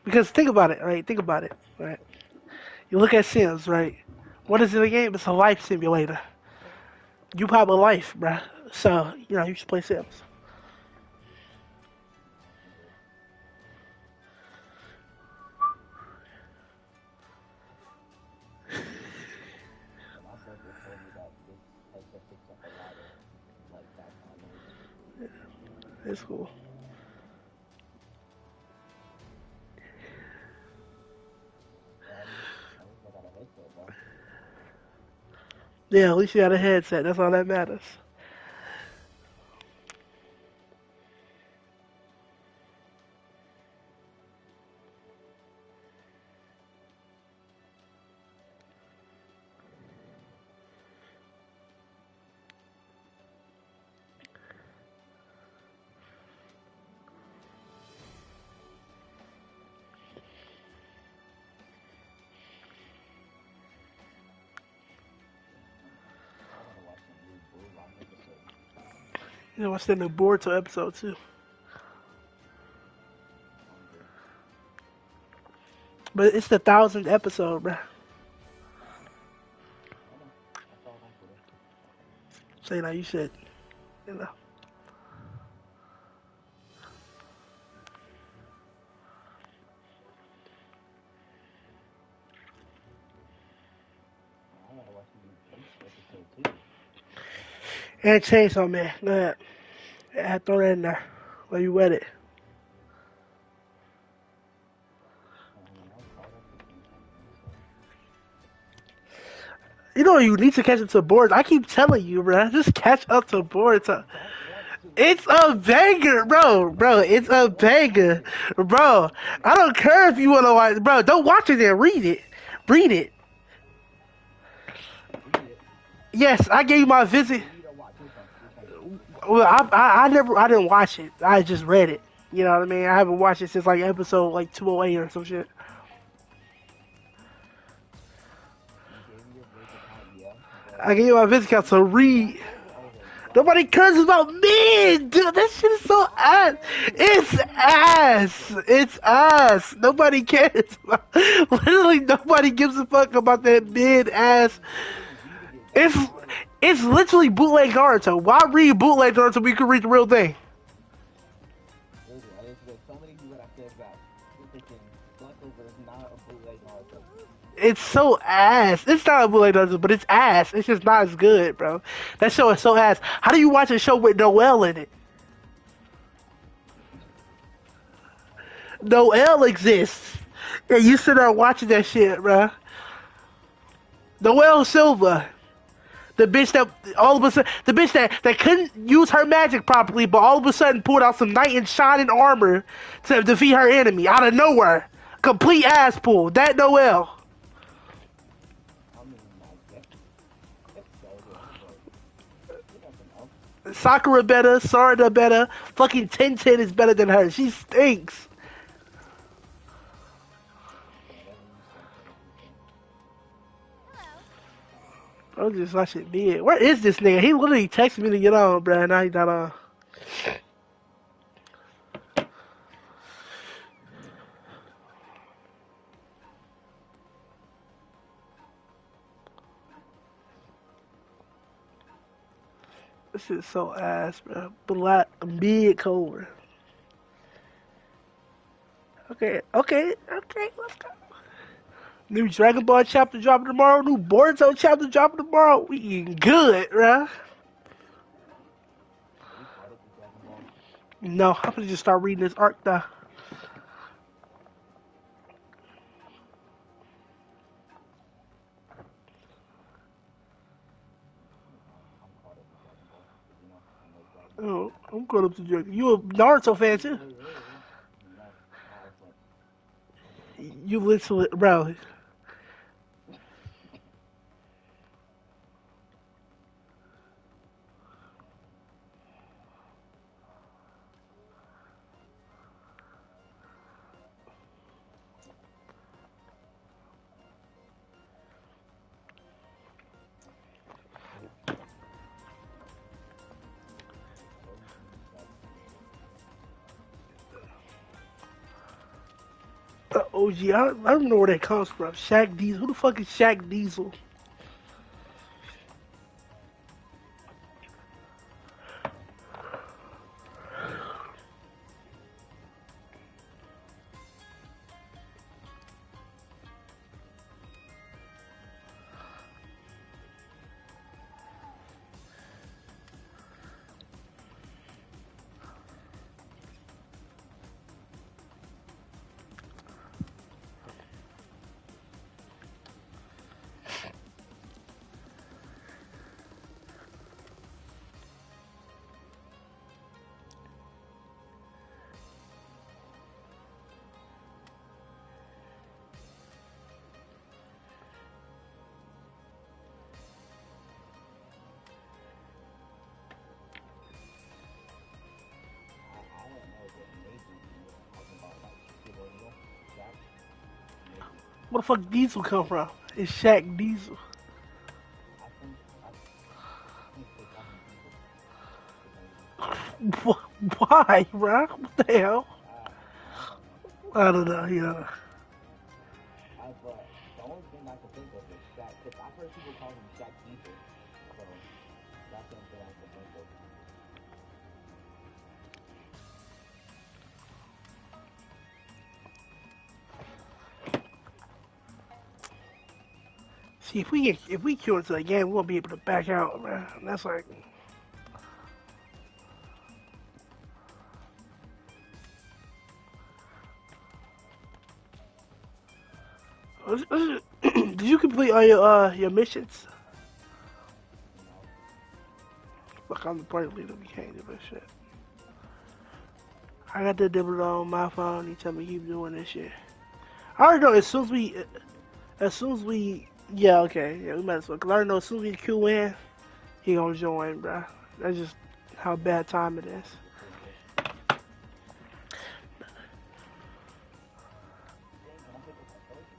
Because think about it, right? Think about it, right? You look at Sims, right? What is it a game? It's a life simulator. You have a life, bruh. So, you should play Sims. And my brother told me that this headset picks up a lot of like background noise. It's cool. Yeah, at least I got a headset, bro. Yeah, at least you got a headset. That's all that matters. I gotta watch some new Blue Lock episode. What's the new Boruto episode too? Hungry. But it's the 1,000th episode, bruh. I know. I saw it on Twitter. So you should, you know. I gotta watch the new Bleach episode too. And Chainsaw Man. Go ahead. Yeah, throw that in there. While you wet it. I mean, I was caught up with Chainsaw Man, so You need to catch up to boards. I keep telling you, bruh. Just catch up to boards. I don't want to. It's a banger, bro. Bro, it's I a don't want banger. to. Bro, I don't care if you want to watch. Bro, don't watch it then. Read it. Read it. Read it. Yes, I gave you my visit. Read or watch. Which one? Which one? Well, I didn't watch it. I just read it. You know what I mean? I haven't watched it since like episode like 208 or some shit. You gave me your Viz account, yeah, but I gave you my visit count to watch read. it. Okay, watch Nobody it. cares about me, dude. That shit is so ass. It's ass. It's ass. Nobody cares. Literally, nobody gives a fuck about that mid ass. I'm literally reading it. That's It's why. it's literally bootleg Naruto. Why read bootleg Naruto so we can read the real thing? Literally, there's so many people that said that freaking Leftover is not a bootleg Naruto. It's so ass. It's not a bootleg Naruto, but it's ass. It's just not as good, bro. That show is so ass. How do you watch a show with Noel in it? Noel exists. And you sit there watching that shit, bro. Noel Silva. The bitch that all of a sudden, the bitch that couldn't use her magic properly, but all of a sudden pulled out some knight in shining armor to defeat her enemy out of nowhere. Complete ass pull. That Noel. I mean, like, that's so good, but you never know. Sakura better, Sarada better, fucking Tenten is better than her. She stinks. Whatever you say, whatever you say. I'm just watching mid. Where is this nigga? He literally texted me to get on, bro. Now he's not on. This is so ass, bro. Black mid cover. Okay. Let's go. New Dragon Ball chapter dropping tomorrow. New Boruto chapter dropping tomorrow. We eating good, bro. Are you caught up with Dragon Ball? No, I'm gonna just start reading this arc now. I'm caught up with Dragon Ball. You know, I like Dragon Ball. Oh, I'm going up to Dragon. You a Naruto fan too? No, not as much. You literally, bro. OG, I don't know where that comes from. Shaq Diesel. Who the fuck is Shaq Diesel? I don't know, but maybe you were talking about like Shaquille O'Neal, Shaq, maybe. Where the fuck Diesel come from? It's Shaq Diesel. I think I think they're calling people for some reason. Why, bro? What the hell? I don't know. I don't know. Yeah. But the only thing I can think of is Shaq, because I've heard people call him Shaq Diesel, so that's the only thing I can think of. See, if we queue into the game, we won't be able to back out, man. That's like. Did you complete all your missions? No, Fuck, I'm the party leader. We can't do this shit. I got the dibble on my phone. You tell me keep doing this shit. I already know as soon as we, yeah, okay, yeah, we might as well. Cause I already know as soon as we queue in, he gonna join, bruh. That's just how bad time it is. it's pretty good. Dang, can I pick up my first?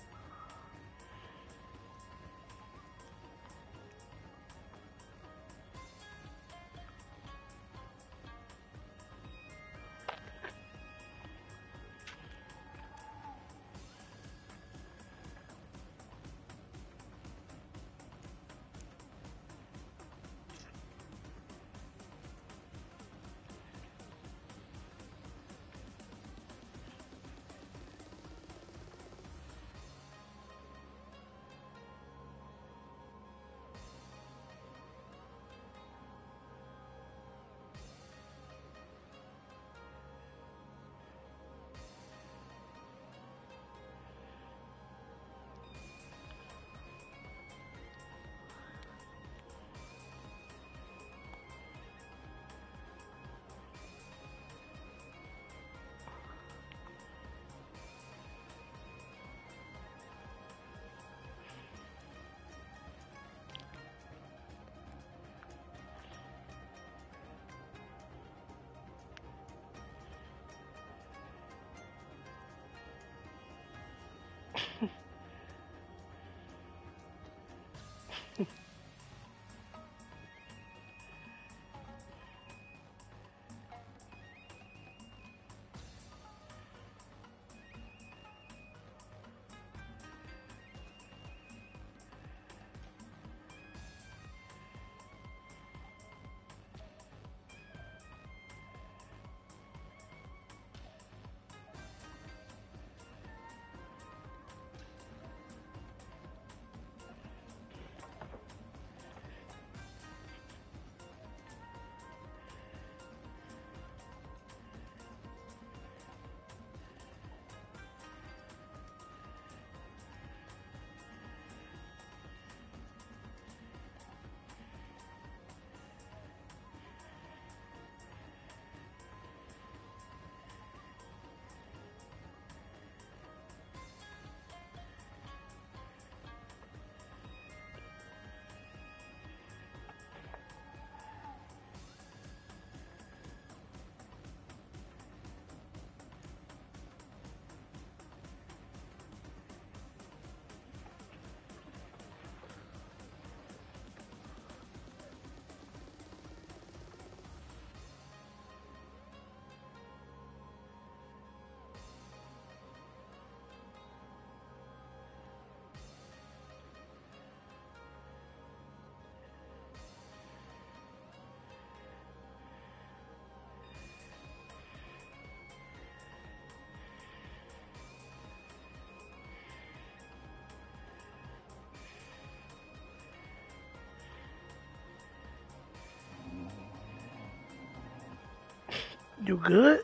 You good?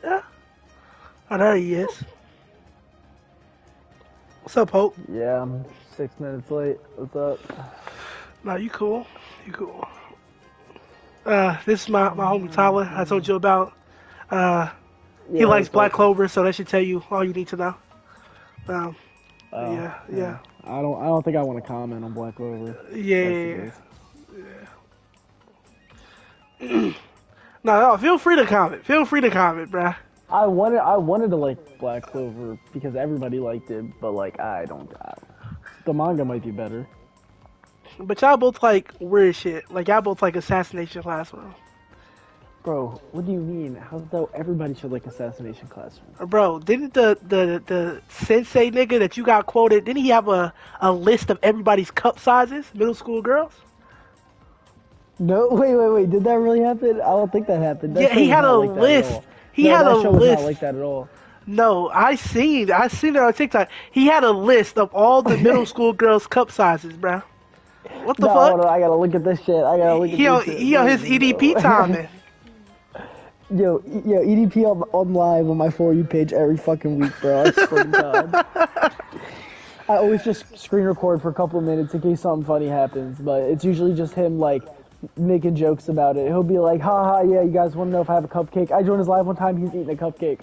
Oh, there he is. What's up, Hope? Yeah, I'm 6 minutes late. What's up? Nah, you cool. You cool. This is my homie Tyler. I told you about. Uh, he Yeah, likes what's Black up? Clover, so that should tell you all you need to know. Um, Oh, yeah, yeah. yeah, I don't think I want to comment on Black Clover. That's the yeah. case. No, feel free to comment. Feel free to comment, bruh. I wanted to like Black Clover because everybody liked it, but like the manga might be better. But y'all both like weird shit. Like y'all both like Assassination Classroom. Bro, what do you mean? How though everybody should like Assassination Classroom? Bro, didn't the sensei nigga that you got quoted, didn't he have a list of everybody's cup sizes, middle school girls? No, wait. Did that really happen? I don't think that happened. That Yeah, show he was had not a like that at list. all. He No, had a that show was not list. like that at all. No, I seen it on TikTok. He had a list of all the middle school girls' cup sizes, bro. What the No, fuck? hold on. I gotta look at this shit. I gotta look at He this on shit. he on his EDP timing. Yo, EDP on live on my For You page every fucking week, bro. I swear to God. I always just screen record for a couple of minutes in case something funny happens, but it's usually just him, like, making jokes about it. He'll be like, haha, yeah, you guys want to know if I have a cupcake? I joined his live one time, he's eating a cupcake.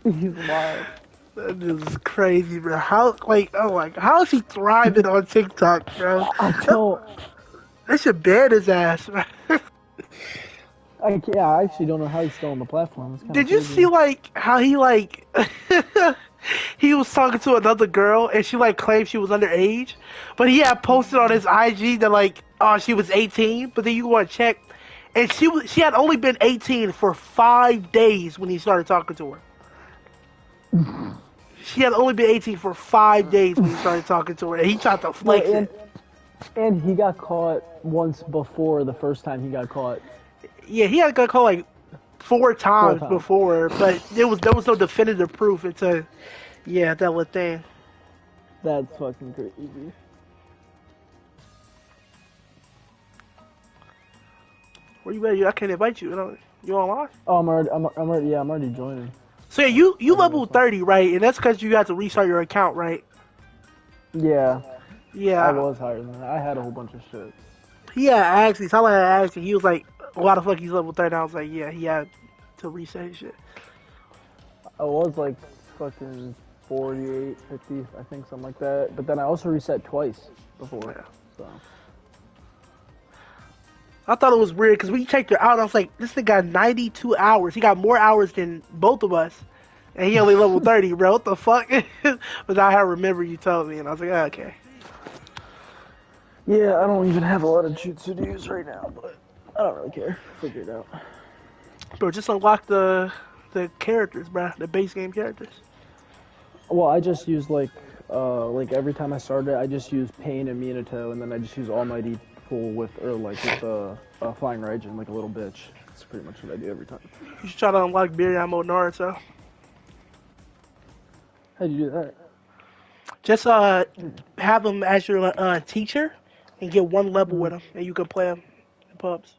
He's wild. That is crazy, bro. How how is he thriving on TikTok, bro? I don't... That should ban his ass, man. I actually don't know how he's still on the platform. It's kind of Did you crazy. see like how he like he was talking to another girl and she like claimed she was underage, but he had posted on his IG that like oh she was 18, but then you go and check and she had only been 18 for 5 days when he started talking to her. She had only been 18 for 5 days when he started talking to her, and he tried to No, flex it. and he got caught once before the first time he got caught. Yeah, he had got caught like 4 times times. before, but there was no definitive proof until yeah that was thing. That's fucking crazy. Where you at? I can't invite you. You online? Oh, I'm already joining. So yeah, you level 30, right? And that's because you had to restart your account, right? Yeah, Yeah. I was higher than that. I had a whole bunch of shit. Yeah, actually, Tyler had asked me. He was like, "Why the fuck he's level 30?" I was like, "Yeah, he had to reset his shit." I was like fucking 48, 50, I think, something like that. But then I also reset twice before. Yeah. So. I thought it was weird because when you checked it out, I was like, "This thing got 92 hours. He got more hours than both of us, and he only level 30, bro. What the fuck?" But I remember you told me, and I was like, oh, "Okay." Yeah, I don't even have a lot of jutsu to use right now, but I don't really care. Figure it out. Bro, just unlock the characters, bro. The base game characters. Well, I just use like every time I started, I just use Pain and Minato, and then I just use Almighty full with with Flying Raijin like a little bitch. That's pretty much what I do every time. You should try to unlock Biriyama Naruto. How'd you do that? Just have him as your teacher and get one level with him, and you can play him in pubs.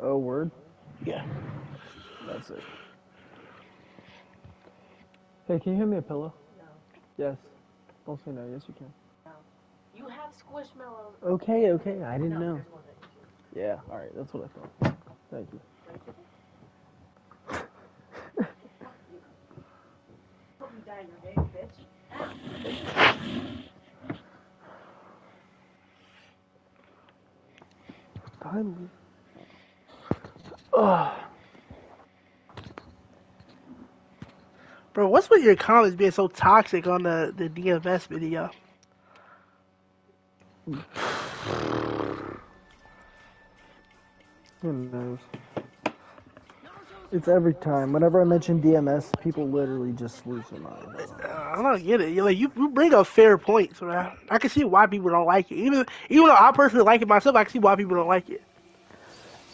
Oh, word? Yeah. That's it. Hey, can you hand me a pillow? No. Yes. Don't say no. Yes, you can. No. You have squishmallows. Okay. I didn't know. There's one that you Yeah, alright. That's what I thought. Thank you. hope you die in your grave, bitch. Finally. Ugh. Bro, what's with your comments being so toxic on the DMS video? Who knows? It's every time. Whenever I mention DMS, people literally just lose their mind. I don't get it. You bring up fair points, man. I can see why people don't like it. Even though I personally like it myself, I can see why people don't like it.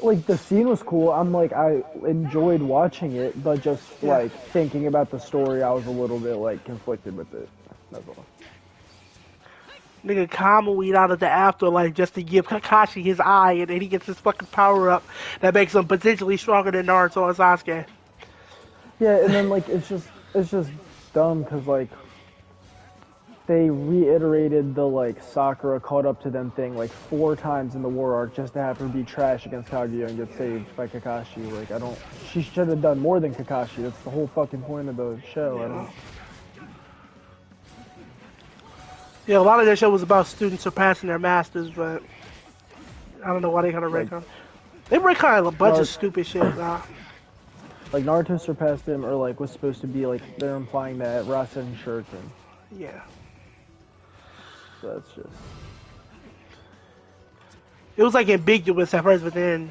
Like, the scene was cool. I enjoyed watching it, but just, like, thinking about the story, I was a little bit, like, conflicted with it. That's all. Nigga Kamui out of the afterlife just to give Kakashi his eye, and then he gets his fucking power up that makes him potentially stronger than Naruto and Sasuke. Yeah, and then like it's just dumb because like they reiterated the like Sakura caught up to them thing like 4 times in the war arc just to have her be trash against Kaguya and get saved by Kakashi. Like I don't. She should have done more than Kakashi. That's the whole fucking point of the show. I don't. Yeah, a lot of that show was about students surpassing their masters, but I don't know why they kind of retcon. They retcon a bunch of stupid shit. Like Naruto surpassed him, or like was supposed to be like they're implying that Rasen Shuriken. Yeah. So that's just. It was like ambiguous at first, but then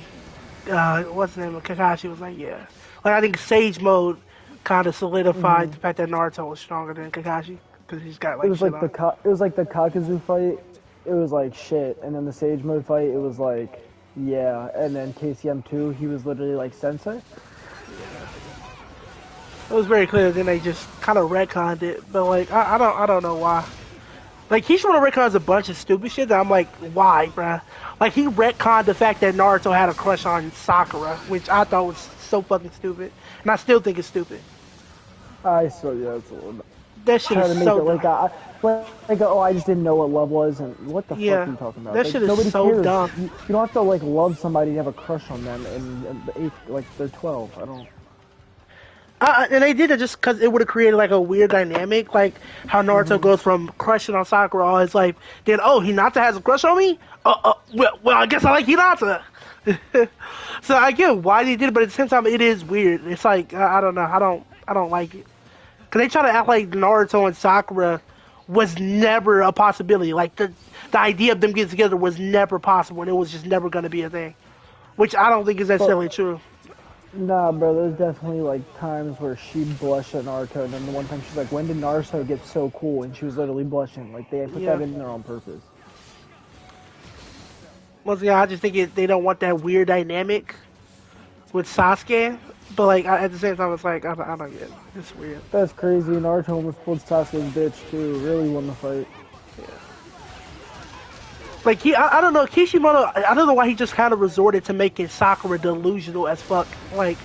what's the name of Kakashi was like, yeah. Like I think Sage Mode kind of solidified the fact that Naruto was stronger than Kakashi because he's got like. It was like it was like the Kakazu fight. It was like shit, and then the Sage Mode fight. It was like yeah, and then KCM 2. He was literally like Sensei. It was very clear. Then they just kind of retconned it, but like I don't know why. Like Kishimoto retcons a bunch of stupid shit that I'm like, why, bruh? Like he retconned the fact that Naruto had a crush on Sakura, which I thought was so fucking stupid, and I still think it's stupid. I still it's a little. That shit is so dumb. Oh, I just didn't know what love was, and what the fuck are you talking about? That shit is so dumb. You don't have to like love somebody to have a crush on them, and the 8th, like they're 12. I don't. And they did it just because it would have created like a weird dynamic, like how Naruto goes from crushing on Sakura all his life, then Hinata has a crush on me. Well, I guess I like Hinata. So I get why they did it, but at the same time, it is weird. It's like I don't know, I don't like it, because they try to act like Naruto and Sakura was never a possibility. Like the idea of them getting together was never possible, and it was just never going to be a thing, which I don't think is necessarily true. Nah, bro, there's definitely, like, times where she blushed at Naruto, and then the one time she's like, when did Naruto get so cool? And she was literally blushing. Like, they put that in there on purpose. Well, yeah, I just think they don't want that weird dynamic with Sasuke, but, like, at the same time, it's like, I don't get it. It's weird. That's crazy. Naruto almost pulled Sasuke's bitch, too. Really won the fight. Yeah. Like, I don't know, Kishimoto, I don't know why he just kind of resorted to making Sakura delusional as fuck. Like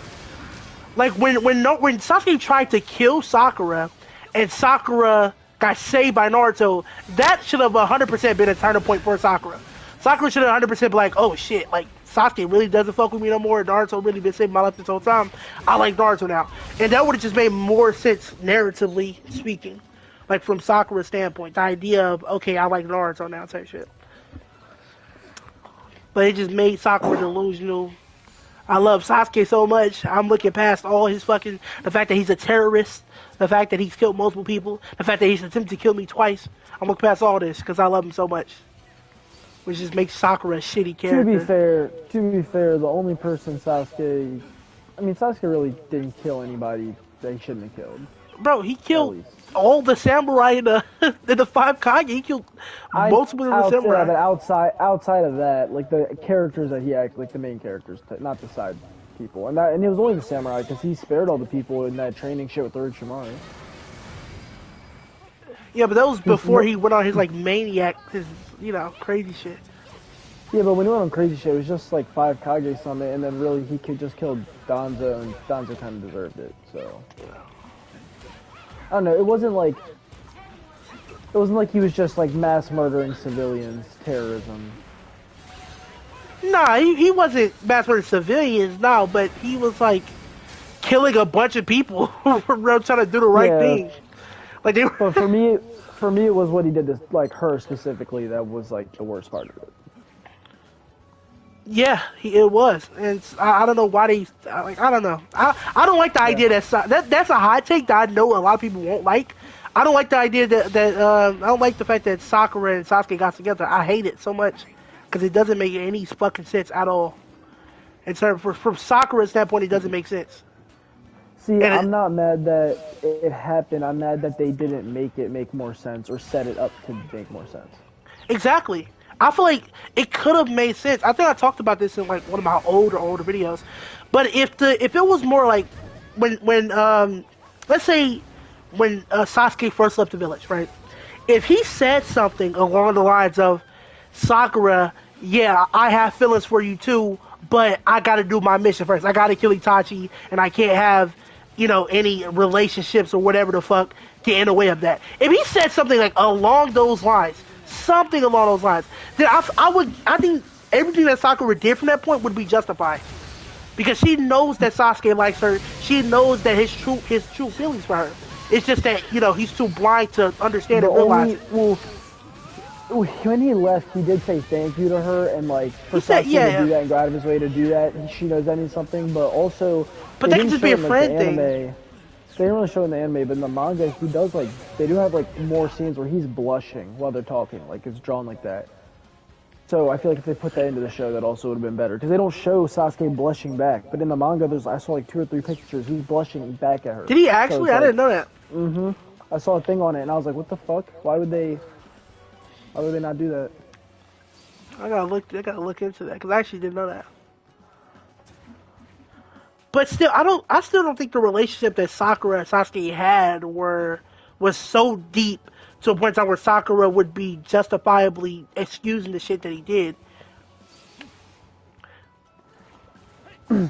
when Sasuke tried to kill Sakura, and Sakura got saved by Naruto, that should have 100% been a turning point for Sakura. Sakura should have 100% been like, oh shit, like, Sasuke really doesn't fuck with me no more, Naruto really been saving my life this whole time, I like Naruto now. And that would have just made more sense, narratively speaking. Like, from Sakura's standpoint, the idea of, okay, I like Naruto now type shit. But it just made Sakura delusional. I love Sasuke so much. I'm looking past all his fucking... The fact that he's a terrorist. The fact that he's killed multiple people. The fact that he's attempted to kill me twice. I'm looking past all this because I love him so much. Which just makes Sakura a shitty character. To be fair, the only person Sasuke... I mean, Sasuke really didn't kill anybody that he shouldn't have killed. Bro, he killed all the samurai in the 5 Kage. He killed multiple of the samurai. But outside of that, like the characters that he acted, like the main characters, not the side people, and it was only the samurai because he spared all the people in that training shit with Orochimaru. Yeah, but that was before he went on his like maniac, his crazy shit. Yeah, but when he went on crazy shit, it was just like 5 Kage Summit, and then really he could just kill Danzo, and Danzo kind of deserved it. So. I don't know, it wasn't like he was just like mass murdering civilians, terrorism. Nah, he wasn't mass murdering civilians, no, but he was like killing a bunch of people who were trying to do the right thing. Like they were. But for me it was what he did to like her specifically that was like the worst part of it. Yeah, it was, and I don't know why they like. I don't know. I don't like the idea that's a hot take that I know a lot of people won't like. I don't like the idea that I don't like the fact that Sakura and Sasuke got together. I hate it so much because it doesn't make any fucking sense at all. And so from Sakura's standpoint, it doesn't make sense. See, I'm not mad that it happened. I'm mad that they didn't make it make more sense or set it up to make more sense. Exactly. I feel like it could have made sense. I think I talked about this in like one of my older videos. But if it was more like when let's say when Sasuke first left the village, right? if he said something along the lines of, Sakura, yeah, I have feelings for you too, but I gotta do my mission first. I gotta kill Itachi, and I can't have, any relationships or whatever the fuck get in the way of that. If he said something like along those lines, then I think everything that Sakura did from that point would be justified. Because she knows that Sasuke likes her. She knows that his true feelings for her. It's just that, he's too blind to understand and realize it. When he left, he did say thank you to her, and like for Sasuke to do that and go out of his way to do that, she knows that means something. But also, but that can just be a friend thing. They didn't really show in the anime, but in the manga, he does they do have more scenes where he's blushing while they're talking, it's drawn like that. So I feel like if they put that into the show, that also would have been better because they don't show Sasuke blushing back. But in the manga, I saw 2 or 3 pictures. He's blushing back at her. Did he actually? I didn't know that. Mm-hmm. I saw a thing on it, and I was like, what the fuck? Why would they not do that? I gotta look into that because I actually didn't know that. But still, I still don't think the relationship that Sakura and Sasuke had was so deep to a point where Sakura would be justifiably excusing the shit that he did. I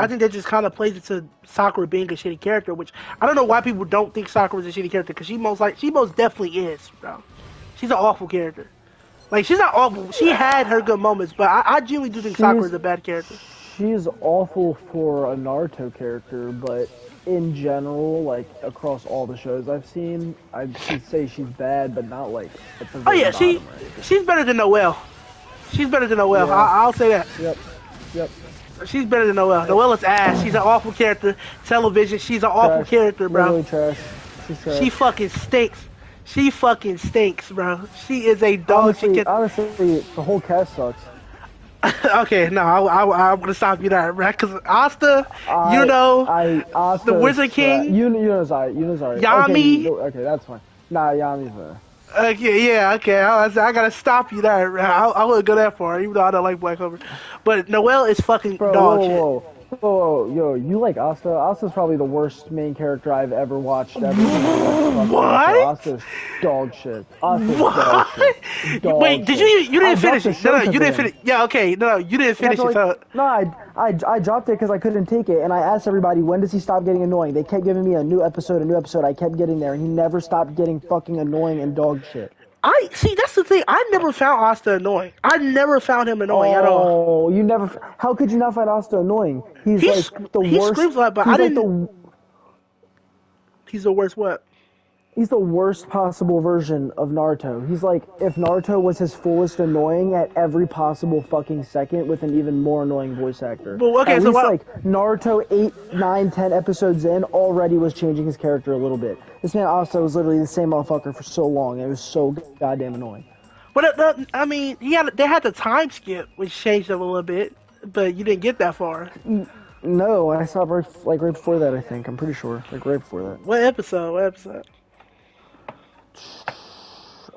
think that just kind of plays into Sakura being a shitty character, which I don't know why people don't think Sakura's a shitty character because she most definitely is, bro. She's an awful character. She's not awful. She had her good moments, but I genuinely do think Sakura's a bad character. She's awful for a Naruto character, but in general, across all the shows I've seen, I'd say she's bad, but not at the very bottom, she's better than Noelle. She's better than Noelle. Yeah. I'll say that. Yep. She's better than Noelle. Noelle is ass. She's an awful character. Television, she's an awful character, bro. Literally trash. She's trash. She fucking stinks. She fucking stinks, bro. She is a dog. Honestly, the whole cast sucks. Okay, no, I'm gonna stop you there, right? Because Asta, Asta the Wizard King, Yami. Okay, that's fine. Nah, Yami's better. Okay, I gotta stop you there, right? I wouldn't go that far, even though I don't like Black Clover. But Noelle is fucking dog shit. Whoa, yo, you like Asta? Asta's probably the worst main character I've ever watched ever. What? Asta's dog shit. Asta's dog shit. Wait, did you didn't finish it? No, you didn't finish. Yeah, okay, no, you didn't finish it. No, I dropped it because I couldn't take it, and I asked everybody, when does he stop getting annoying? They kept giving me a new episode. I kept getting there, and he never stopped getting fucking annoying and dog shit. See, that's the thing. I never found Asta annoying. I never found him annoying at all. Oh, you never? How could you not find Asta annoying? He's the worst. He screams a lot, but I didn't. He's the worst what? He's the worst possible version of Naruto. He's if Naruto was his fullest annoying at every possible fucking second with an even more annoying voice actor. Well, okay, at so least, Naruto 8, 9, 10 episodes in already was changing his character a little bit. This man Asta was literally the same motherfucker for so long, and it was so goddamn annoying. But I mean, they had the time skip, which changed it a little bit, but you didn't get that far. No, I saw right before that. I think I'm pretty sure, right before that. What episode?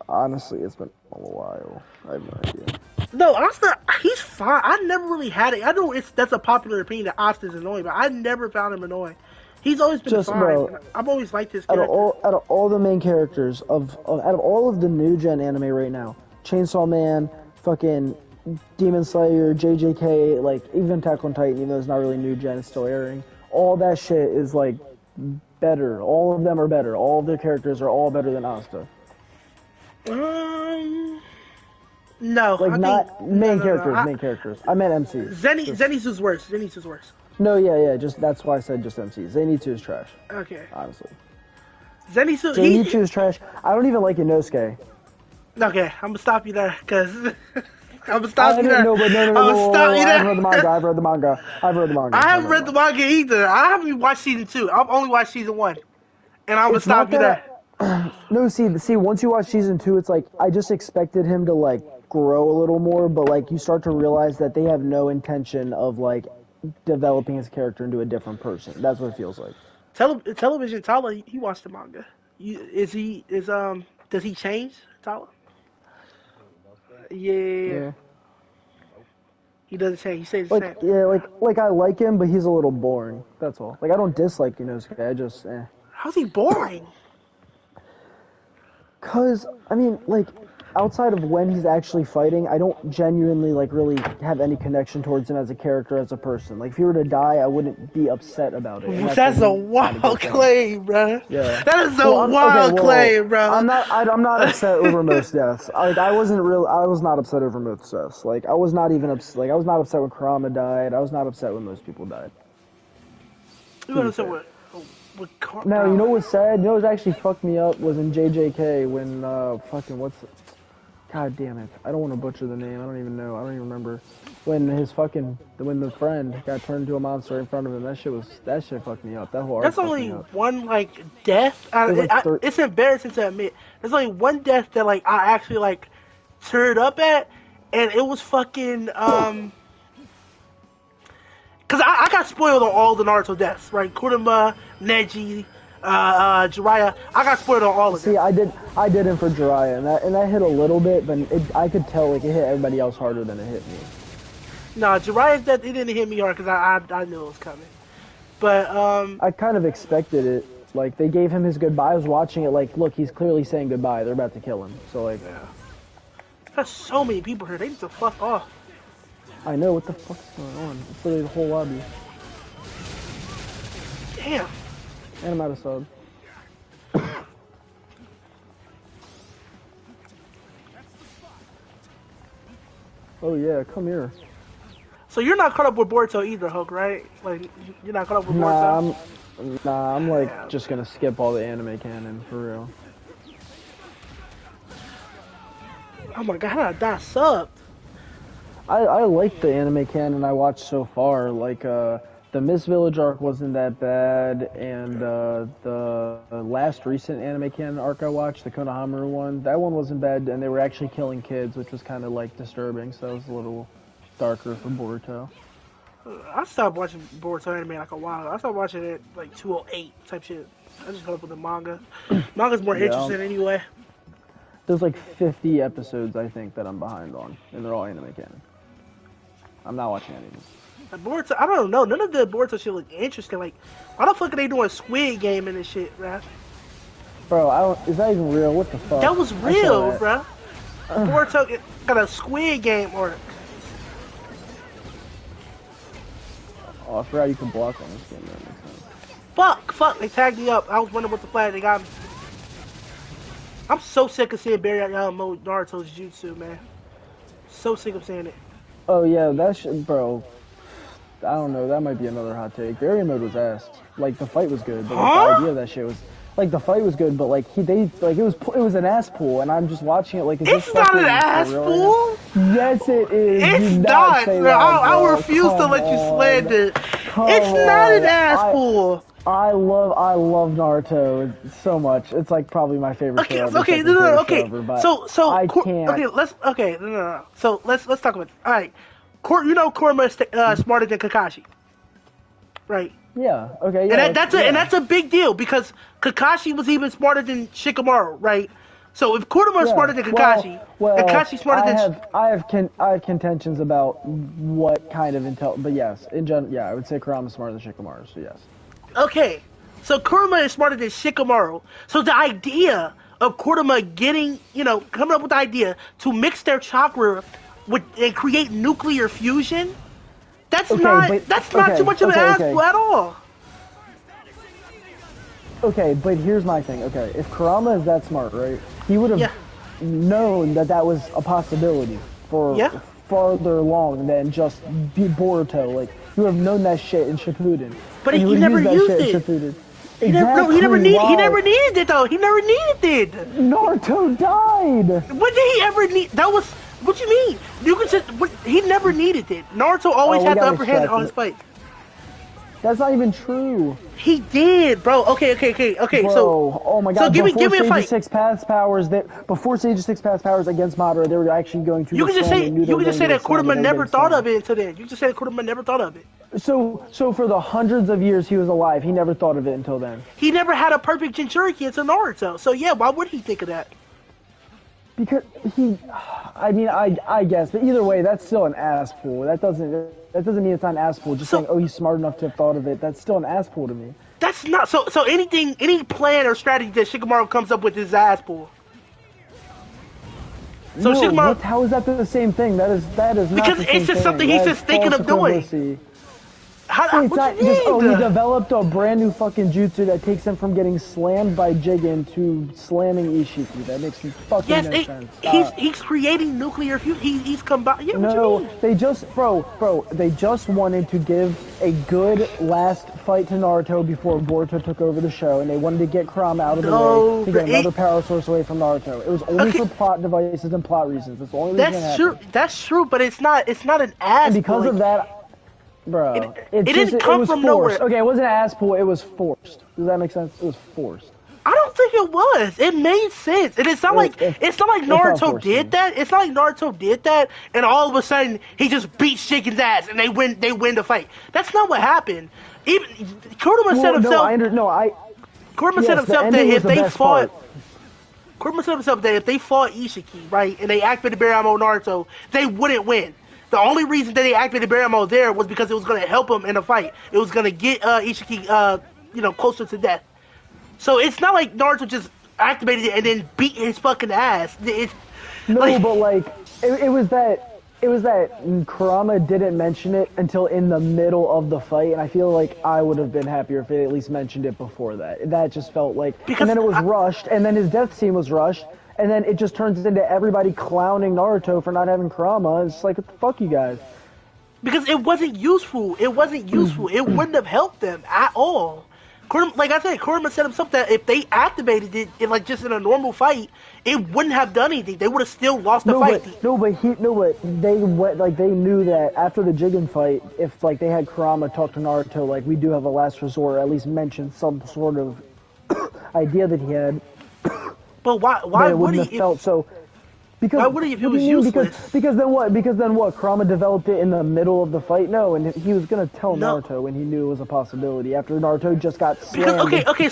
Honestly, it's been a while. I have no idea. No, Asta, he's fine. I never really had it. I know that's a popular opinion that Asta's annoying, but I never found him annoying. He's always been fine. Bro, I've always liked his character. Out of all the main characters out of all of the new gen anime right now, Chainsaw Man, fucking Demon Slayer, JJK, even Attack on Titan, even though it's not really new gen, it's still airing. All that shit is better. All of them are better. All of their characters are all better than Asta. No. Not main characters. I meant MCs. Zenitsu's worse. No, yeah. Just that's why I said just MCs. Zenitsu is trash. Okay. Honestly. Zenitsu is trash. I don't even like Inosuke. Okay, I'm gonna stop you there, cause I'm gonna stop you there. No, I've read the manga. I haven't read the manga either. I haven't even watched season 2. I've only watched season 1, and I'm gonna stop you there. No, see, once you watch season 2, it's I just expected him to grow a little more, but you start to realize that they have no intention of developing his character into a different person. That's what it feels like. Television Tala, he watched the manga. Does he change, Tala? Yeah. He doesn't change. He stays the same. Yeah, I like him, but he's a little boring. That's all. I don't dislike Inosuke. I just How's he boring? Cause I mean, like, outside of when he's actually fighting, I don't genuinely like really have any connection towards him as a character, as a person. Like, if he were to die, I wouldn't be upset about it. And that's That's like a kind of wild good thing. claim, bruh. Yeah. That is a Well, wild claim, bruh. I'm not upset over most deaths. Like, I was not upset over most deaths. Like, I was not even upset. Like, I was not upset when Kurama died. I was not upset when most people died. You To be understand fair. what Now, you know what's sad? You know what actually fucked me up was in JJK when, God damn it. I don't want to butcher the name. I don't even know. I don't even remember. When when the friend got turned into a monster in front of him, that shit fucked me up. That whole arc That's fucked only me up. one like death. It was like It's embarrassing to admit. There's only one death that like I actually like turned up at, and it was fucking Cause I got spoiled on all the Naruto deaths, right? Kurama, Neji, Jiraiya. I got spoiled on all of them. See, I did him for Jiraiya, and that hit a little bit, but I could tell like it hit everybody else harder than it hit me. No, Jiraiya's death, it didn't hit me hard because I knew it was coming. But I kind of expected it. Like, they gave him his goodbye. I was watching it like, look, he's clearly saying goodbye. They're about to kill him. So like, yeah. There's so many people here. They need to fuck off. I know what the fuck's going on. It's literally the whole lobby. Damn. And I'm out of sub. Oh yeah, come here. So you're not caught up with Boruto either, Hulk, right? Like you're not caught up with Boruto. I'm like just gonna skip all the anime canon for real. Oh my god, I got subbed. I like the anime canon I watched so far. Like the Miss Village arc wasn't that bad, and the last recent anime canon arc I watched, the Konohamaru one, that one wasn't bad, and they were actually killing kids, which was kind of like disturbing. So that was a little darker for Boruto. I stopped watching Boruto anime like a while ago. I stopped watching it like 208 type shit. I just caught up with the manga. Manga's more interesting anyway. There's like 50 episodes I think that I'm behind on, and they're all anime canon. I'm not watching any of them. Boruto, I don't know. None of the Boruto shit look interesting. Like, why the fuck are they doing Squid Game and this shit, bruh? Bro, is that even real? What the fuck? That was real, bruh. Boruto got a Squid Game arc. Oh, I forgot you can block on this game. That makes sense. Fuck, they tagged me up. I was wondering what the flag they got me. I'm so sick of seeing Barry Naruto's jutsu, man. So sick of seeing it. Oh yeah, that shit, bro. I don't know. That might be another hot take. Barrier mode was ass. Like the fight was good, but like, the idea of that shit was like the fight was good, but like it was an ass pool, and I'm just watching it like it's not an ass pool. Yes, it is. It's not. I refuse to let you slander. It's not an ass pool. I love Naruto so much. It's like probably my favorite show ever. Okay. So I can't. No. So let's talk about it. All right. You know Kurama is smarter than Kakashi, right? Yeah. Okay. Yeah. And that's a big deal because Kakashi was even smarter than Shikamaru, right? So if Kurama is smarter than Kakashi, Kakashi's smarter than. I have contentions about what kind of intel, but yes, in general, yeah, I would say Kurama's smarter than Shikamaru. So yes. Okay, so Kurama is smarter than Shikamaru. So the idea of Kurama coming up with the idea to mix their chakra and create nuclear fusion, that's not too much of an ass at all. Okay, but here's my thing. Okay, if Kurama is that smart, right, he would have known that was a possibility for farther along than just Boruto. Like, he would have known that shit in Shippuden. But he never used it. He never needed it though. He never needed it. Naruto died. When did he ever need? That was. What you mean? He never needed it. Naruto always had the upper hand on his fight. That's not even true. He did, bro. Okay. Bro, so, oh my god. So give me a fight. Before Stage of Six Paths Powers against Madara, they were actually going to. You can just say that Kurama never thought of it until then. You can just say that Kurama never thought of it. So for the hundreds of years he was alive, he never thought of it until then. He never had a perfect Jinchuriki until Naruto. So yeah, why would he think of that? Because I guess, but either way, that's still an ass pool. That doesn't mean it's not an ass pool. Just saying, oh, he's smart enough to have thought of it. That's still an ass pool to me. That's not so. Any plan or strategy that Shikamaru comes up with is ass pool. So Shikamaru, how is that the same thing? That is not because the same it's just thing. something he's That is just thinking false of doing. equivalency. It's What not you just, mean? he developed a brand new fucking jutsu that takes him from getting slammed by Jigen to slamming Ishiki. That makes fucking no sense. Stop. he's creating nuclear fusion. He's combined. Yeah, what you No, mean? they just, they just wanted to give a good last fight to Naruto before Boruto took over the show, and they wanted to get Kurama out of the way to get another power source away from Naruto. It was only for plot devices and plot reasons. That's the only reason it happened. That's true, but it's not an ass. And because of that, bro, it didn't come from nowhere. Okay, it wasn't an ass pull, it was forced. Does that make sense? It was forced. I don't think it was. It made sense, and it's not like Naruto did that. It's not like Naruto did that, and all of a sudden he just beats Shigen's ass, and they win the fight. That's not what happened. Even Kurama said himself. Kurama said himself that if they fought. Kurama said himself that if they fought Ishiki, right, and they activated Baramo Naruto, they wouldn't win. The only reason that they activated Baramo there was because it was going to help him in a fight. It was going to get Ishiki, closer to death. So it's not like Naruto just activated it and then beat his fucking ass. It was that Kurama didn't mention it until in the middle of the fight, and I feel like I would have been happier if they at least mentioned it before that. That just felt like, and then it was rushed, and then his death scene was rushed. And then it just turns into everybody clowning Naruto for not having Kurama. It's like, what the fuck, you guys? Because it wasn't useful. It wouldn't have helped them at all. Like I said, Kurama said himself that if they activated it, just in a normal fight, it wouldn't have done anything. They would have still lost the fight. They knew that after the Jigen fight, if they had Kurama talk to Naruto, we do have a last resort, or at least mention some sort of idea that he had. But why would he? Why would he if it was useless? Because then what? Kurama developed it in the middle of the fight? No, and he was gonna tell Naruto when he knew it was a possibility. After Naruto just got slammed.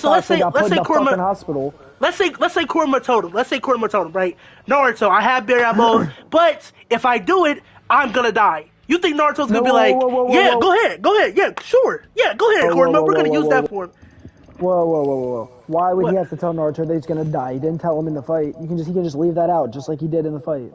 So let's say Kurama hospital. Let's say Kurama told him. Right? Naruto, I have Baramo, but if I do it, I'm gonna die. You think Naruto's gonna be go ahead, yeah, sure, yeah, go ahead, Kurama, we're gonna use that for him. Whoa. Why would he have to tell Naruto that he's gonna die? He didn't tell him in the fight. He can just leave that out, just like he did in the fight.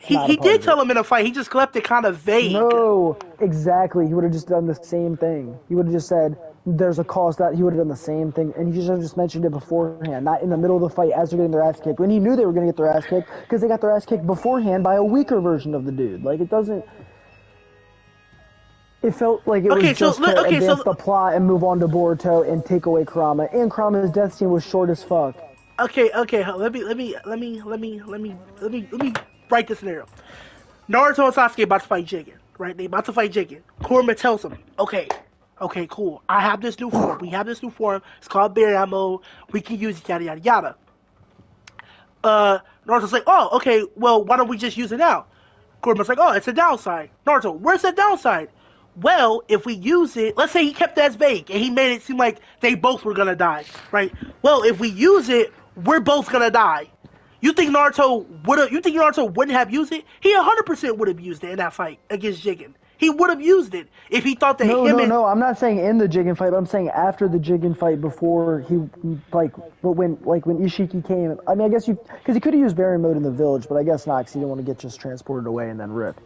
He did tell him in the fight. He just left it kind of vague. No, exactly. He would have just done the same thing. He would have just said, there's a cost that he would have done the same thing, and he should have just mentioned it beforehand, not in the middle of the fight as they're getting their ass kicked, when he knew they were gonna get their ass kicked, because they got their ass kicked beforehand by a weaker version of the dude. It doesn't... It felt like it was just to advance the plot and move on to Boruto and take away Kurama. And Kurama's death scene was short as fuck. Okay. Let me write this scenario. Naruto and Sasuke about to fight Jigen, right? They about to fight Jigen. Kurama tells him, okay, cool. I have this new form. We have this new form. It's called Baramo. We can use it, yada yada yada. Naruto's like, oh, okay. Well, why don't we just use it now? Kurama's like, oh, it's a downside. Naruto, where's the downside? Well, if we use it, let's say he kept that vague and he made it seem like they both were gonna die, right? Well, if we use it, we're both gonna die. You think Naruto wouldn't have used it? He 100% would have used it in that fight against Jigen. He would have used it if he thought that No, I'm not saying in the Jigen fight, but I'm saying after the Jigen fight, before he, when Ishiki came. I mean, I guess because he could have used Baryon mode in the village, but I guess not, because he didn't want to get just transported away and then rip.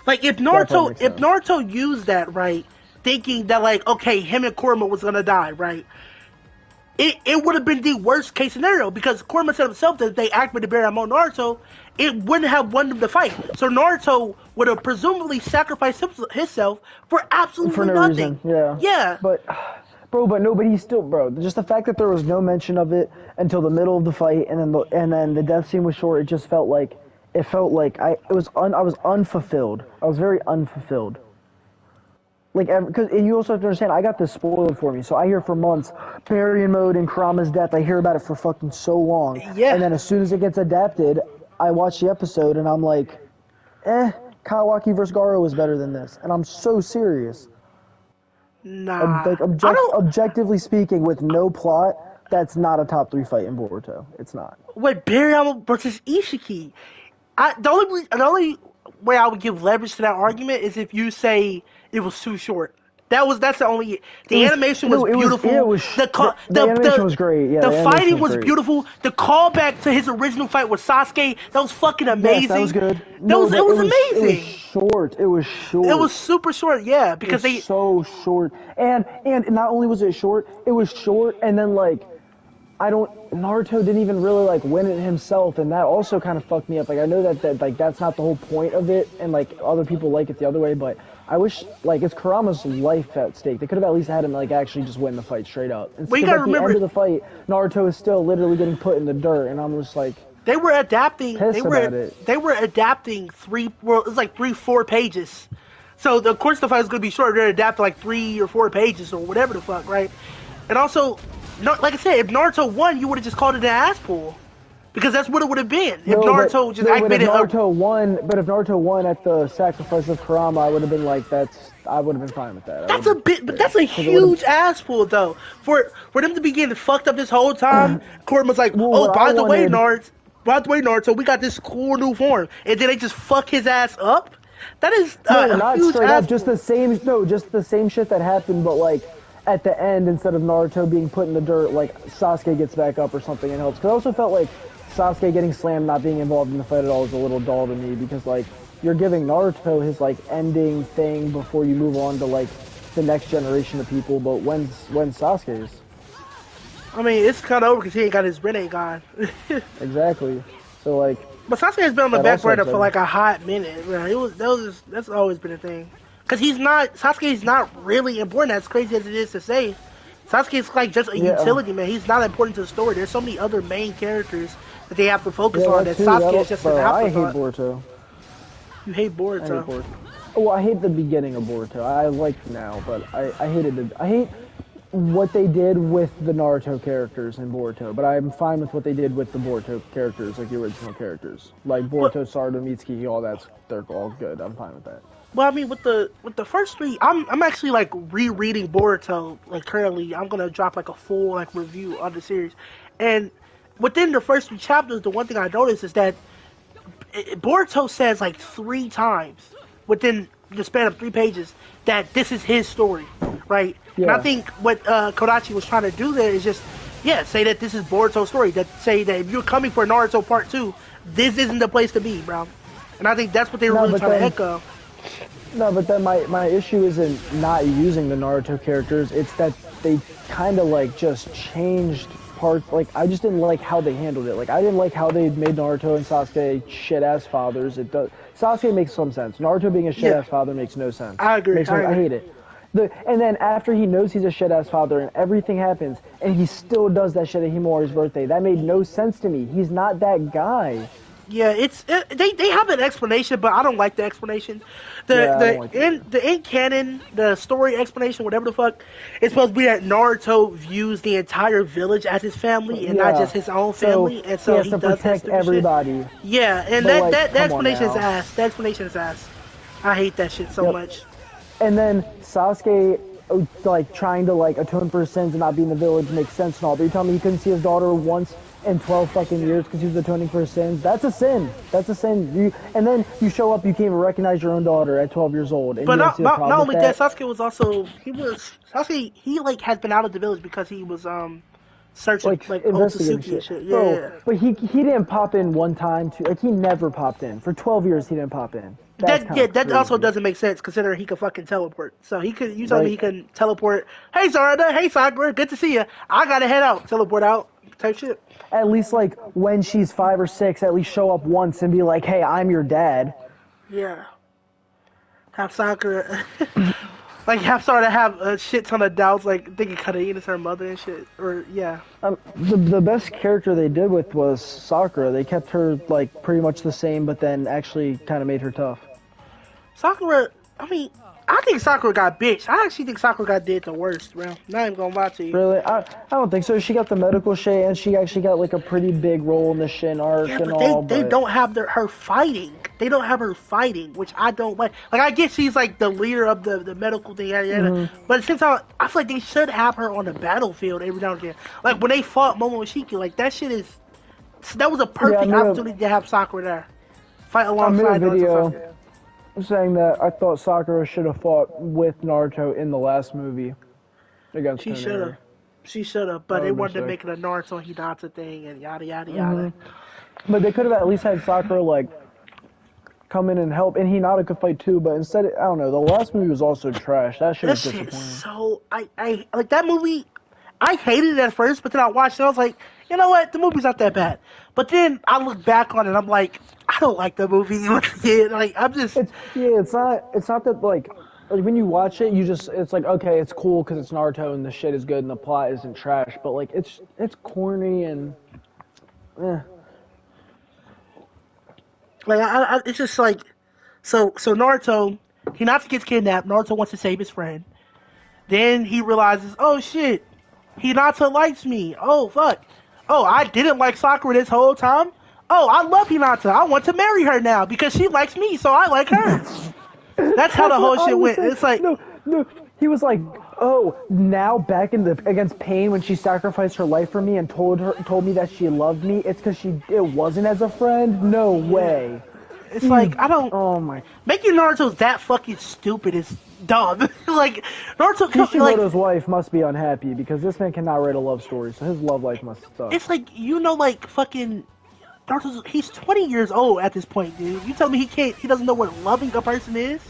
But if Naruto used that, right, thinking that okay, him and Kurama was gonna die, right? It would have been the worst case scenario, because Kurama said himself that if they activated Baryon Naruto, it wouldn't have won them the fight. So Naruto would have presumably sacrificed himself for absolutely no nothing. Reason. Yeah. But he's still, just the fact that there was no mention of it until the middle of the fight, and then the death scene was short. It just felt like I was unfulfilled. I was very unfulfilled. Because you also have to understand, I got this spoiled for me. So I hear for months, Baryon mode and Kurama's death. I hear about it for fucking so long. Yeah. And then as soon as it gets adapted, I watch the episode and I'm like, Kawaki vs. Garo is better than this. And I'm so serious. Nah. Objectively speaking, with no plot, that's not a top 3 fight in Boruto. It's not. With Baryon versus Ishiki, the only way I would give leverage to that argument is if you say it was too short. That's the only. The animation was beautiful. The animation was great. Yeah, the fighting was great. beautiful. The callback to his original fight with Sasuke, that was fucking amazing. Yes, that was good. It was amazing. It was short. It was short. It was super short. Yeah, because it was so short. And not only was it short, and then like Naruto didn't even really like win it himself, and that also kind of fucked me up. Like I know that like that's not the whole point of it, and like other people like it the other way, but I wish like it's Kurama's life at stake. They could have at least had him like actually just win the fight straight up. And you gotta remember, at the end of the fight, Naruto is still literally getting put in the dirt, and I'm just like. They were adapting. They were adapting 3-4 pages. So of course the fight was gonna be short. They're adapting like 3 or 4 pages or whatever the fuck, right? And also, like I said, if Naruto won, you would have just called it an ass pull, because that's what it would have been. If Naruto just activated. But if Naruto won at the sacrifice of Kurama, I would have been like, I would have been fine with that. That's a huge ass pull though. For them to be getting fucked up this whole time, Kurama's like, by the way, Naruto, we got this cool new form, and then they just fuck his ass up. That is not huge straight ass up, just the same shit that happened, but like at the end, instead of Naruto being put in the dirt, like Sasuke gets back up or something and helps. Because I also felt like Sasuke getting slammed, not being involved in the fight at all, was a little dull to me, because like you're giving Naruto his like ending thing before you move on to like the next generation of people. But when's Sasuke's? I mean, it's kind of over because he ain't got his Rinnegan. Exactly. So like. But Sasuke has been on the back burner for like a hot minute. Bro. That's always been a thing. Because Sasuke's not really important, as crazy as it is to say. Sasuke's like just a utility man. He's not important to the story. There's so many other main characters that they have to focus on. That Sasuke is just an afterthought. I hate Boruto. You hate Boruto? I hate Boruto. Well, I hate the beginning of Boruto. I like now, but I hated it. I hate what they did with the Naruto characters in Boruto, but I'm fine with what they did with the Boruto characters, like the original characters, like Boruto, Sarada, Mitsuki, all that. They're all good. I'm fine with that. Well, I mean, with the first 3, I'm actually like rereading Boruto. Like currently, I'm gonna drop like a full like review of the series, and within the first 3 chapters, the one thing I noticed is that Boruto says like 3 times within the span of 3 pages that this is his story, right? Yeah. And I think what Kodachi was trying to do there is just, say that this is Boruto's story. That say that if you're coming for Naruto Part 2, this isn't the place to be, bro. And I think that's what they were really trying to echo. No, but then my issue isn't not using the Naruto characters. It's that they kind of like just changed parts. Like I just didn't like how they handled it. Like I didn't like how they made Naruto and Sasuke shit-ass fathers. Sasuke makes some sense. Naruto being a shit-ass father makes no sense. I agree. I hate it. And then after he knows he's a shit-ass father and everything happens, and he still does that shit at Himawari's birthday, that made no sense to me. He's not that guy. Yeah, they have an explanation, but I don't like the explanation. In canon, the story explanation, whatever the fuck, it's supposed to be that Naruto views the entire village as his family and not just his own family, and so he has to protect everybody. Shit. Yeah, and that explanation is ass. That explanation is ass. I hate that shit so much. And then Sasuke, like trying to like atone for his sins and not be in the village makes sense and all. But you're telling me he couldn't see his daughter once in 12 fucking years because he was atoning for his sins? That's a sin. That's a sin. And then you show up, you can't even recognize your own daughter at 12 years old. And but not only that, Sasuke was also he like has been out of the village because he was searching like Otsutsuki and shit. Yeah. But he didn't pop in one time too. Like he never popped in for 12 years. He didn't pop in. That also doesn't make sense considering he could fucking teleport. So he could. You told me he can teleport. Hey Sarada, hey Sakura, good to see you. I gotta head out. Teleport out. Type shit. At least like when she's 5 or 6, at least show up once and be like, "Hey, I'm your dad." Yeah. Have Sakura, have Sarada have a shit ton of doubts, like thinking Kadain is her mother and shit. Or the best character they did with was Sakura. They kept her like pretty much the same, but then actually kind of made her tough. Sakura, I think Sakura got bitched. I actually think Sakura did the worst, bro. Not even gonna lie to you. Really? I don't think so. She got the medical shit, and she actually got like a pretty big role in the Shin arc and all. They don't have her fighting. They don't have her fighting, which I don't like. Like I guess she's like the leader of the medical thing, but since I feel like they should have her on the battlefield every now and then. Like when they fought Momoshiki, like that was a perfect opportunity to have Sakura there, fight alongside. saying that I thought Sakura should have fought with Naruto in the last movie against She should have. Toneri. She should have, That but they would be wanted to sick. make it a Naruto Hinata thing and yada yada hmm yada. But they could have at least had Sakura like come in and help, and Hinata could fight too. But instead, I don't know. The last movie was also trash. That shit That was shit is disappointing. so I like that movie. I hated it at first, but then I watched it. I was like, you know what? The movie's not that bad. But then I look back on it. I'm like, I don't like the movie. Like I'm just. It's not that like when you watch it, it's like okay, it's cool because it's Naruto and the shit is good and the plot isn't trash. But like it's corny and eh. Like it's just like so Naruto, Hinata gets kidnapped. Naruto wants to save his friend. Then he realizes, oh shit, Hinata likes me. Oh fuck. Oh, I didn't like Sakura this whole time. Oh, I love Hinata. I want to marry her now because she likes me, so I like her. That's how That's the what whole I shit was went. saying. It's like, No. He was like, "Oh, now back in the against Pain when she sacrificed her life for me and told me that she loved me. It's because it wasn't as a friend. No yeah. way. It's like You, I don't oh my. making Naruto that fucking stupid is dumb. Like like Kishimoto's wife must be unhappy because this man cannot write a love story, so his love life must suck. it's like like fucking Naruto's he's 20 years old at this point, dude. You tell me he doesn't know what loving a person is?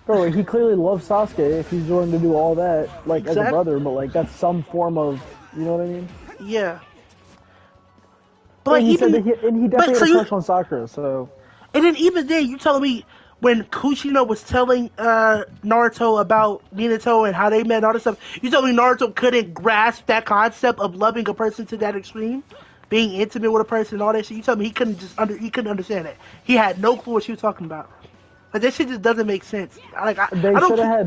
Bro, like, he clearly loves Sasuke if he's willing to do all that, like as a Exactly. brother, but like that's some form of, you know what I mean? Yeah. But like And he said even that he but definitely so had a you crush on Sakura, so and then even then you telling me when Kushina was telling Naruto about Minato and how they met and all this stuff, you told me Naruto couldn't grasp that concept of loving a person to that extreme, being intimate with a person and all that shit. You told me he couldn't understand it. He had no clue what she was talking about. Like that shit just doesn't make sense. I they don't should have had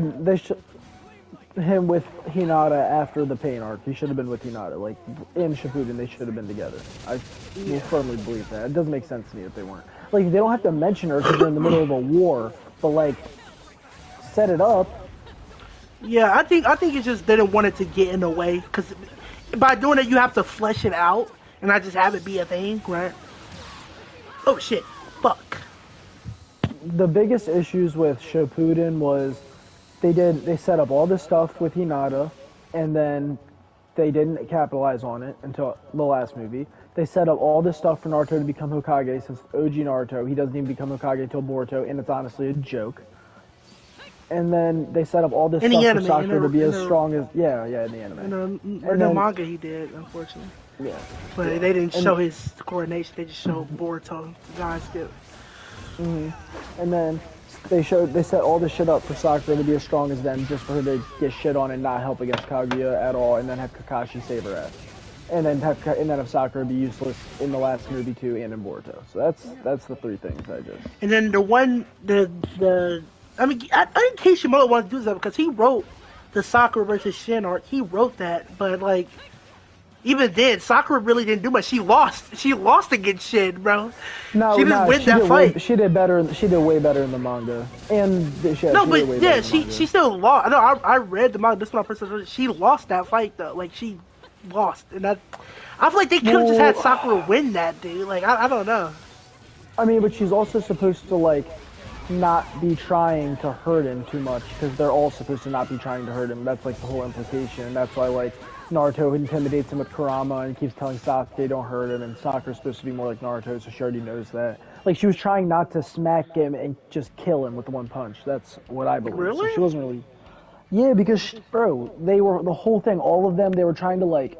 him with Hinata after the Pain arc. He should have been with Hinata. Like in Shippuden, they should have been together. I will firmly believe that. It doesn't make sense to me that they weren't. Like they don't have to mention her because they're in the middle of a war, but like set it up. Yeah, I think it's just they didn't want it to get in the way because by doing it you have to flesh it out and not just have it be a thing, right? Oh shit, fuck. The biggest issues with Shippuden was they set up all this stuff with Hinata, and then they didn't capitalize on it until the last movie. They set up all this stuff for Naruto to become Hokage since OG Naruto. He doesn't even become Hokage until Boruto, and it's honestly a joke. And then they set up all this In the stuff for anime, Sakura to be in as strong as in the anime. in the then manga he did, unfortunately. yeah, But yeah. they didn't And show his coordination. They just showed Boruto, the guy skip. and then they set all this shit up for Sakura to be as strong as them, just for her to get shit on and not help against Kaguya at all, and then have Kakashi save her ass, and then have Sakura be useless in the last movie too, and in Boruto. So that's the three things I just. And then the I mean I think Kishimoto wanted to do that because he wrote the Sakura versus Shin arc. He wrote that, but like even then, Sakura really didn't do much. She lost. She lost against Shin, bro. No, She didn't win that fight. she did better. She did way better in the manga, and No, she but did way better yeah, in the manga. she still lost. I know. I read the manga. This is my first time. She lost that fight though. Like she lost, and I feel like they could have just had Sakura win that, dude. Like I don't know. I mean, but she's also supposed to like not be trying to hurt him too much because they're all supposed to not be trying to hurt him. That's like the whole implication, and that's why like Naruto intimidates him with Kurama and keeps telling Sasuke don't hurt him, and Sakura's supposed to be more like Naruto, so she already knows that. Like she was trying not to smack him and just kill him with one punch. That's what I believe. Really? So she wasn't really. Yeah, because bro, they were the whole thing. All of them, they were trying to like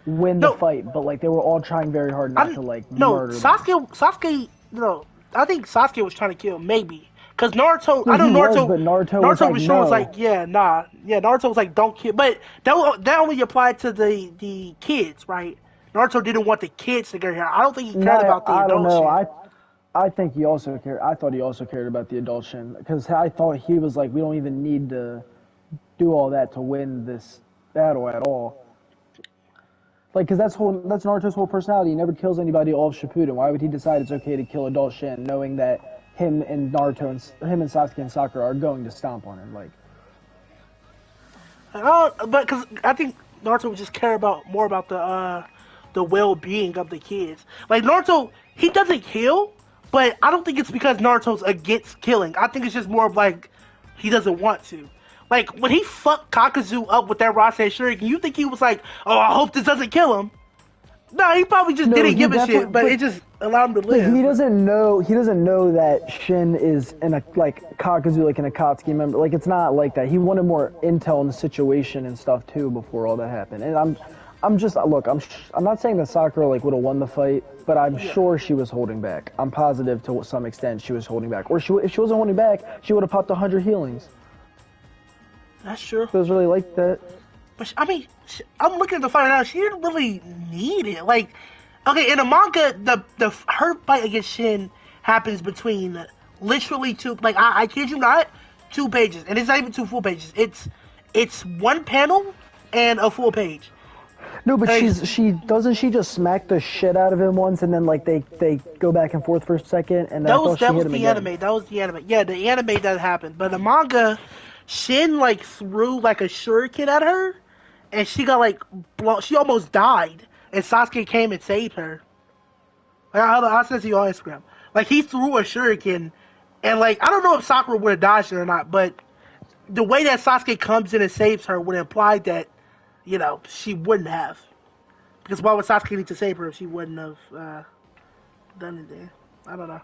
win the No. fight, but like they were all trying very hard not to like No, murder them. Sasuke. No, I think Sasuke was trying to kill him, maybe. Because Naruto, No, I know he Naruto. was, but Naruto was like, showing was no. like, yeah, nah, yeah. Naruto was like, don't kill. But that only applied to the kids, right? Naruto didn't want the kids to get here. I don't think he cared about the I don't adult know. shit. I think he also cared. I thought he also cared about the adult Shin because I thought he was like, we don't even need to do all that to win this battle at all. Like, because that's Naruto's whole personality. He never kills anybody all of Shippuden. Why would he decide it's okay to kill adult Shin, knowing that him and Sasuke and Sakura are going to stomp on him? Like, But because I think Naruto would just care about more about the well being of the kids. Like Naruto, he doesn't kill, But I don't think it's because Naruto's against killing. I think it's just more of like he doesn't want to. Like when he fucked Kakazu up with that Rasen Shuriken, you think he was like, "Oh, I hope this doesn't kill him." No, he probably just No, didn't he give a shit, definitely. but it just allowed him to But he live. doesn't know. He doesn't know that Shin is in a like Kakuzu, like an Akatsuki member. Like it's not like that. He wanted more intel on the situation and stuff too before all that happened. And I'm just look. I'm not saying that Sakura like would have won the fight, but I'm Yeah. sure she was holding back. I'm positive to some extent she was holding back. Or if she wasn't holding back, she would have popped 100 healings. That's true. If it was really like that. But I mean, I'm looking at the fight now. She didn't really need it. Like, okay, in the manga, the her fight against Shin happens between literally two. Like, I kid you not, 2 pages, and it's not even 2 full pages. It's one panel and a full page. No, but Like, she doesn't she just smack the shit out of him once and then like they go back and forth for a second and then I thought she that hit was him the again. anime. That was the anime. Yeah, the anime does happen, but the manga, Shin like threw like a shuriken at her, and she got like she almost died, and Sasuke came and saved her. Like, I'll send it to you on Instagram. Like he threw a shuriken, and like I don't know if Sakura would have dodged it or not, but the way that Sasuke comes in and saves her would imply that she wouldn't have. Because why would Sasuke need to save her if she wouldn't have done it then? I don't know.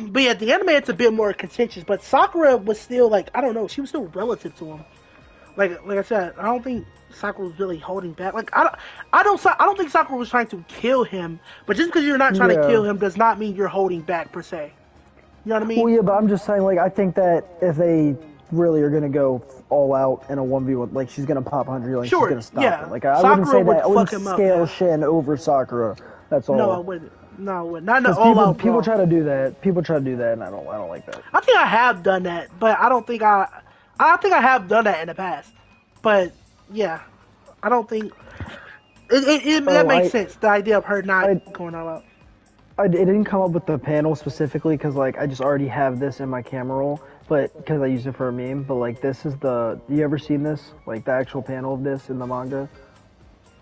But yeah, the anime it's a bit more contentious, but Sakura was still like I don't know, she was still relative to him. Like I said, I don't think Sakura was really holding back. Like I don't think Sakura was trying to kill him, but just because you're not trying to Yeah. kill him does not mean you're holding back per se. You know what I Well, mean? yeah, but I'm just saying, like, I think that if they really are gonna go all out in a 1v1, like, she's gonna pop 100, like, she's Sure, gonna stop yeah. it. Like, I wouldn't Sakura say would that. I wouldn't fuck him up, scale yeah. Shin over Sakura. That's No, I all. wouldn't. No, I wouldn't. Not in an Because all out people brawl. try to do that. People try to do that, and I don't like that. I think I have done that, but I think I have done that in the past. But yeah, I don't think that Oh, makes sense. The idea of her not I, going all out. it didn't come up with the panel specifically because, like, I just already have this in my camera roll, but because I used it for a meme. But like, this is you ever seen this? Like the actual panel of this in the manga?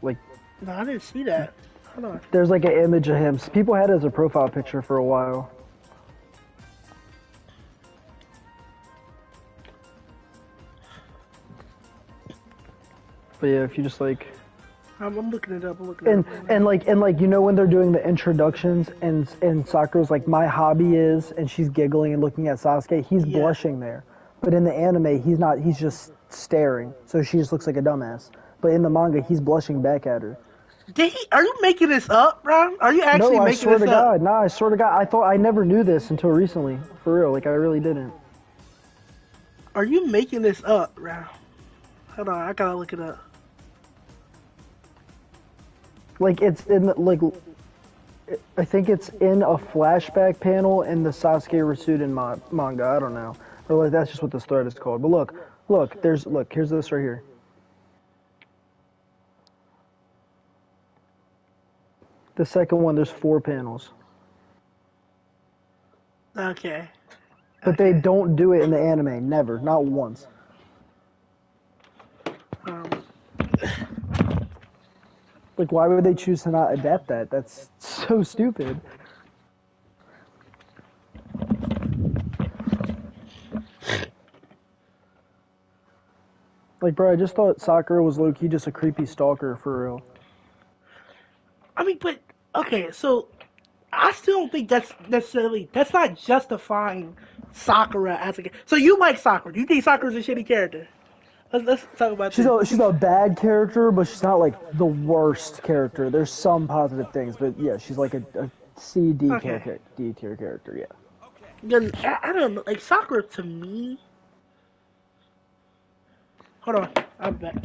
Like, No, I didn't see that. Hold on. there's like an image of him. People had it as a profile picture for a while. But yeah, if you just like I'm looking it up. I'm looking it up. Right now. and like when they're doing the introductions and Sakura's like my hobby is and she's giggling and looking at Sasuke, he's Yeah. blushing there. But in the anime, he's not. He's just staring. So she just looks like a dumbass. But in the manga, he's blushing back at her. Are you making this up, bro? Are you actually No, I making swear this to up? God. Nah, I swear to God. I thought I never knew this until recently. For real, like I really didn't. Are you making this up, bro? Hold on, I gotta look it up. Like it's in like I think it's in a flashback panel in the Sasuke Rasuden manga. I don't know, or like that's just what this thread is called. But here's this right here. The second one, there's 4 panels, Okay. but they don't do it in the anime. Never, not once. Um, Like, why would they choose to not adapt that? That's so stupid. Like, bro, I just thought Sakura was low-key just a creepy stalker for real. I mean, but okay, so I still don't think that's not justifying Sakura as a. So you like Sakura? Do you think Sakura's a shitty character? Let's talk about this. She's a bad character, but she's not like the worst character. There's some positive things, but yeah, she's like a C, D, Okay. D tier character, yeah. Then I don't know, like Sakura to me. Hold on, I'm back.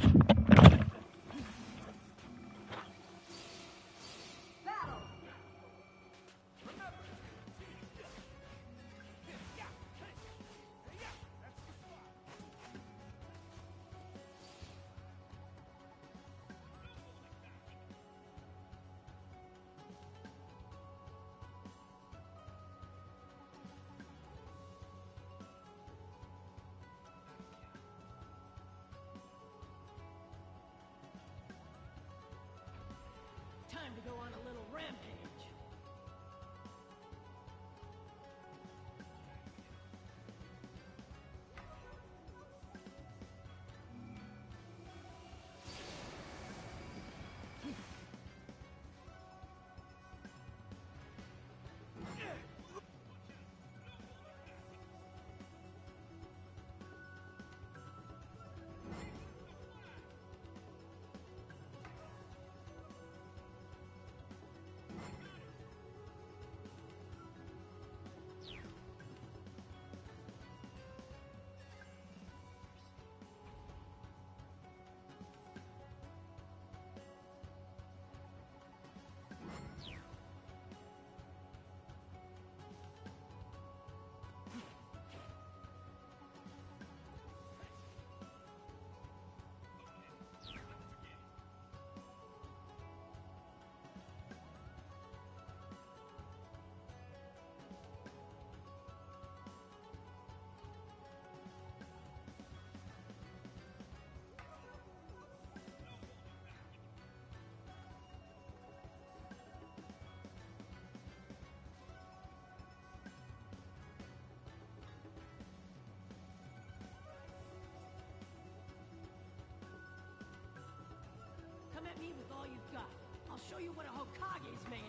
show you what a Hokage's made of.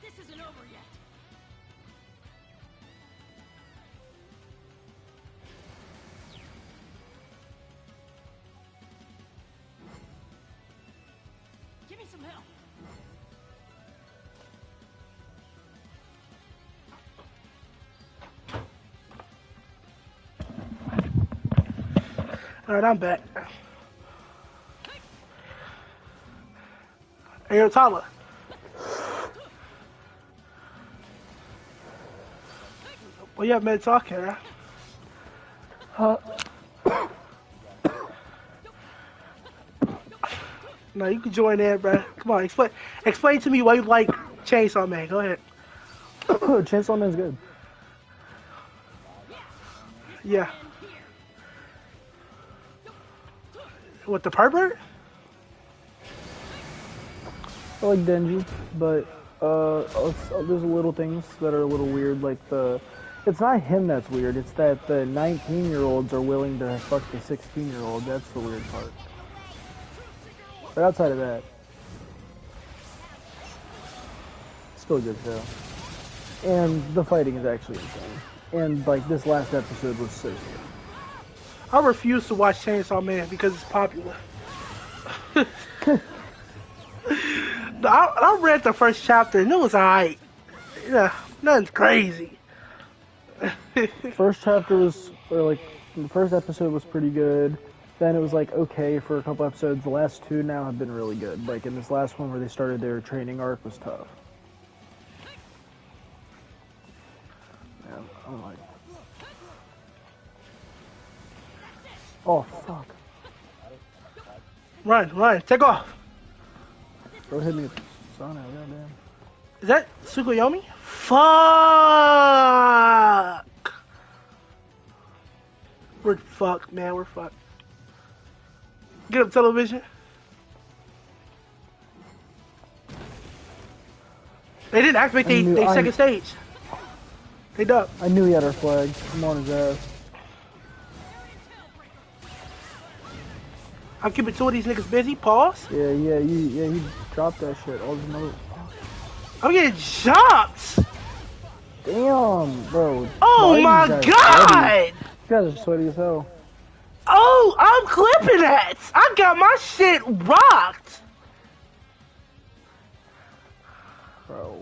This isn't over yet. Give me some help. Alright, I'm back. Hey, yo, Tyler. Well, you have been talking, right? Huh? No, you can join in, bro. Come on, explain to me why you like Chainsaw Man. Go ahead. Chainsaw Man's good. Yeah. What, the pervert? I like Denji, but there's little things that are a little weird, like it's not him that's weird, it's that the 19-year-olds are willing to fuck the 16-year-old. That's the weird part. But outside of that, still a good show. And the fighting is actually insane. And like this last episode was so good. I refuse to watch Chainsaw Man because it's popular. I read the first chapter and it was alright. Yeah, nothing crazy. First chapter was, or like, the first episode was pretty good. Then it was like okay for a couple episodes. The last two now have been really good. Like in this last one where they started their training arc was tough. Yeah, I'm like, oh fuck! Run, take off. Don't hit me with the sun out, goddamn. Is that Tsukuyomi? Fuck! We're fucked, man. We're fucked. Get up, television. They didn't activate they second stage. They ducked. I knew he had our flag. I'm on his ass. I'm keeping two of these niggas busy. Pause. Yeah, he dropped that shit. All the mother. I'm getting chopped. Damn, bro. Oh my god! Sweaty. You guys are sweaty as hell. Oh, I'm clipping that. I got my shit rocked. Bro,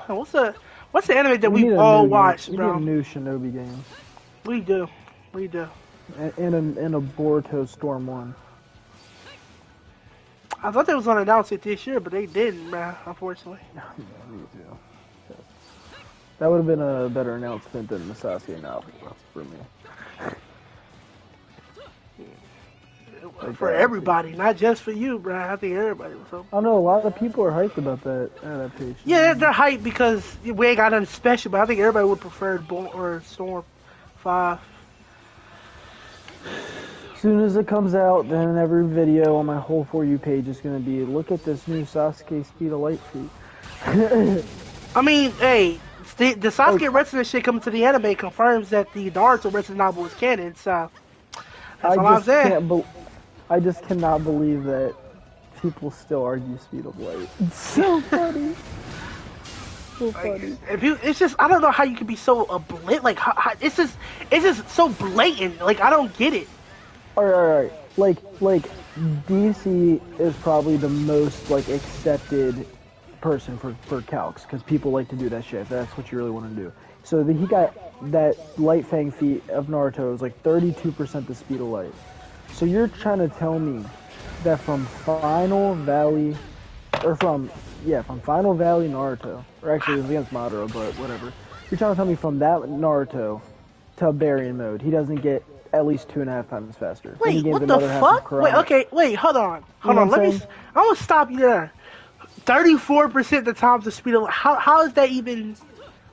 what? What's the anime that we need a all new watch, game. bro? We need a new Shinobi game. We do. And a Boruto Storm 1. I thought they was gonna announce it this year, but they didn't, man. Unfortunately. Yeah, me too. That would have been a better announcement than the Sasuke novel for me. For everybody, not just for you, bro. I think everybody was hoping. I know a lot of people are hyped about that adaptation. Yeah, they're hyped because we ain't got nothing special, but I think everybody would prefer Storm 5. As soon as it comes out, then every video on my whole For You page is going to be, look at this new Sasuke Speed of Light feat. I mean, hey, the Sasuke Resident shit coming to the anime confirms that the Naruto Resident novel is canon, so that's all I'm saying. I just cannot believe that people still argue Speed of Light. It's so funny. So funny. It's just, I don't know how you can be so blatant. Like, it's just so blatant. Like, I don't get it. Alright. Like DC is probably the most like accepted person for calcs because people like to do that shit. That's what you really want to do. So he got that Light Fang feat of Naruto is like 32% the speed of light. So you're trying to tell me that from Final Valley Naruto, or actually it was against Madara, but whatever. You're trying to tell me from that Naruto to Baryon mode, he doesn't get at least 2.5 times faster. Wait, what the fuck? Wait, hold on. I'm gonna stop you there. 34% the times the speed of light. How is that even?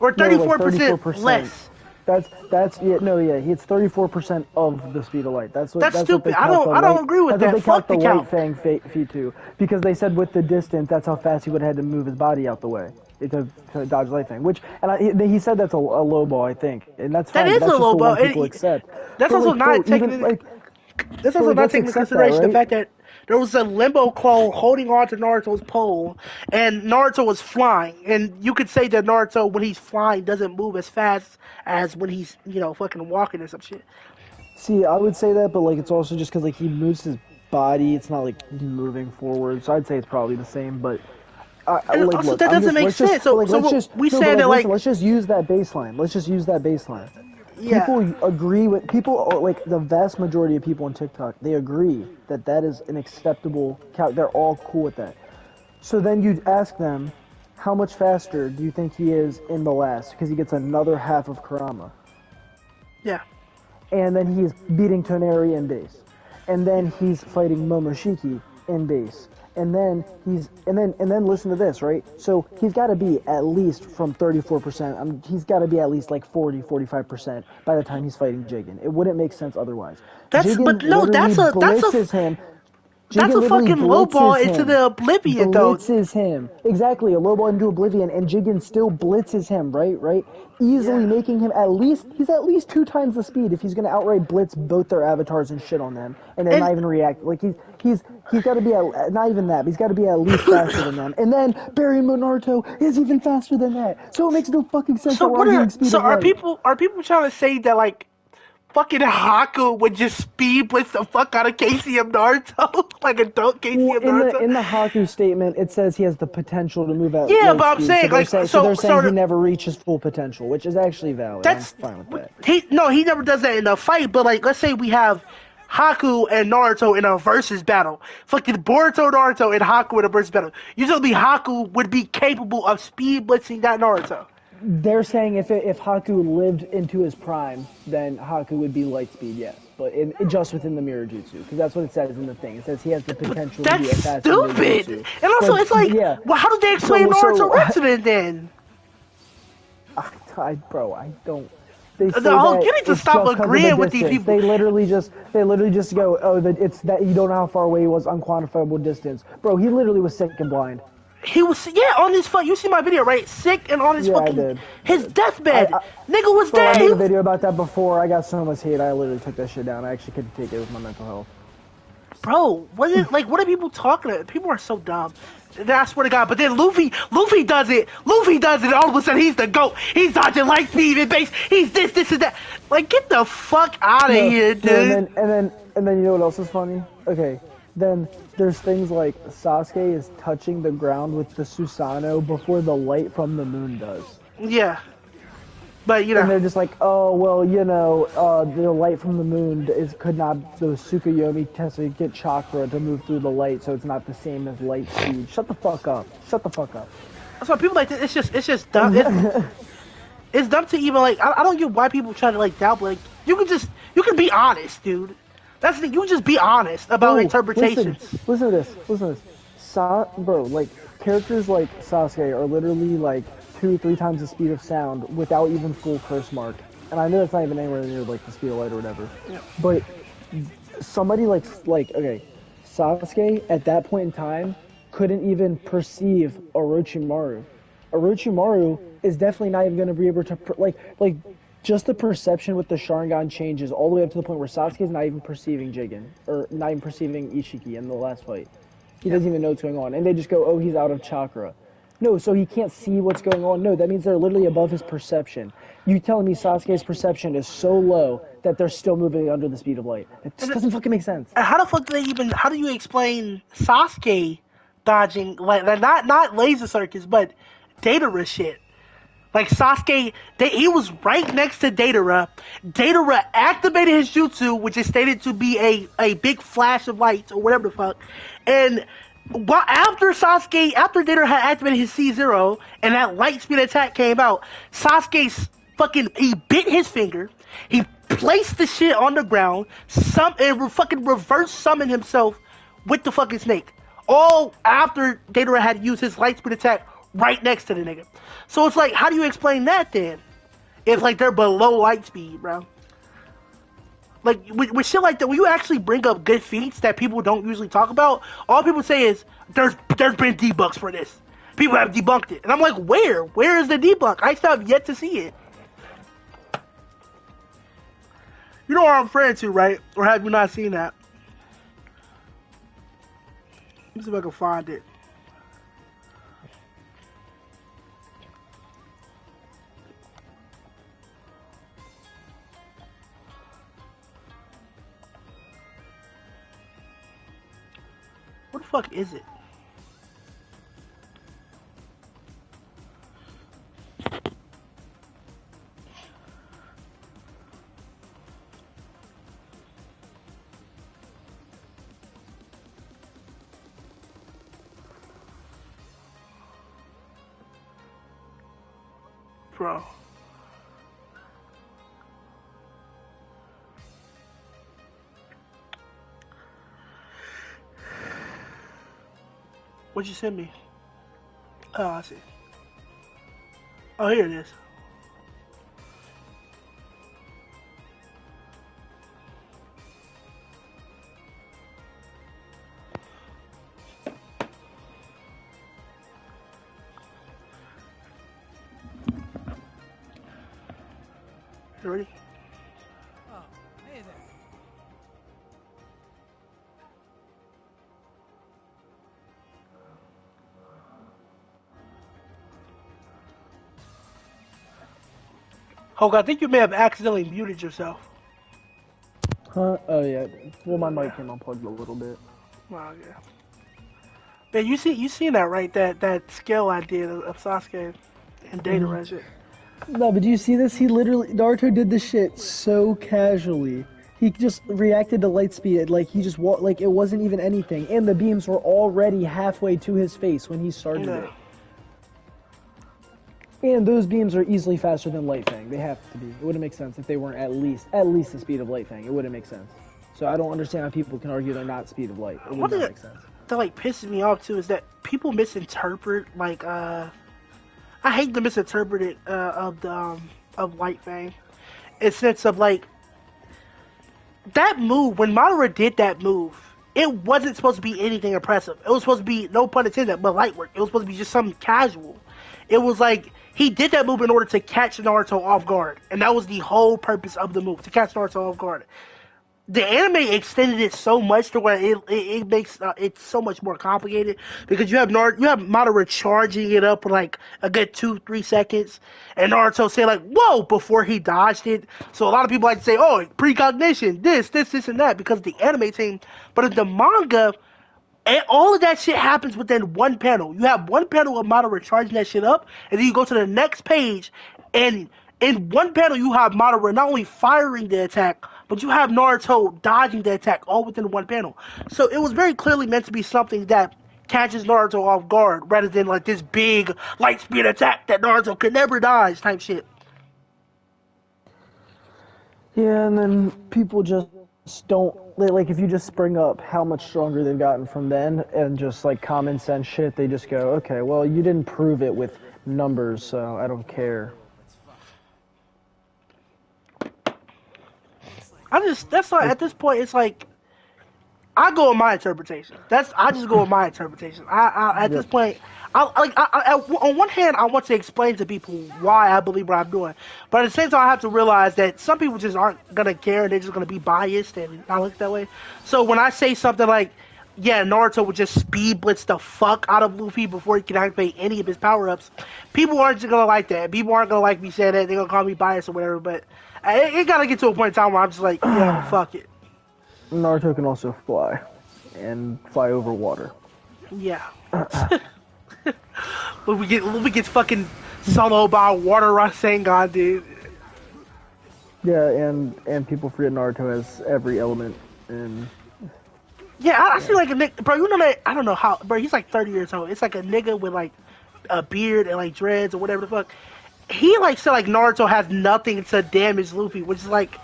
or No, like 34% 34%. less. That's yeah, no, yeah, it's 34% of the speed of light. That's what That's what they stupid. I count the don't light. agree with That's what that. they count Fuck the the light count. fang feet to, because they said with the distance, that's how fast he would have had to move his body out the way to dodge light fang. Which, and he said that's a low ball, I think, and that's That fine. is But a that's just low the ball. one people accept. That's But also like, bro, not taking even into, like, that's but also like, not let's taking into accept that, consideration the right? fact that there was a limbo clone holding on to Naruto's pole, and Naruto was flying. And you could say that Naruto, when he's flying, doesn't move as fast as when he's, fucking walking or some shit. See, I would say that, but like, it's also just because like he moves his body. It's not like he's moving forward. So I'd say it's probably the same, but. And Like, also, look, that I'm doesn't just make let's just sense. but So, like let's just we no, but saying like that, listen, like, let's just use that baseline. Let's just use that baseline. yeah. People agree with people like the vast majority of people on TikTok. They agree that that is an acceptable count. They're all cool with that. So then you ask them, how much faster do you think he is in the last? Because he gets another half of Kurama, Yeah. and then he's beating Toneri in base, and then he's fighting Momoshiki in base, and then listen to this, right? So he's got to be at least from 34%. He's got to be at least like 40-45% by the time he's fighting Jigen. It wouldn't make sense otherwise. But Jigen no, literally blitzes him. that's Jigen a literally fucking low ball blitzes into him. the oblivion, though. Blitzes him. Exactly, a low ball into oblivion, and Jigen still blitzes him, right? Easily Yeah. making him he's at least 2 times the speed if he's gonna outright blitz both their avatars and shit on them, and then And not even react. Like he's got to be not even that. But he's got to be at least faster than them. And then Barry Naruto is even faster than that. So it makes no fucking sense that we're arguing speed of light. are people trying to say that, like, fucking Haku would just speed blitz the fuck out of KCM Naruto? Like adult Well, KCM Naruto? in the Haku statement, it says he has the potential to move at Yeah, light but I'm speed. saying, like, So they're saying he so never reaches full potential, which is actually valid. I'm that's fine with that. he never does that in a fight. But, like, let's say we have Haku and Naruto in a versus battle. Fucking Boruto Naruto and Haku in a versus battle. Usually Haku would be capable of speed blitzing that Naruto. They're saying if Haku lived into his prime, then Haku would be light speed, yes, but just within the mirror jutsu, because that's what it says in the thing. It says he has the potential to be That's a fast stupid. mirror jutsu. And also, But, it's like, yeah. well, how did they explain Naruto Resident then? Bro, I don't. They say No, that you need to it's stop just 'cause of the agreeing with these distance. people. They literally just go, oh, that it's that you don't know how far away he was, unquantifiable distance. Bro, he literally was sick and blind. He was, yeah, on his fuck. You see my video, right? Sick and on his Yeah, I fucking did. his deathbed. Nigga was Bro, I dead. made a video about that before. I got so much hate. I literally took that shit down. I actually couldn't take it with my mental health. Bro, what are people talking about? People are so dumb. I swear to God. But then Luffy does it. All of a sudden, he's the GOAT. He's dodging light speed and base. He's this, and that. Like, get the fuck out of here, dude. And then you know what else is funny? Okay, then there's things like Sasuke is touching the ground with the Susanoo before the light from the moon does. Yeah. But, And they're just like, oh, well, the light from the moon could not, the Tsukuyomi tends to get chakra to move through the light, so it's not the same as light speed. Shut the fuck up. That's why people like this. It's just dumb. It's dumb to even, like, I don't get why people try to, like, doubt, like, you can be honest, dude. That's the thing, you can just be honest about interpretations. Listen to this. Bro, like, characters like Sasuke are literally, like, 2-3 times the speed of sound without even full curse mark. And I know that's not even anywhere near, like, the speed of light or whatever. Yeah. But somebody like, okay, Sasuke, at that point in time, couldn't even perceive Orochimaru. Orochimaru is definitely not even going to be able to, like, just the perception with the Sharingan changes all the way up to the point where Sasuke is not even perceiving Jigen, or not even perceiving Ishiki in the last fight. He doesn't even know what's going on. And they just go, oh, he's out of chakra. No, so he can't see what's going on. No, that means they're literally above his perception. You telling me Sasuke's perception is so low that they're still moving under the speed of light? It just doesn't fucking make sense. How the fuck how do you explain Sasuke dodging, like, not laser circuits, but Datara shit? Like, Sasuke, he was right next to Datara. Datara activated his jutsu, which is stated to be a big flash of light, or whatever the fuck. And after Datara had activated his C0, and that light speed attack came out, Sasuke he bit his finger, he placed the shit on the ground, and fucking reverse summoned himself with the fucking snake. All after Datara had used his light speed attack right next to the nigga. So it's like, how do you explain that then? If like they're below light speed, bro. Like with shit like that, when you actually bring up good feats that people don't usually talk about, all people say is there's been debunks for this. People have debunked it, and I'm like, where? Where is the debunk? I still have yet to see it. You know what I'm referring to, right? Or have you not seen that? Let me see if I can find it. What the fuck is it? Bro. What'd you send me? Oh, I see. Oh, here it is. You ready? Oh, hey there. Hoke, I think you may have accidentally muted yourself. Huh? Oh yeah. Well, my mic came unplugged a little bit. Wow, yeah. Man, you seen that, right? That skill I did of Sasuke and data res. No, but do you see this? He literally Naruto did this shit so casually. He just reacted to light speed like he just walked like it wasn't even anything, and the beams were already halfway to his face when he started Yeah. it. And those beams are easily faster than Light Fang. They have to be. It wouldn't make sense if they weren't at least the speed of Light Fang. It wouldn't make sense. So I don't understand how people can argue they're not speed of light. It would not make sense. That like pisses me off too is that people misinterpret like I hate to misinterpret it of Light Fang in sense of like that move when Madara did that move. It wasn't supposed to be anything impressive. It was supposed to be, no pun intended, but light work. It was supposed to be just something casual. It was like he did that move in order to catch Naruto off guard, and that was the whole purpose of the move, to catch Naruto off guard. The anime extended it so much to where it makes it so much more complicated because you have Madara charging it up for like a good 2-3 seconds, and Naruto saying like "whoa" before he dodged it. So a lot of people like to say, "Oh, precognition, this, and that," because of the anime team. But in the manga, and all of that shit happens within one panel. You have one panel of Madara charging that shit up, and then you go to the next page, and in one panel you have Madara not only firing the attack, but you have Naruto dodging the attack, all within one panel. So it was very clearly meant to be something that catches Naruto off guard, rather than like this big light speed attack that Naruto could never dodge type shit. Yeah, and then people just don't like if you just bring up how much stronger they've gotten from then and just like common sense shit, they just go, okay, well you didn't prove it with numbers, so I don't care. That's why at this point it's like I go with my interpretation. I just go with my interpretation. At this point, on one hand, I want to explain to people why I believe what I'm doing, but at the same time, I have to realize that some people just aren't gonna care and they're just gonna be biased and not look that way. So when I say something like, "Yeah, Naruto would just speed blitz the fuck out of Luffy before he can activate any of his power ups," people aren't just gonna like that. People aren't gonna like me saying that. They're gonna call me biased or whatever. But it gotta get to a point in time where I'm just like, yeah, fuck it. Naruto can also fly, and fly over water. Yeah. Luffy gets fucking soloed by a water Rasengan, dude. Yeah, and people forget Naruto has every element, and Yeah, I see like a nigga, bro. You know that I don't know how, bro. He's like 30 years old. It's like a nigga with like a beard and like dreads or whatever the fuck. He like said like Naruto has nothing to damage Luffy, which is like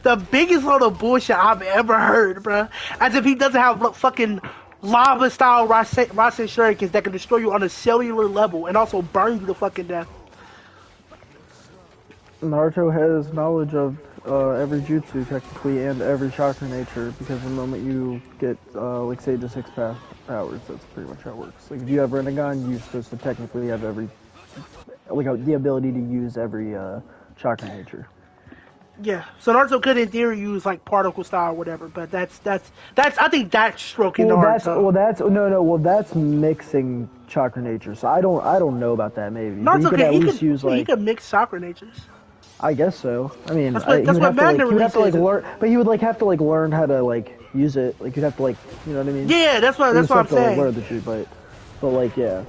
the biggest load of bullshit I've ever heard, bro. As if he doesn't have fucking lava-style Rasen shurikens that can destroy you on a cellular level and also burn you to fucking death. Naruto has knowledge of every jutsu technically and every chakra nature because the moment you get like say the 6 path powers, that's pretty much how it works. Like if you have Rinnegan, you're supposed to technically have every the ability to use every chakra nature. Yeah, so Naruto could in theory use like particle style or whatever, but that's I think that's stroking Naruto. That's mixing chakra nature. So I don't know about that maybe. But Naruto he use could mix chakra natures. I guess so. I mean, That's what he would have to is. learn, but he would have to learn how to use it. Like you'd have to you know what I mean? Yeah, that's what I'm saying. Learn the truth, but yeah,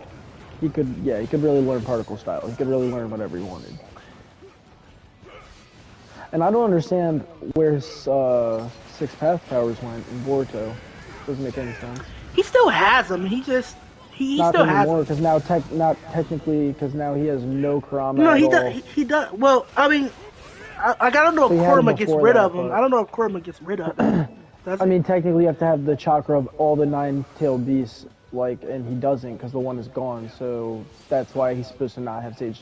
he could really learn particle style. He could really learn whatever he wanted. And I don't understand where 6 path powers went in Boruto. Doesn't make any sense. He still has them. He still has them. Because not technically, because now he has no Kurama. No, he does. He does. Well, I mean, I don't know if Kurama gets rid of him. I don't know if Kurama gets rid of him. I mean, technically, you have to have the chakra of all the 9-tailed beasts, and he doesn't because the one is gone. So that's why he's supposed to not have Sage.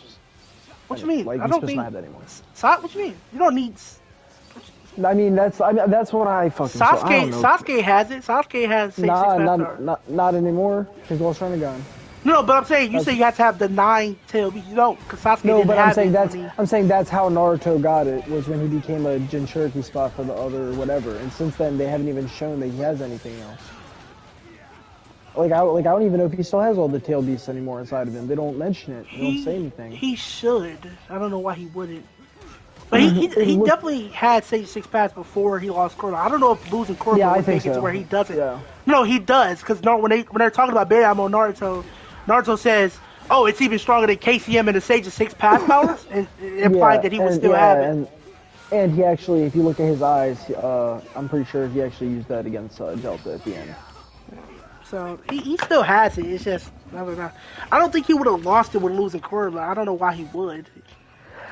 What you mean? Like, he's supposed to not have that anymore. What you mean? You don't need. I mean, that's what I fucking. Sasuke has it. Sasuke has Sage 6 path not anymore. He's lost Rinnegan. No, but I'm saying you say you have to have the 9-tailed beast. You don't, because Sasuke didn't have it. I'm saying that's how Naruto got it, was when he became a Jinchuriki spot for the other whatever. And since then, they haven't even shown that he has anything else. I don't even know if he still has all the tail beasts anymore inside of him. They don't mention it. They don't say anything. He should. I don't know why he wouldn't. But he definitely had Sage 6 paths before he lost Kurama. I don't know if losing Kurama would make it to where he doesn't. Yeah. No, he does, because when they're talking about Bearamo Naruto says, "Oh, it's even stronger than KCM and the Sage's 6 path powers," and implied that he would still have it. And he actually, if you look at his eyes, I'm pretty sure he actually used that against Delta at the end. So he still has it. It's just I don't think he would have lost it with losing Kurama. I don't know why he would.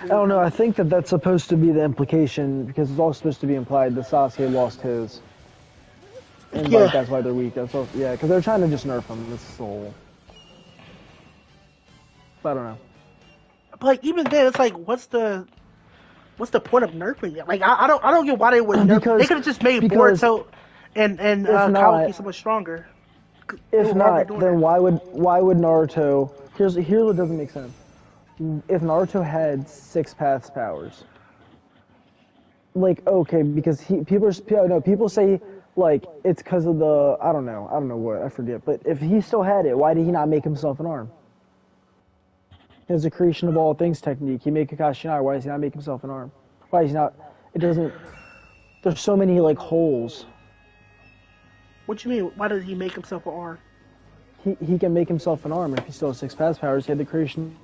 I don't know. I think that's supposed to be the implication because it's all supposed to be implied that Sasuke lost his, and that's why they're weak. That's all, because they're trying to just nerf him. This whole. I don't know. But even then, it's like, what's the point of nerfing it? Like I don't get why they would nerf. They could have just made Boruto and Kawaki so much stronger. If not, then why would Naruto? Here's what doesn't make sense. If Naruto had 6 paths powers, because people say it's because of the I don't know what, I forget, but if he still had it, why did he not make himself an arm? It's a creation of all things technique. He made Kakashi an arm. Why does he not make himself an arm? Why is he not? It doesn't. There's so many holes. What you mean? Why does he make himself an arm? He can make himself an arm if he still has 6 paths powers. He had the creation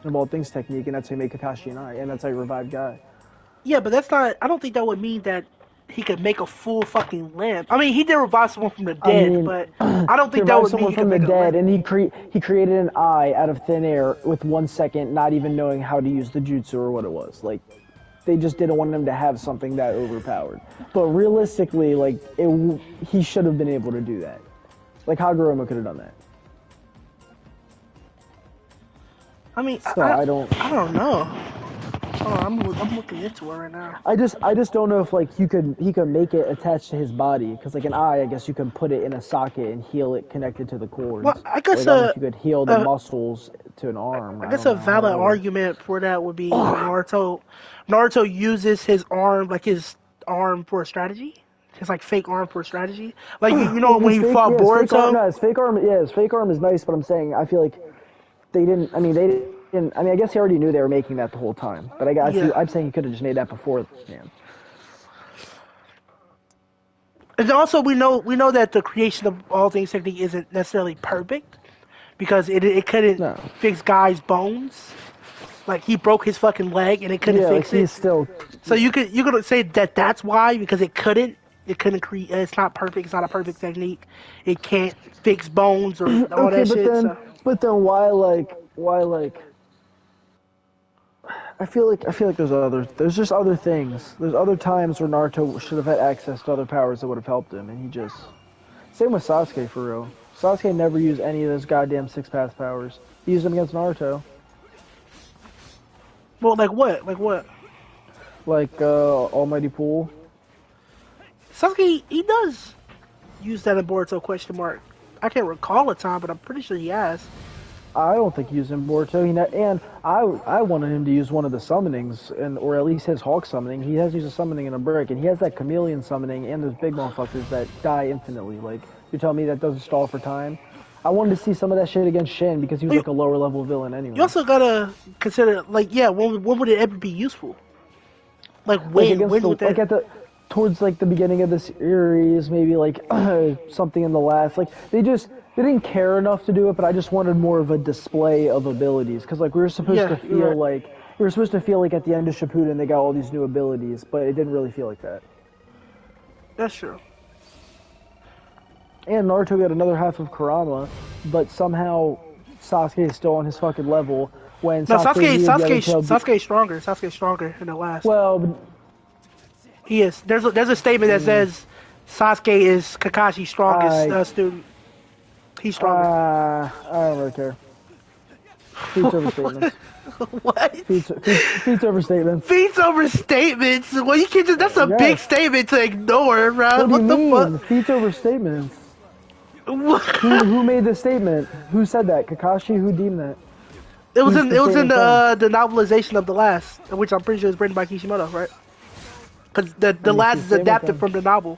of all things technique, and that's how you make Kakashi an eye, and that's how you revive Guy. Yeah, but that's not. I don't think that would mean that he could make a full fucking lamp. I mean, he did revive someone from the dead, but I don't think that would mean he could make a lamp. And he created an eye out of thin air with 1 second, not even knowing how to use the jutsu or what it was. They just didn't want him to have something that overpowered. But realistically, he should have been able to do that. Hagoromo could have done that. I mean, so I don't know. Oh, I'm looking into it right now. I just don't know if he could make it attached to his body, because an eye, I guess you can put it in a socket and heal it connected to the cords. Well, I guess you could heal the muscles to an arm. I guess a valid argument for that would be Naruto uses his arm for a strategy. His fake arm for a strategy. When he fought Boruto. His fake arm is nice, but I'm saying I feel like they didn't. I guess he already knew they were making that the whole time. But I'm saying he could have just made that before. Man. And also, we know that the creation of all things technique isn't necessarily perfect, because it couldn't fix Guy's bones. He broke his fucking leg and it couldn't fix it. Still. So you could say that's why, because it couldn't create. It's not perfect. It's not a perfect technique. It can't fix bones or all that shit. But then why I feel like there's just other things. There's other times where Naruto should have had access to other powers that would have helped him, and he just Same with Sasuke, for real. Sasuke never used any of those goddamn six-path powers. He used them against Naruto. Well, like what? Like what? Like, Almighty Pool. Sasuke, he does use that in Boruto, question mark. I can't recall a time, but I'm pretty sure he has. I don't think he used him Boruto. And I wanted him to use one of the summonings, or at least his Hawk summoning. He has used a summoning in a break, and he has that chameleon summoning and those big motherfuckers that die infinitely. Like, you're telling me that doesn't stall for time? I wanted to see some of that shit against Shin because he was like a lower level villain anyway. You also gotta consider, like, yeah, when would it ever be useful? Like, when would that... Towards like the beginning of the series, maybe like something in the last, like they didn't care enough to do it, but I just wanted more of a display of abilities, because like we were supposed to feel like at the end of Shippuden they got all these new abilities, but it didn't really feel like that. That's true. And Naruto got another half of Kurama, but somehow Sasuke is still on his fucking level when Sasuke's stronger. Sasuke's stronger in the last. Well. He is. There's a statement that says Sasuke is Kakashi's strongest student. He's stronger. I don't really care. Feats over statements. What? Feats over statements. Feats over statements? Well, you can't just, that's a big statement to ignore, bro. What do you mean? Feats over statements. Who made the statement? Who said that? Kakashi? Who deemed that? It was in the novelization of the last, which I'm pretty sure is written by Kishimoto, right? Because the last is adapted from the novel.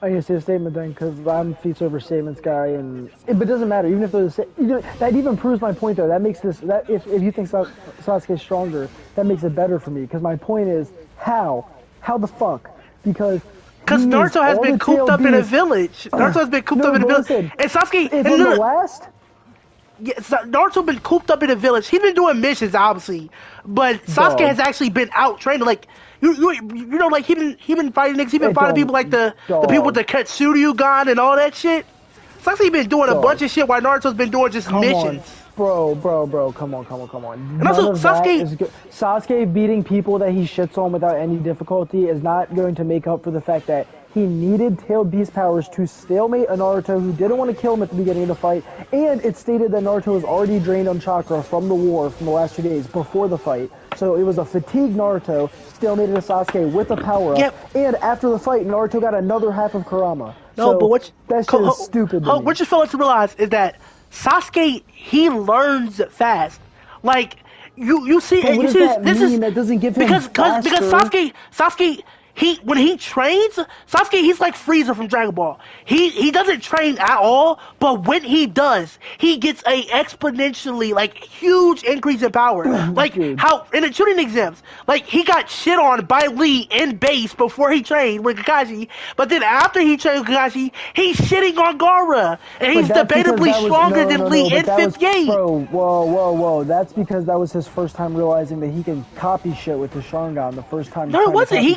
I can say a statement then, because I'm feats over statements guy, but it doesn't matter. Even if they're the same, that even proves my point though. That makes this if you think Sasuke's stronger, that makes it better for me. Because my point is how the fuck? Because Naruto has been cooped up in a village. Naruto has been cooped up in a village, and Sasuke. In the last. Yeah, Naruto been cooped up in a village. He's been doing missions, obviously, but Sasuke has actually been out training. Like you know, like he been fighting niggas. He been fighting people like the people with the Katsuryu gun and all that shit. Sasuke been doing a bunch of shit while Naruto's been doing just missions. Bro, come on. And also, Sasuke beating people that he shits on without any difficulty is not going to make up for the fact that he needed tailed beast powers to stalemate a Naruto who didn't want to kill him at the beginning of the fight, and it stated that Naruto was already drained on chakra from the war from the last 2 days before the fight. So it was a fatigued Naruto, stalemated a Sasuke with a power-up, and after the fight, Naruto got another half of Kurama. That shit is stupid to me. What you fail to realize is that Sasuke, he learns fast. Like, you see, but what does that mean? That doesn't give him because Sasuke, when he trains, Sasuke, he's like Frieza from Dragon Ball. He doesn't train at all, but when he does, he gets a exponentially, like, huge increase in power. Like, how, in the shooting exams, like, he got shit on by Lee in base before he trained with Kakashi, but then after he trained with Kakashi, he's shitting on Gaara, and he's debatably stronger than Lee in 5th grade. Bro, whoa, that's because that was his first time realizing that he can copy shit with the Sharingan the first time. No, it wasn't. He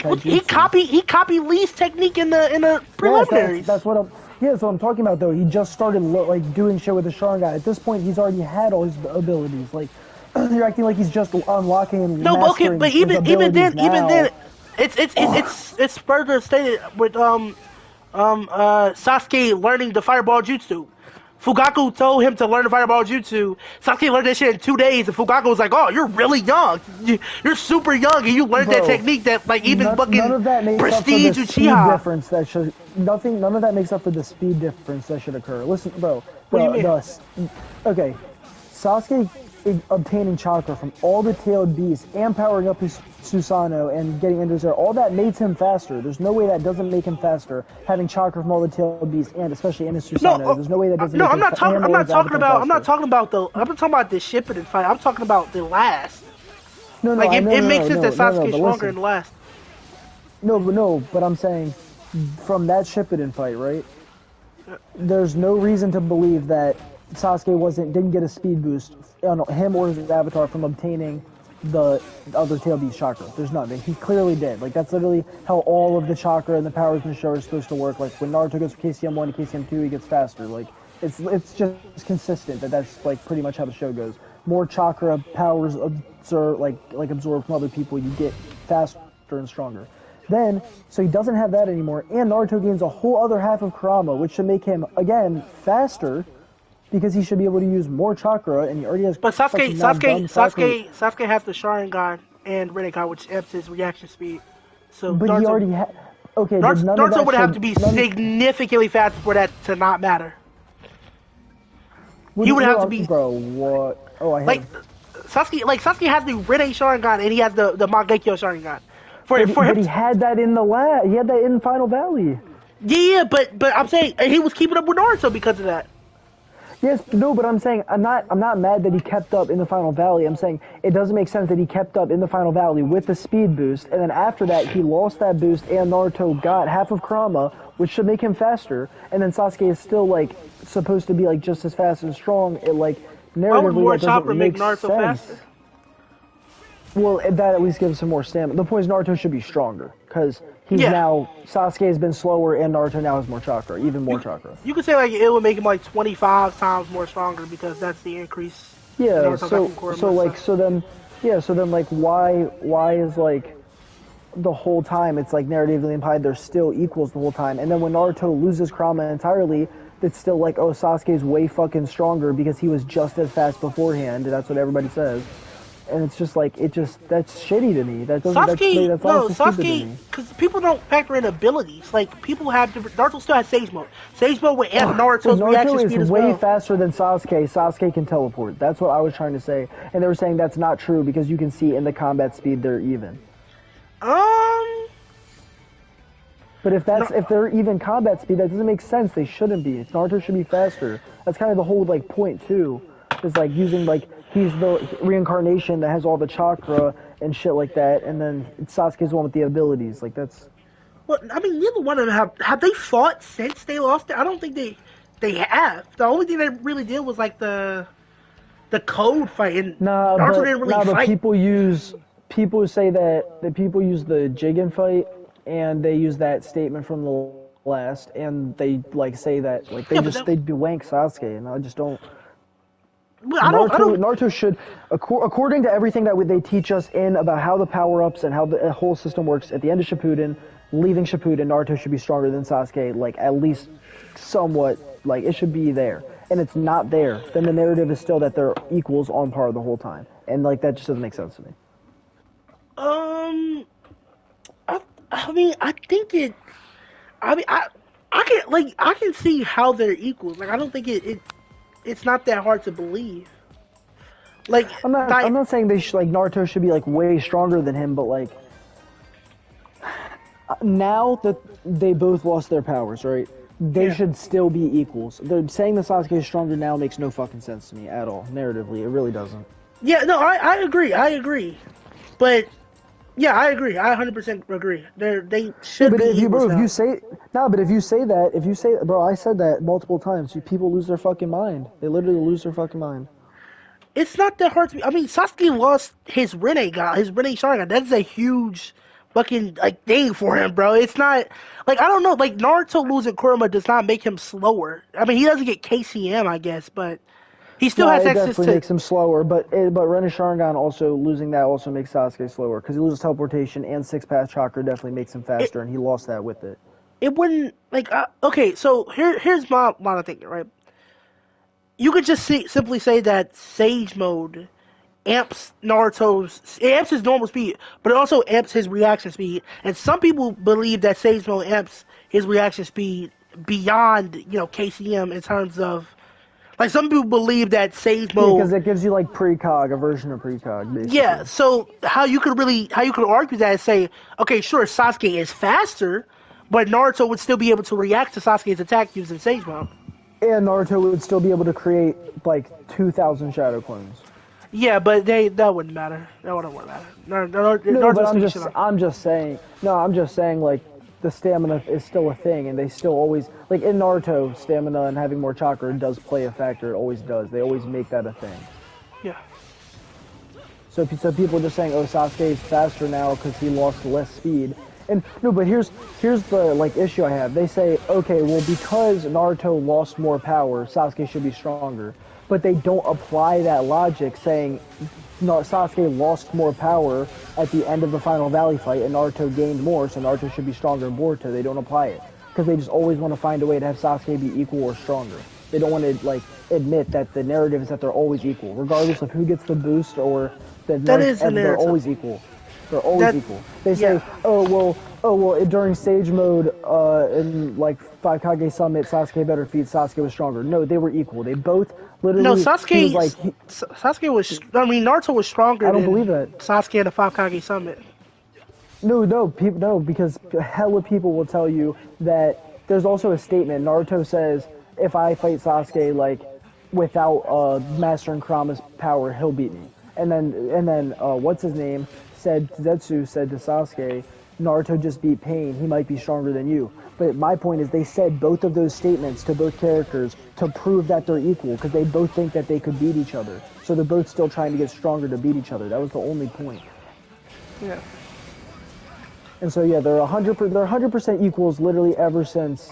copied Lee's technique in the preliminaries. That's what I'm talking about though. He just started like doing shit with the Sharingan. At this point, he's already had all his abilities. Like you're acting like he's just unlocking and mastering but his even then, now. it's further stated with Sasuke learning the Fireball Jutsu. Fugaku told him to learn the Fireball Jutsu. Sasuke learned that shit in 2 days, and Fugaku was like, "Oh, you're really young. You're super young, and you learned that technique that like even fucking Prestige Uchiha." None of that makes up for the speed difference that should occur. Listen, bro. What do you mean? Okay, Sasuke obtaining chakra from all the tailed beasts and powering up his Susanoo and getting into his air, all that makes him faster. There's no way that doesn't make him faster, having chakra from all the tailed beasts and especially in his Susanoo. There's no way that doesn't make him faster. I'm not talking about the Shippuden fight. I'm talking about the last. It makes sense that Sasuke's stronger in the last. But I'm saying from that Shippuden fight, right? There's no reason to believe that Sasuke didn't get a speed boost on him or his avatar from obtaining the other tail beast chakra. There's none. He clearly did. Like that's literally how all of the chakra and the powers in the show are supposed to work. Like when Naruto goes from KCM1 to KCM2, he gets faster. Like it's just consistent that's like pretty much how the show goes. More chakra powers absorbed from other people, you get faster and stronger. Then, so he doesn't have that anymore, and Naruto gains a whole other half of Kurama, which should make him, again, faster, because he should be able to use more chakra, and he already has But fucking now dumb chakra. Sasuke has the Sharingan and Rinnegan, which amps his reaction speed. So But he already had... Okay, but none of Naruto that would have to be none- significantly faster for that to not matter. What He do would you- have no, to be Bro, what? Oh, I hit like him. Sasuke has the Rinne Sharingan and he has the Mangekyo Sharingan. For But him, he had that in he had that in Final Valley. yeah, but I'm saying he was keeping up with Naruto because of that. Yes, no, but I'm saying I'm not mad that he kept up in the Final Valley. I'm saying it doesn't make sense that he kept up in the Final Valley with the speed boost, and then after that he lost that boost, and Naruto got half of Kurama, which should make him faster, and then Sasuke is still like supposed to be like just as fast and strong. It like Why would more narratively that chakra doesn't make make Naruto sense. faster? Well, that at least gives him more stamina. The point is Naruto should be stronger because he's Yeah. now Sasuke has been slower, and Naruto now has more chakra, even more chakra. You could say like it would make him like 25 times more stronger because that's the increase. Yeah, Naruto got from Kurama, so then like why is like the whole time it's like narratively implied they're still equals the whole time, and then when Naruto loses Kurama entirely, it's still like, oh, Sasuke's way fucking stronger because he was just as fast beforehand, and that's what everybody says. And it's just like that's shitty to me. That doesn't that's honestly stupid to me. because people don't factor in abilities. Like people have different. Naruto still has Sage Mode. Sage Mode with Naruto's reaction Naruto speed is as way well. faster than Sasuke. Sasuke can teleport. That's what I was trying to say. And they were saying that's not true because you can see in the combat speed they're even. But if they're even combat speed, that doesn't make sense. They shouldn't be. Naruto should be faster. That's kind of the whole like point too. Is like using like he's the reincarnation that has all the chakra and shit like that, and then Sasuke's the one with the abilities. Like that's. Well, I mean, neither one of them have they fought since they lost it. I don't think they have. The only thing they really did was like the code fight, and Naruto didn't really but fight. people say that people use the Jigen fight, and they use that statement from the last, and they like say that like they wank Sasuke, and I just don't. Well, Naruto should, according to everything that they teach us in about how the power-ups and how the whole system works, at the end of Shippuden, leaving Shippuden, Naruto should be stronger than Sasuke, like, at least somewhat, like, it should be there. And it's not there. Then the narrative is still that they're equals on par the whole time. And, like, that just doesn't make sense to me. I mean, I think it. I mean, I can see how they're equals. Like, I don't think it's not that hard to believe. Like, I'm not saying they should, like, Naruto should be like way stronger than him, but like now that they both lost their powers, right? They should still be equals. They're saying that Sasuke is stronger now makes no fucking sense to me at all. Narratively, it really doesn't. Yeah, no, I agree. But yeah, I agree. I 100% agree. They should be equals now. But if you say that, bro, I said that multiple times. People lose their fucking mind. They literally lose their fucking mind. It's not that hard to be. I mean, Sasuke lost his Rinnegan, his Rinne Sharingan. That's a huge fucking like thing for him, bro. It's not like I don't know. Like Naruto losing Kurama does not make him slower. I mean, he doesn't get KCM, I guess, but he still has access definitely to. Makes him slower, but Rinne Sharingan also losing that also makes Sasuke slower because he loses teleportation and 6-pass chakra definitely makes him faster, and he lost that with it. It wouldn't like okay. So here's my line of thinking, right? You could just simply say that Sage Mode amps his normal speed, but it also amps his reaction speed. And some people believe that Sage Mode amps his reaction speed beyond, KCM in terms of, like, some people believe that Sage Mode. Because it gives you like precog, a version of precog, basically. Yeah. So how you could argue that and say, okay, sure, Sasuke is faster, but Naruto would still be able to react to Sasuke's attack using Sage Mode. And Naruto would still be able to create like 2,000 shadow clones. Yeah, but that wouldn't matter. That wouldn't matter. No, but I'm just saying like the stamina is still a thing, and they still always like in Naruto, stamina and having more chakra does play a factor. It always does. They always make that a thing. Yeah. So people are just saying, oh, Sasuke is faster now because he lost less speed. And no, but here's the like issue I have. They say, okay, well, because Naruto lost more power, Sasuke should be stronger. But they don't apply that logic, saying Sasuke lost more power at the end of the Final Valley fight, and Naruto gained more, so Naruto should be stronger in Boruto. They don't apply it because they just always want to find a way to have Sasuke be equal or stronger. They don't want to like admit that the narrative is that they're always equal, regardless of who gets the boost or That is the they're narrative. always equal. They're always equal. They say, yeah. oh well, during stage mode in like 5 Summit, Sasuke better feat. Sasuke was stronger. No, they were equal. They both literally. No, he Sasuke. was like, Sasuke was. I mean, Naruto was stronger. I don't than believe that. Sasuke in the 5 Summit. No, because hella people will tell you that there's also a statement. Naruto says, if I fight Sasuke like without mastering Kurama's power, he'll beat me. And then what's his name said, Zetsu said to Sasuke, Naruto just beat Pain. He might be stronger than you. But my point is, they said both of those statements to both characters to prove that they're equal, because they both think that they could beat each other. So they're both still trying to get stronger to beat each other. That was the only point. Yeah. And so yeah, they're 100% equals literally ever since.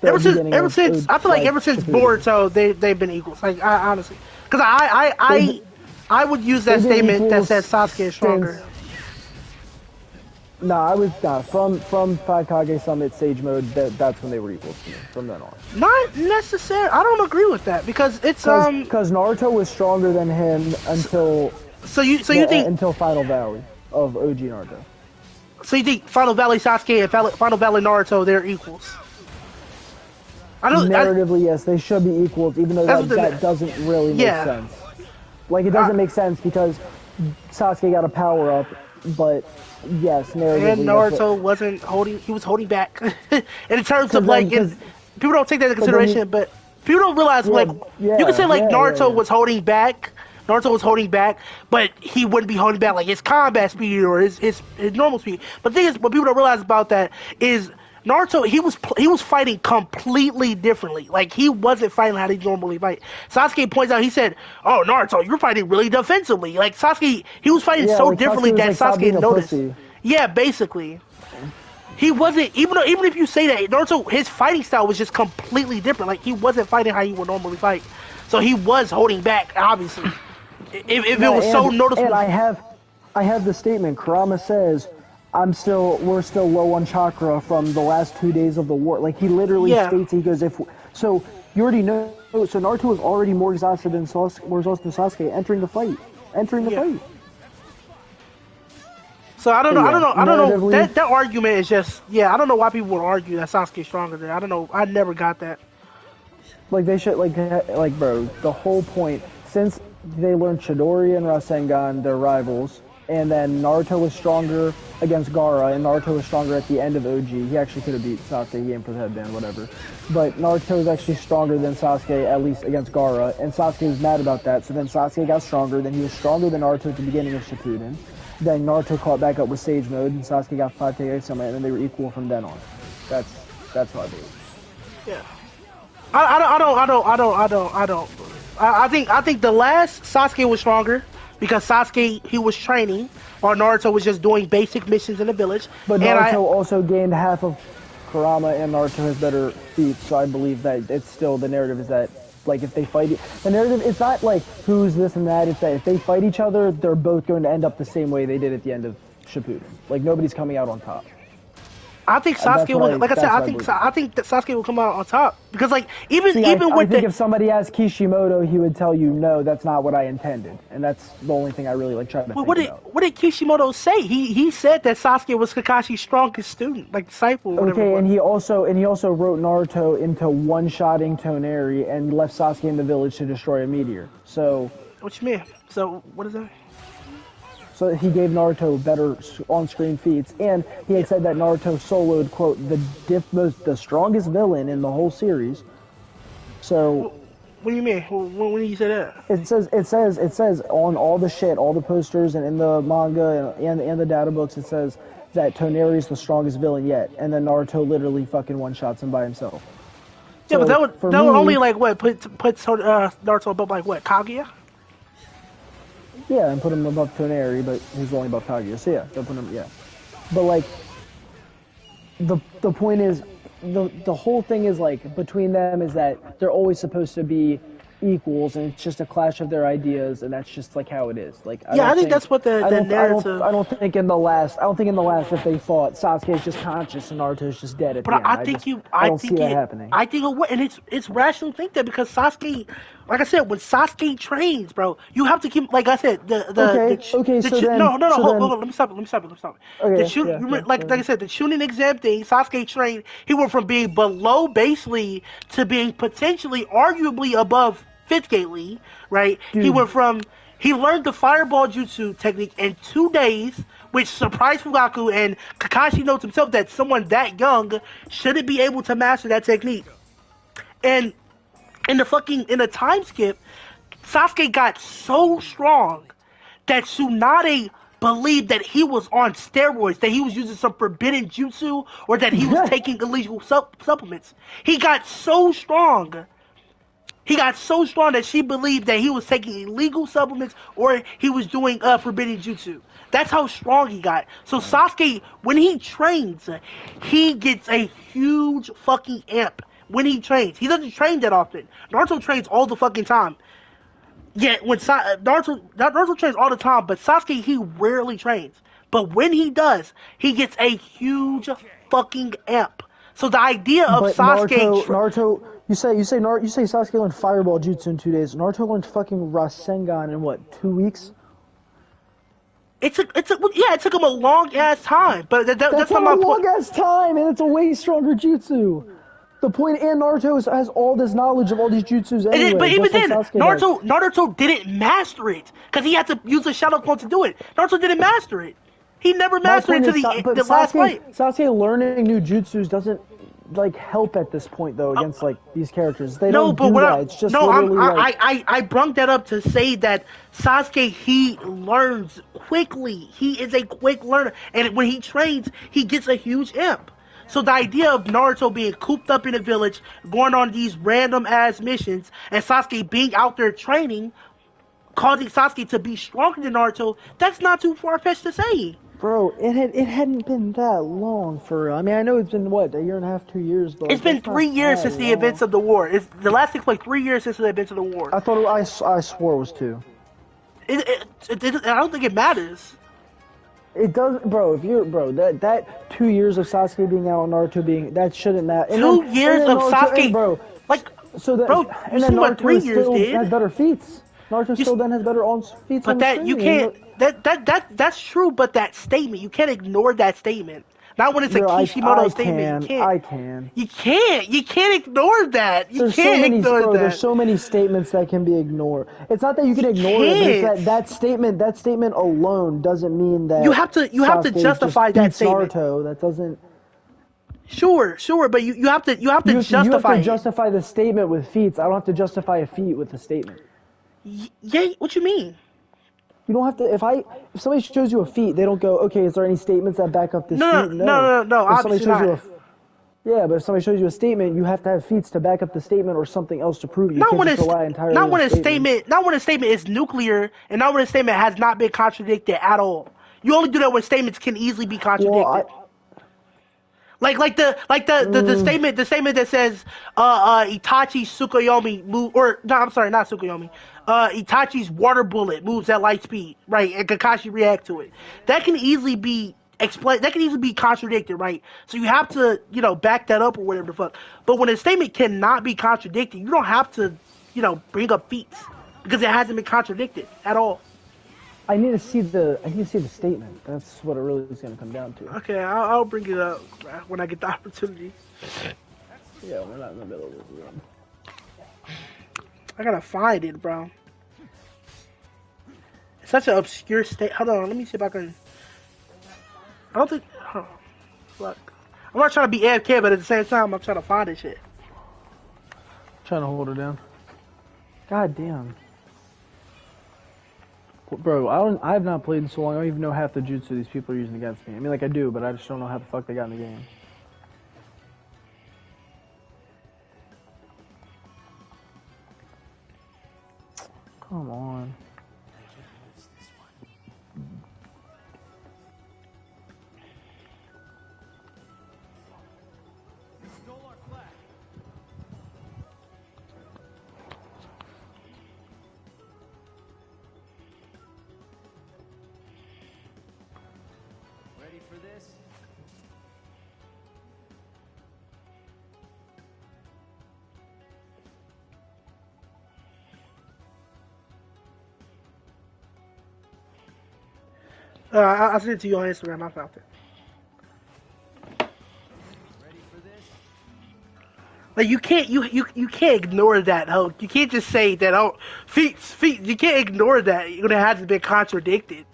Ever since I feel like ever since Boruto, they've been equals. Like honestly, because I would use that statement that says Sasuke is stronger. From 5 Summit Sage Mode, that's when they were equals to me, from then on. Not necessarily. I don't agree with that because it's because Naruto was stronger than him until you think until Final Valley of OG Naruto. So you think Final Valley Sasuke and Final Valley Naruto, they're equals? Narratively, yes, they should be equals, even though that doesn't really make sense. Like, it doesn't make sense because Sasuke got a power up, but yes, narratively. And Naruto wasn't holding; he was holding back. And in terms of like, people don't take that into consideration, but people don't realize you can say like Naruto was holding back. Naruto was holding back, but he wouldn't be holding back like his combat speed or his normal speed. But the thing is, what people don't realize about that is Naruto, he was fighting completely differently. Like, he wasn't fighting how he normally fight. Sasuke points out, he said, "Oh, Naruto, you're fighting really defensively." Like, Sasuke, he was fighting so like differently that Sasuke noticed. Yeah, basically. He wasn't, even if you say that, Naruto, his fighting style was just completely different. Like, he wasn't fighting how he would normally fight. So he was holding back, obviously. If it was so noticeable. And I have the statement. Kurama says, we're still low on chakra from the last 2 days of the war. Like, he literally states, he goes, so you already know, so Naruto was already more exhausted than Sasuke entering the fight. So I don't know. That argument is just, I don't know why people would argue that Sasuke's stronger than. I don't know. I never got that. Like, they should, like, bro, the whole point, since they learned Chidori and Rasengan, their rivals, and then Naruto was stronger against Gaara, and Naruto was stronger at the end of OG. He actually could have beat Sasuke, he aimed for the headband, whatever. But Naruto was actually stronger than Sasuke, at least against Gaara, and Sasuke was mad about that, so then Sasuke got stronger, then he was stronger than Naruto at the beginning of Shippuden. Then Naruto caught back up with Sage Mode, and Sasuke got 5 Summit, and then they were equal from then on. That's how I believe. Yeah. I think the last Sasuke was stronger because Sasuke, he was training, while Naruto was just doing basic missions in the village. But Naruto also gained half of Kurama, and Naruto has better feats, so I believe that it's still, the narrative is that, like, if they fight, the narrative, it's not like who's this and that, it's that if they fight each other, they're both going to end up the same way they did at the end of Shippuden. Like, nobody's coming out on top. I think Sasuke will, like I said, I think that Sasuke will come out on top because, like, I think if somebody asked Kishimoto, he would tell you, no, that's not what I intended, and that's the only thing I really like trying to think about. What did Kishimoto say? He said that Sasuke was Kakashi's strongest student, like disciple. Okay, and he also wrote Naruto into one-shotting Toneri and left Sasuke in the village to destroy a meteor. So. What you mean? So what is that? So he gave Naruto better on-screen feats, and he had said that Naruto soloed, quote, the strongest villain in the whole series. So. What do you mean? When did you say that? It says on all the shit, all the posters, and in the manga and the data books, it says that Toneri is the strongest villain yet, and then Naruto literally fucking one-shots him by himself. Yeah, so but that would only like what put Naruto above like what, Kaguya? Yeah, and put him above Toneri, but he's only above Kaguya. So yeah, they'll put him, yeah. But like, the point is, the whole thing is like, between them is that they're always supposed to be equals, and it's just a clash of their ideas, and that's just like how it is. Like Yeah, I think that's what the narrative. I don't think in the last if they fought, Sasuke is just conscious and Naruto is just dead at the But end. I don't see that happening. I think it would, and it's rational to think that because Sasuke, like I said, when Sasuke trains, bro, you have to keep, like I said, hold on, let me stop it. Like I said, the tuning exam thing, Sasuke trained, he went from being below base Lee to being potentially, arguably above 5th Gate Lee, right? Dude. He learned the fireball jutsu technique in 2 days, which surprised Fugaku, and Kakashi knows himself that someone that young shouldn't be able to master that technique. And in the time skip, Sasuke got so strong that Tsunade believed that he was on steroids, that he was using some forbidden jutsu, or that he was taking illegal supplements. He got so strong that she believed that he was taking illegal supplements or he was doing forbidden jutsu. That's how strong he got. So Sasuke, when he trains, he gets a huge fucking amp when he trains. He doesn't train that often. Naruto trains all the fucking time. Yeah, when Naruto trains all the time, but Sasuke, he rarely trains. But when he does, he gets a huge fucking amp. So the idea of Sasuke... Naruto, you say Sasuke learned Fireball Jutsu in 2 days. Naruto learned fucking Rasengan in what, 2 weeks? It took him a long ass time, but that's not my a point. long ass time, and it's a way stronger jutsu. The point, and Naruto has all this knowledge of all these jutsus anyway. But even then, like Naruto didn't master it because he had to use a shadow clone to do it. Naruto didn't master it. He never mastered it to the last fight. Sasuke learning new jutsus doesn't like help at this point though against like these characters. They don't do that. It's just I brung that up to say that Sasuke, he learns quickly. He is a quick learner, and when he trains, he gets a huge imp. So the idea of Naruto being cooped up in a village, going on these random ass missions, and Sasuke being out there training, causing Sasuke to be stronger than Naruto, that's not too far-fetched to say. Bro, it hadn't been that long for... I mean, I know it's been, what, a year and a half, 2 years, but... It's been 3 years since the events of the war. The last thing like 3 years since the events of the war. I thought I swore it was 2. I don't think it matters. It does, bro. That 2 years of Sasuke being out, Naruto that shouldn't matter. 2 years of Sasuke, bro. Like, so that, bro, and then Naruto had better feats. Naruto still then has better feats. But that you can't. That's true. But that statement, you can't ignore that statement. Not when it's a Kishimoto statement. You can't. You can't ignore that. There's so many statements that can be ignored. It's not that you can ignore it, but it's that statement alone doesn't mean that you have to justify that statement. Naruto, that doesn't. Sure, but you have to justify. You have to justify the statement with feats. I don't have to justify a feat with a statement. Yeah, what you mean? You don't have to. If somebody shows you a feat, they don't go, okay, is there any statements that back up this feat? No. Obviously not. Yeah, but if somebody shows you a statement, you have to have feats to back up the statement or something else to prove it. You can't just rely entirely on a statement. Not when a statement is nuclear, and not when a statement has not been contradicted at all. You only do that when statements can easily be contradicted. Like the statement that says Itachi Tsukuyomi not Tsukuyomi. Itachi's water bullet moves at light speed, right? And Kakashi react to it. That can easily be explained. That can easily be contradicted, right? So you have to, back that up or whatever the fuck. But when a statement cannot be contradicted, you don't have to, bring up feats because it hasn't been contradicted at all. I need to see the statement. That's what it really is going to come down to. Okay, I'll bring it up when I get the opportunity. Yeah, we're not in the middle of this room. I gotta find it, bro. It's such an obscure state. Hold on, let me see if I can. I don't think. Hold on. Fuck. I'm not trying to be AFK, but at the same time, I'm trying to find this shit. Trying to hold her down. God damn. Bro, I have not played in so long. I don't even know half the jutsu these people are using against me. I mean, like I do, but I just don't know how the fuck they got in the game. Come on. I'll send it to you on Instagram. I found it. Like you can't ignore that, Hulk. You can't just say that. Oh, feet. You can't ignore that. It hasn't been contradicted.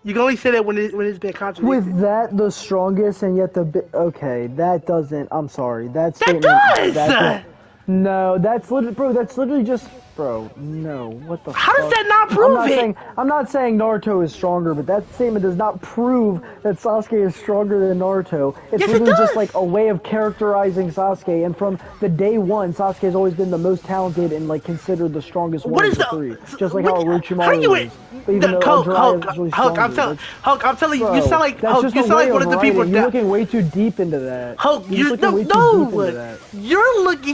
You can only say that when it's been contradicted. With that, the strongest, and yet okay, that doesn't. I'm sorry. That statement. That does. No, that's literally, bro. That's literally just, bro. No, what the? How fuck? does that not prove it? I'm not saying Naruto is stronger, but that statement does not prove that Sasuke is stronger than Naruto. It's yes, literally just like a way of characterizing Sasuke. And from the day one, Sasuke has always been the most talented and like considered the strongest one of the three. Just like how Orochimaru is. Even though Jiraiya is really stronger. Hulk, I'm telling you, you sound like Hulk. You sound like one of the people. You're looking way too deep into that. Hulk, you're looking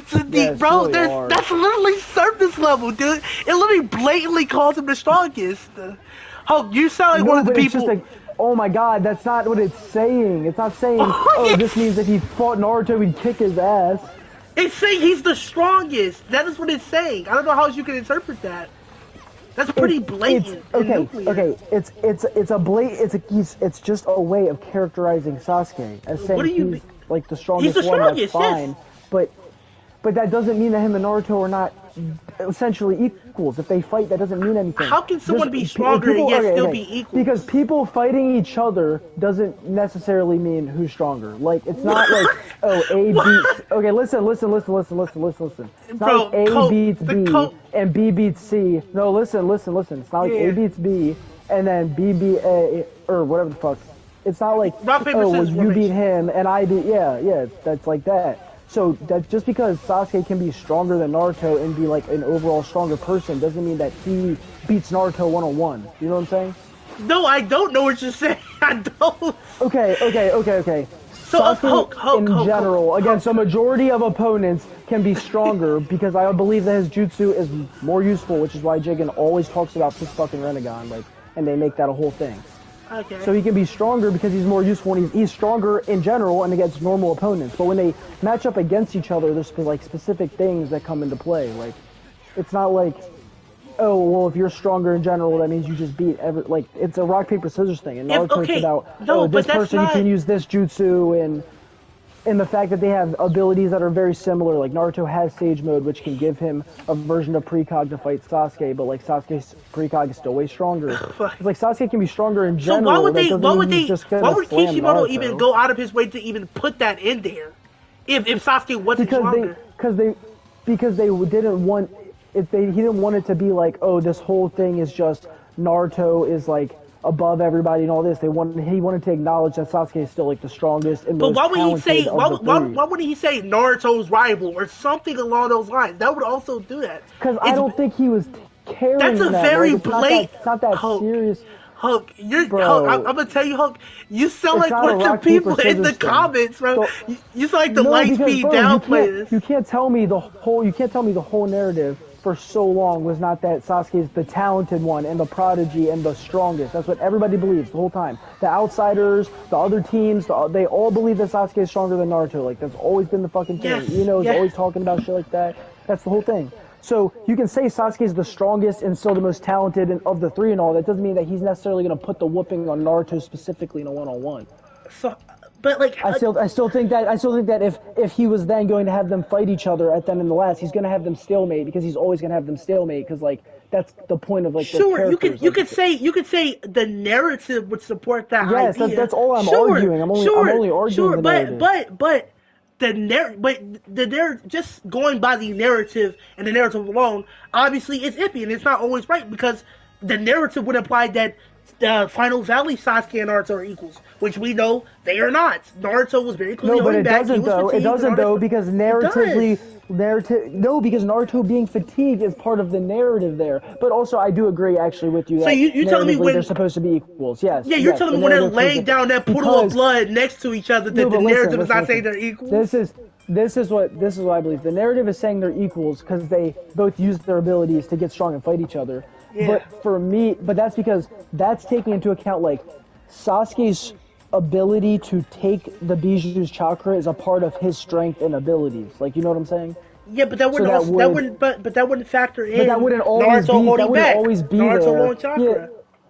too deep, bro. That's literally surface level, dude. It literally blatantly calls him the strongest. Hulk, you sound like one of the people. It's just like, oh my god, that's not what it's saying. It's not saying, this means if he fought Naruto, he'd kick his ass. It's saying he's the strongest. That is what it's saying. I don't know how else you can interpret that. That's pretty blatant. Okay. It's just a way of characterizing Sasuke as saying he's like the strongest one. That's fine, yes. But that doesn't mean that him and Naruto are not essentially equals. If they fight, that doesn't mean anything. How can someone be stronger and yet still be equal? Because people fighting each other doesn't necessarily mean who's stronger. Like, it's not like, A beats... Okay, listen. It's not like A beats B and B beats C. No, listen. It's not like A beats B and then B beat A, or whatever the fuck. It's not like, you beat him and I beat... Yeah, that's like that. So that just because Sasuke can be stronger than Naruto and be like an overall stronger person doesn't mean that he beats Naruto one-on-one. You know what I'm saying? No, I don't know what you're saying. I don't. Okay. So Sasuke in general against a majority of opponents can be stronger because I believe that his jutsu is more useful, which is why Jigen always talks about this fucking Rinnegan, and they make that a whole thing. Okay. So he can be stronger because he's more useful and he's stronger in general and against normal opponents. But when they match up against each other, there's like specific things that come into play. Like, it's not like, if you're stronger in general, that means you just beat it's a rock, paper, scissors thing. And Naruto's about, this person can use this jutsu and the fact that they have abilities that are very similar. Like Naruto has Sage Mode, which can give him a version of Precog to fight Sasuke, but like Sasuke's Precog is still way stronger. It's like Sasuke can be stronger in general. So why would Kishimoto even go out of his way to even put that in there? If Sasuke wasn't stronger? Because they didn't want he didn't want it to be like, this whole thing is just Naruto is like above everybody and all this. He wanted to acknowledge that Sasuke is still like the strongest and most talented of the three. Why wouldn't he say Naruto's rival or something along those lines? That would also do that. Because I don't think he was caring. That's a very blatant. It's not that serious. Hulk, I'm gonna tell you, Hulk, you sound like one of the people in the comments, bro. You sound like the Lightspeed downplayers. You can't tell me the whole narrative for so long was not that Sasuke is the talented one and the prodigy and the strongest. That's what everybody believes the whole time. The outsiders, the other teams, they all believe that Sasuke is stronger than Naruto. Like, that's always been the fucking thing. Is always talking about shit like that. That's the whole thing. So you can say Sasuke is the strongest and still the most talented of the three and all. That doesn't mean that he's necessarily going to put the whooping on Naruto specifically in a one-on-one. So, but like, I still think that if he was then going to have them fight each other at then in the last, he's going to have them stalemate because he's always going to have them stalemate because like that's the point of like. Sure, you could say the narrative would support that idea. Yes, that's all I'm arguing. I'm only arguing the narrative. But the narrative, just going by the narrative and the narrative alone, obviously it's iffy and it's not always right because the narrative would imply that the Final Valley Sasuke and Naruto are equals, which we know they are not. Naruto was very clearly holding back. It doesn't though, because narratively, because Naruto being fatigued is part of the narrative there. But also, I do agree actually with you that you telling me when they're supposed to be equals. Yes. Yeah, you're telling me when they're laying down that pool of blood next to each other that the narrative is not saying they're equals. This is what I believe. The narrative is saying they're equals because they both use their abilities to get strong and fight each other. Yeah. But for me, that's because that's taking into account like Sasuke's ability to take the Bijuu's chakra is a part of his strength and abilities. Like, you know what I'm saying? Yeah, but that wouldn't that also, that wouldn't but that wouldn't factor in But that wouldn't always Naruto be. holding That wouldn't back. always be Naruto there. lowering chakra. Yeah.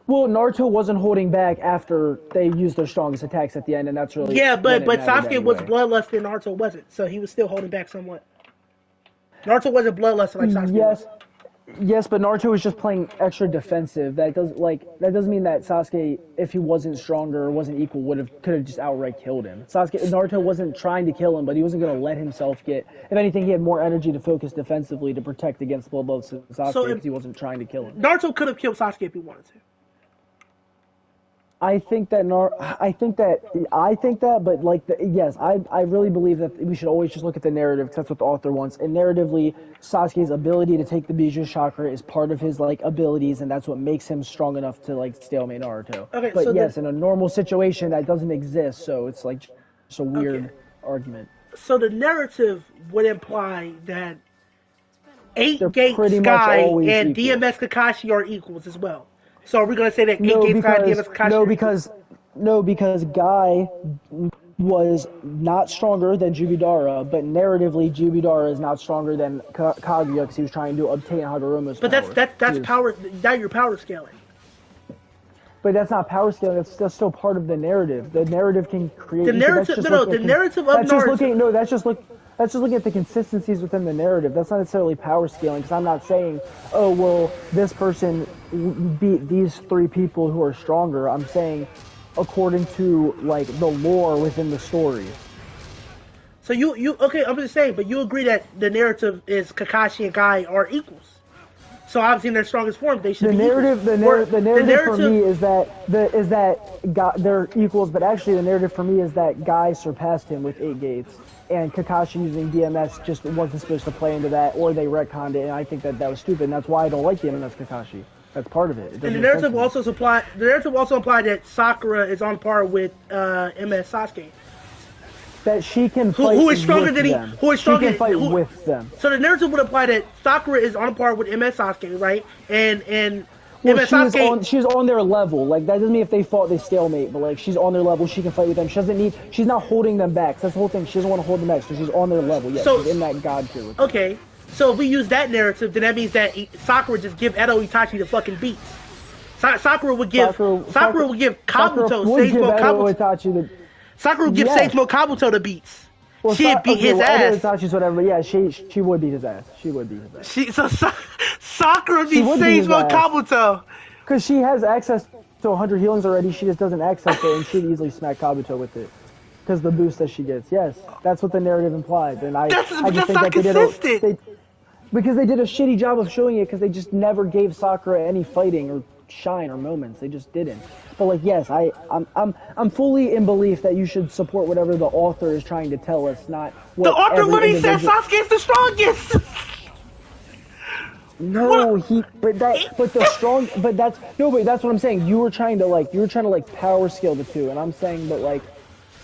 Well, Naruto wasn't holding back after they used their strongest attacks at the end, and that's really Yeah, when but it mattered Sasuke was anyway. bloodlusted and Naruto wasn't, so he was still holding back somewhat. Naruto wasn't bloodlusted like Sasuke was. Yes, but Naruto was just playing extra defensive. That doesn't mean that Sasuke, if he wasn't stronger or wasn't equal, could have just outright killed him. Naruto wasn't trying to kill him, but he wasn't going to let himself get. If anything, he had more energy to focus defensively to protect against bloodlust Sasuke because he wasn't trying to kill him. Naruto could have killed Sasuke if he wanted to. I think that, but yes, I really believe that we should always just look at the narrative because that's what the author wants. And narratively, Sasuke's ability to take the Bijuu's chakra is part of his abilities, and that's what makes him strong enough to stalemate Naruto. Okay, but so yes, in a normal situation, that doesn't exist, so it's just a weird argument. So the narrative would imply that They're 8-Gate pretty much Sky always and equal. DMS Kakashi are equals as well. So are we going to say that 8-Gate Sky and DMS Kakashi because Guy was not stronger than Jubidara, but narratively Jubidara is not stronger than Kaguya because he was trying to obtain Hagoromo's But power. that's power. Now you're power scaling. But that's not power scaling. That's still part of the narrative. The narrative can create. The narrative. The narrative of Naruto. That's just looking at the consistencies within the narrative. That's not necessarily power scaling, because I'm not saying, oh, well, this person beat these 3 people who are stronger. I'm saying, according to, the lore within the story. So you okay, I'm just saying, but you agree that the narrative is Kakashi and Guy are equals. So obviously in their strongest form, they should be equals. The narrative for me is that they're equals, but actually the narrative for me is that Guy surpassed him with 8 gates. And Kakashi using DMS just wasn't supposed to play into that, or they retconned it, and I think that was stupid, and that's why I don't like DMS Kakashi. That's part of it. And the narrative also implied that Sakura is on par with MS Sasuke. That she can fight who is stronger than them. Who is stronger? She can fight with them. So the narrative would imply that Sakura is on par with MS Sasuke, right? And well, MS Sasuke, she's on their level. That doesn't mean if they fought they stalemate, but she's on their level. She can fight with them. She's not holding them back. That's the whole thing. She doesn't want to hold them back, so she's on their level. Yeah, she's in that god tier with them. Okay, so if we use that narrative, then that means that Sakura just give Edo Itachi the fucking beats. Sakura would give Kabuto Sage Mode Kabuto. Sakura would give Sage Mode Kabuto the beats. Well, she'd beat his ass. Itachi's whatever. Yeah, she would beat his ass. She would beat his ass. Sakura beat Sage Mode Kabuto. Because she has access to 100 healings already, she just doesn't access it, and she'd easily smack Kabuto with it. Because the boost that she gets. Yes, that's what the narrative implies, and I just think that because they did a shitty job of showing it, because they just never gave Sakura any fighting or shine or moments. They just didn't. But yes, I'm fully in belief that you should support whatever the author is trying to tell us, not what the author literally said Sasuke is the strongest. No, but that's what I'm saying. You were trying to power scale the two, and I'm saying, but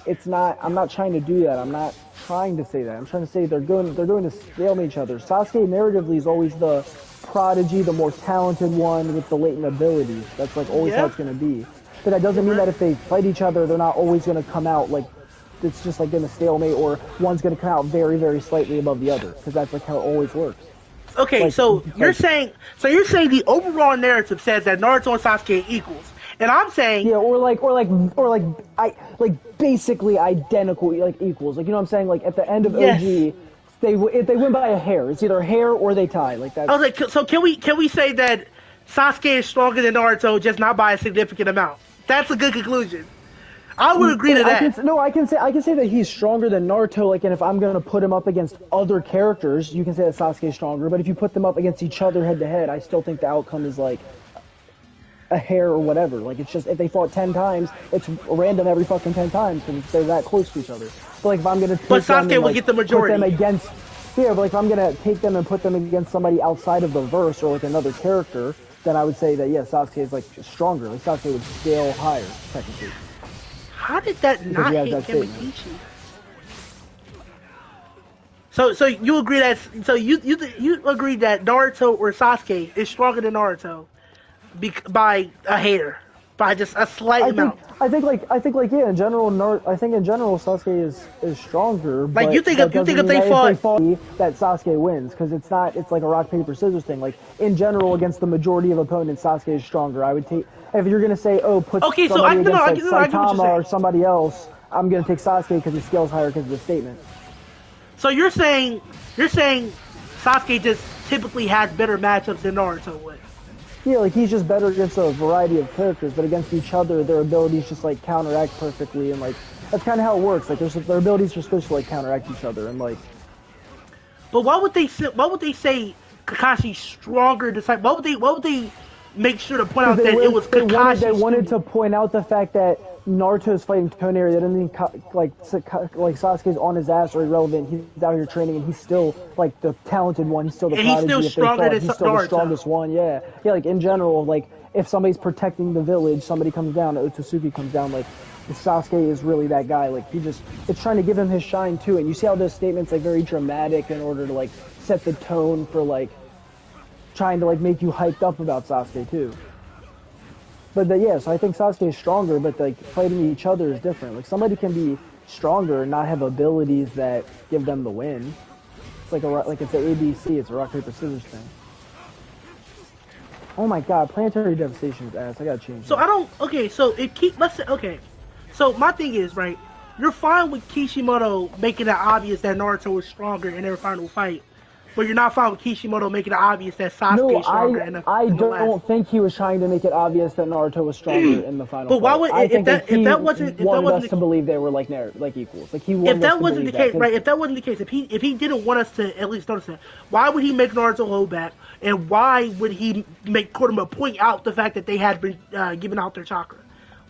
it's not. I'm not trying to do that. I'm not trying to say that. I'm trying to say they're going to stalemate each other. Sasuke narratively is always the prodigy, the more talented one with the latent abilities. That's always how it's going to be. But that doesn't mean that if they fight each other, they're not always going to come out it's just in a stalemate, or one's going to come out very, very slightly above the other, because that's how it always works. Okay, so you're saying the overall narrative says that Naruto and Sasuke are equals, and I'm saying basically identical equals. You know what I'm saying? At the end of OG, if they win by a hair, it's either a hair or they tie. That. I was like, so can we say that Sasuke is stronger than Naruto, just not by a significant amount? That's a good conclusion. I would agree to that. I can say that he's stronger than Naruto. And if I'm gonna put him up against other characters, you can say that Sasuke's stronger. But if you put them up against each other head to head, I still think the outcome is a hair or whatever. It's just if they fought 10 times, it's random every fucking 10 times because they're that close to each other. But if I'm gonna Sasuke will get the majority. Put them against. Yeah, but if I'm gonna take them and put them against somebody outside of the verse or another character, then I would say that Sasuke is stronger. Sasuke would scale higher technically. How did that not hit Kamikichi? So you agree you agree that Naruto or Sasuke is stronger than Naruto by a hair? by just a slight amount. I think yeah. In general, Sasuke is stronger. Like but you think that if doesn't they mean fought, if they fought, that Sasuke wins because it's not. It's like a rock paper scissors thing. Like in general, against the majority of opponents, Sasuke is stronger. I would take if you're gonna say, oh, put okay, so somebody against I get what you're Saitama or saying. somebody else. I'm gonna take Sasuke because his scale's higher because of the statement. So you're saying Sasuke just typically has better matchups than Naruto would. Yeah, like he's just better against a variety of characters, but against each other, their abilities just like counteract perfectly, and like that's kind of how it works. Like their abilities are supposed to like counteract each other, and like. But why would they say Kakashi's stronger disciple? Why would they make sure to point out that it was Kakashi? They wanted to point out the fact that Naruto's fighting Toneri. That doesn't mean like Sasuke's on his ass or irrelevant. He's out here training, and he's still like the talented one. He's still the prodigy. He's still stronger than he's still Naruto. The strongest one. Yeah. Like in general, like if somebody's protecting the village, somebody comes down, Otsutsuki comes down, like. Sasuke is really that guy. Like it's trying to give him his shine too. And you see how this statement's like very dramatic in order to like set the tone for like trying to like make you hyped up about Sasuke too. But so I think Sasuke is stronger, but like fighting each other is different. Like somebody can be stronger and not have abilities that give them the win. It's like it's an ABC. It's a rock paper scissors thing. Oh my God, planetary devastation is ass. I gotta change. So I don't. Okay, so let's say okay. So my thing is right. You're fine with Kishimoto making it obvious that Naruto is stronger in their final fight, but you're not fine with Kishimoto making it obvious that Sasuke is stronger. I don't think he was trying to make it obvious that Naruto was stronger in the final. But why would if that wasn't us to believe they were like equals? Like he wanted if that wasn't the case, right? If that wasn't the case, if he didn't want us to at least notice that, why would he make Naruto hold back? And why would he make Kurama point out the fact that they had been giving out their chakra?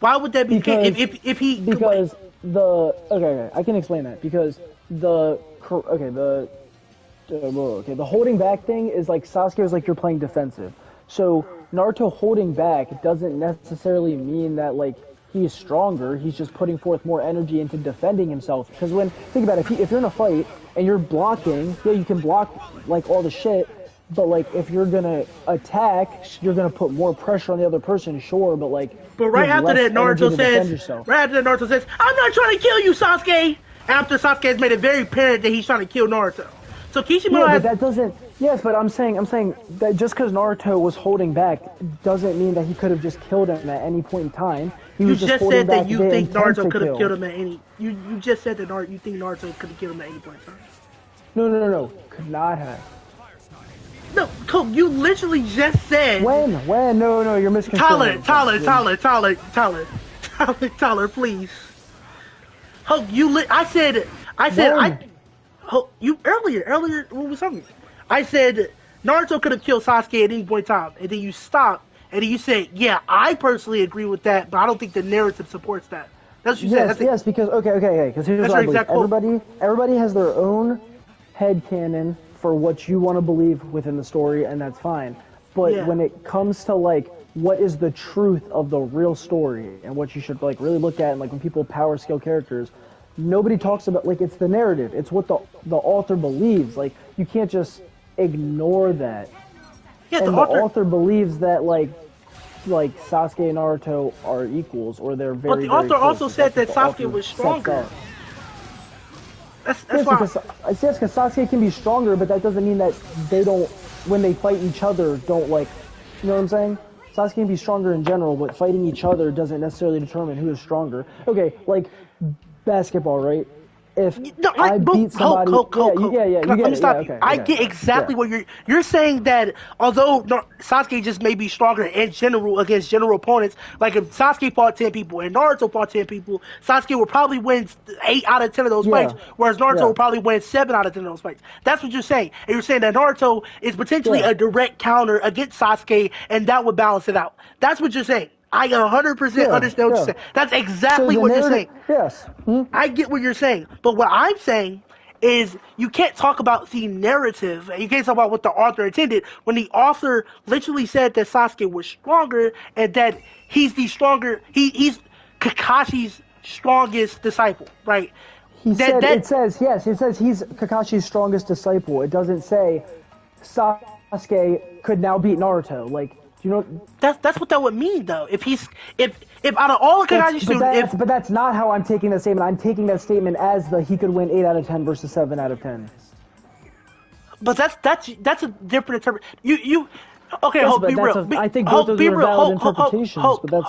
Why would that be the case? If he because I can explain that because the holding back thing is like Sasuke was like you're playing defensive. So Naruto holding back doesn't necessarily mean that like he's stronger. He's just putting forth more energy into defending himself. Because think about it, if you're in a fight and you're blocking, yeah, you can block like all the shit. But like if you're gonna attack, you're gonna put more pressure on the other person, sure. But right after that, Naruto says, "I'm not trying to kill you, Sasuke." After Sasuke has made it very apparent that he's trying to kill Naruto. So Kishimoto but that doesn't. Yes, but I'm saying that just because Naruto was holding back doesn't mean that he could have just killed him at any point in time. You just said that you think Naruto could have killed him at any. You just said that you think Naruto could have killed him at any point in time. No. Could not have. No, Coke, you literally just said... When? No, you're misconstruing. Tyler, please. Coke, earlier when we were talking, I said Naruto could have killed Sasuke at any point in time, and then you stopped, and then you said, yeah, I personally agree with that, but I don't think the narrative supports that. That's what you said. Yes, because, okay, because here's what I believe. Everybody has their own headcanon for what you want to believe within the story, and that's fine. But when it comes to like what is the truth of the real story and what you should like really look at, and like when people power scale characters, nobody talks about like it's the narrative. It's what the author believes. Like you can't just ignore that. Yeah, and the author believes that like Sasuke and Naruto are equals, or they're very. But the author also said that Sasuke was stronger. That's why. Because Sasuke can be stronger, but that doesn't mean that they don't, when they fight each other, don't like, you know what I'm saying? Sasuke can be stronger in general, but fighting each other doesn't necessarily determine who is stronger. Okay, like basketball, right? If I beat somebody, let me stop you. I get exactly what you're saying. That although Sasuke just may be stronger in general against general opponents, like if Sasuke fought 10 people and Naruto fought 10 people, Sasuke would probably win 8 out of 10 of those fights, whereas Naruto would probably win 7 out of 10 of those fights. That's what you're saying, and you're saying that Naruto is potentially a direct counter against Sasuke, and that would balance it out. That's what you're saying. I 100% understand what you're saying. That's exactly what you're saying. Yes. I get what you're saying. But what I'm saying is you can't talk about the narrative, and you can't talk about what the author intended when the author literally said that Sasuke was stronger and that he's the stronger, he's Kakashi's strongest disciple, right? It says he's Kakashi's strongest disciple. It doesn't say Sasuke could now beat Naruto. Like, Do you know? That's what that would mean though. If out of all the Kakashi students, But that's not how I'm taking that statement. I'm taking that statement as he could win 8 out of 10 versus 7 out of 10. but that's a different interpretation. You okay? Yes, Hope, but be real. I think both of them are valid interpretations. But that's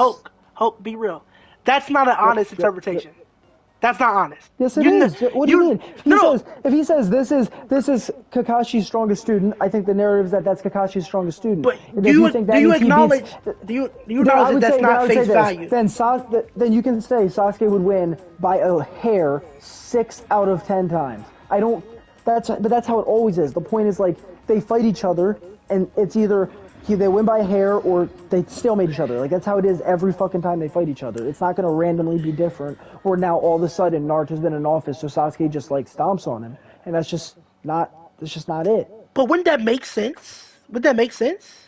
Hope, be real. That's not an honest interpretation. That's not honest. Yes, it is. What do you mean? If he says this is Kakashi's strongest student, I think the narrative is that's Kakashi's strongest student. But do you acknowledge that that's not face value? Then you can say Sasuke would win by a hair 6 out of 10 times. But that's how it always is. The point is like they fight each other, and it's either they win by a hair or they stalemate each other. Like that's how it is every fucking time they fight each other. It's not gonna randomly be different. Or now all of a sudden Naruto's been in office, so Sasuke just like stomps on him, and that's just not it. But wouldn't that make sense? Would that make sense?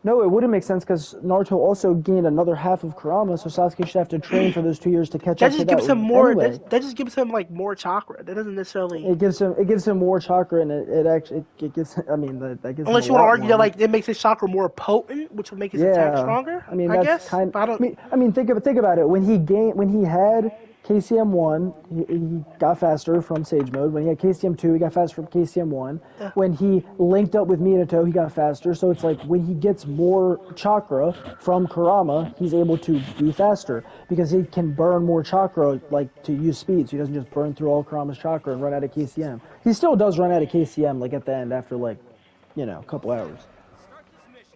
No, it wouldn't make sense because Naruto also gained another half of Kurama, so Sasuke should have to train for those 2 years to catch up to that. Gives him more. Anyway. That just gives him like more chakra. That doesn't necessarily. It gives him more chakra, and it gives. I mean, that gives. Unless him you want to a lot argue more. that like it makes his chakra more potent, which would make his attack stronger. I mean, I that's guess. I mean, think about it. When he had KCM 1, he got faster from Sage Mode. When he had KCM 2, he got faster from KCM 1. Yeah. When he linked up with Minato, he got faster. So it's like when he gets more chakra from Kurama, he's able to be faster because he can burn more chakra, like to use speed. So he doesn't just burn through all Kurama's chakra and run out of KCM. He still does run out of KCM, like at the end after like, a couple hours.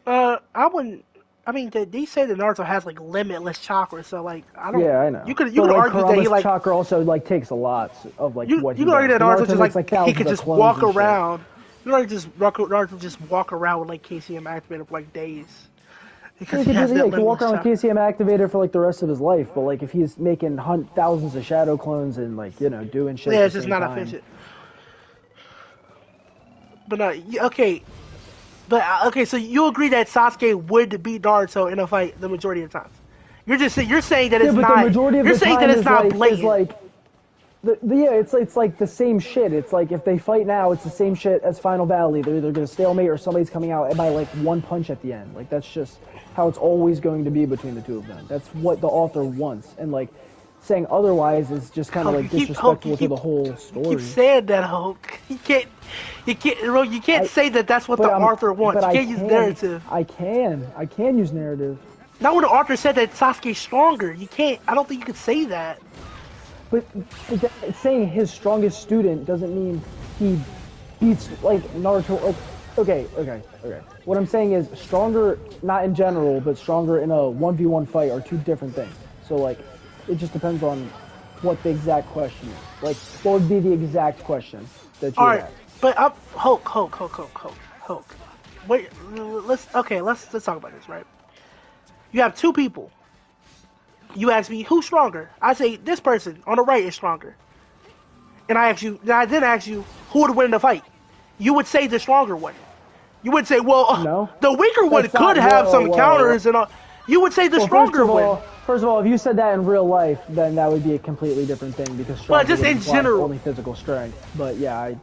I wouldn't. I mean, they say that Naruto has like limitless chakra, so like I don't. Yeah, I know. You could But, argue Kurama's that he like chakra also like takes a lot of like what you he could argue does. that Naruto just makes, like he thousands could of just clones walk and shit. around. You know, Naruto just walk around with like KCM activated for like days. Because He he has could that walk around limitless with KCM activated for like the rest of his life, but like if he's making thousands of shadow clones and like doing shit. Yeah, at it's the just same not time. efficient. But okay. But okay, so you agree that Sasuke would beat Naruto in a fight the majority of the times? You're saying that it's but not. the majority of you're the saying time that it's is not like, blatant. is like it's like the same shit. It's like if they fight now, it's the same shit as Final Valley. They're either gonna stalemate or somebody's coming out by like one punch at the end. Like that's just how it's always going to be between the two of them. That's what the author wants, and like saying otherwise is just kind of like disrespectful to the whole story. You keep saying that, Hulk. You can't say that that's what the author wants. You can't use narrative. I can use narrative. Not when the author said that Sasuke's stronger. You can't. I don't think you could say that. But saying his strongest student doesn't mean he beats like Naruto. Like, okay. What I'm saying is stronger, not in general, but stronger in a 1v1 fight are two different things. So like, it just depends on what the exact question is. Like, what would be the exact question that you ask? But Hulk. Wait, let's talk about this, right? You have two people. You ask me who's stronger. I say this person on the right is stronger. And I then ask you who would win the fight. You would say the stronger one. You would say, well, no, the weaker one could have some counters and all. You would say the stronger one. First of all, if you said that in real life, then that would be a completely different thing because stronger just in general, only physical strength. But yeah.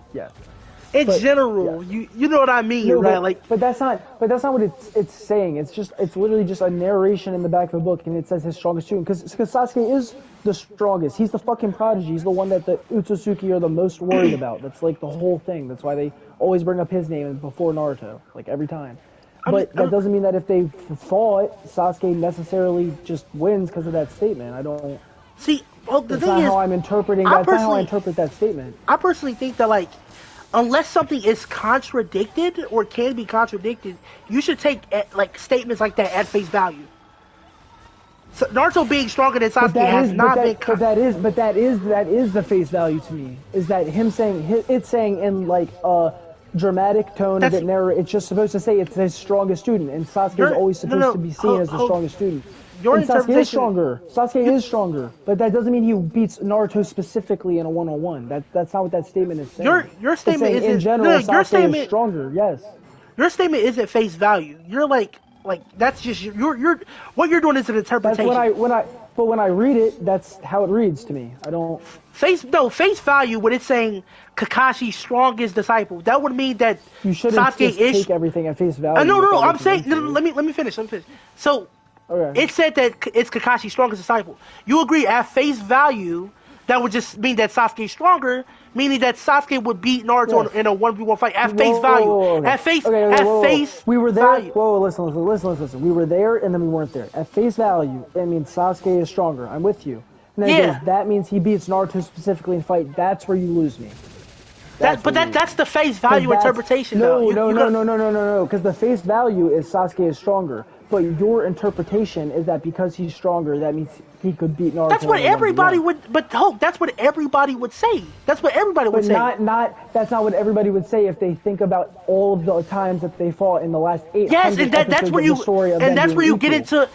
In general, you know what I mean, right? But that's not what it's saying. It's literally just a narration in the back of the book, and it says his strongest student because Sasuke is the strongest. He's the fucking prodigy. He's the one that the Otsutsuki are the most worried about. That's like the whole thing. That's why they always bring up his name before Naruto, like every time. But that doesn't mean that if they fought, Sasuke necessarily just wins because of that statement. I don't see. Well, that's not how I'm interpreting. That's not how I interpret that statement. I personally think that unless something is contradicted or can be contradicted, you should take statements like that at face value. So Naruto being stronger than Sasuke has not been. But that is the face value to me. Is that him saying it's saying in like a dramatic tone of it narrative? It's just supposed to say it's his strongest student, and Sasuke is always supposed to be seen as the strongest student. Sasuke is stronger. Sasuke is stronger, but that doesn't mean he beats Naruto specifically in a one-on-one. That's not what that statement is saying. Your statement is in general. Sasuke is stronger. Yes. Your statement isn't face value. You're like that's just you're what you're doing is an interpretation. But when I read it, that's how it reads to me. I don't. Face value when it's saying Kakashi's strongest disciple. That would mean that You shouldn't Sasuke just is. take everything at face value. No. I'm without saying. looking No, into let it. me finish. So Okay. it said that it's Kakashi's strongest disciple. You agree at face value that would just mean that Sasuke's stronger, meaning that Sasuke would beat Naruto Yes. in a 1v1 fight at face value. Okay. At face Whoa. We were there. value. Whoa, listen. We were there and then we weren't there. At face value, it means Sasuke is stronger. I'm with you. And then it Yeah. goes, that means he beats Naruto specifically in fight. That's where you lose me. That's the face value interpretation though. No. Because the face value is Sasuke is stronger. But your interpretation is that because he's stronger, that means he could beat Naruto. That's what in a 1v1. everybody would. But Hulk, that's what everybody would say. That's what everybody would But say. that's not what everybody would say if they think about all of the times that they fought in the last 800 Yes, and that's where episodes of the story of them that's where being you get equal.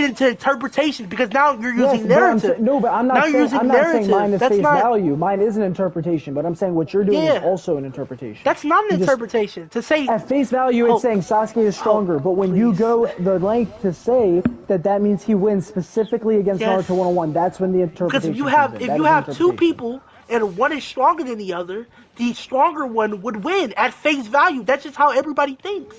into interpretation because now you're using Yes, narrative. but I'm Now not you're saying using I'm not narrative. saying mine is That's face not value. Mine is an interpretation, but I'm saying what you're doing Yeah. is also an interpretation. that's not an You just- interpretation to say At face value, Hulk, it's saying Sasuke is stronger, Hulk, but when you please. go the length to say that means he wins specifically against Yes. Naruto 101, that's when the because interpretation if you comes have in. if That you is have two interpretation. people and one is stronger than the other, the stronger one would win at face value. That's just how everybody thinks.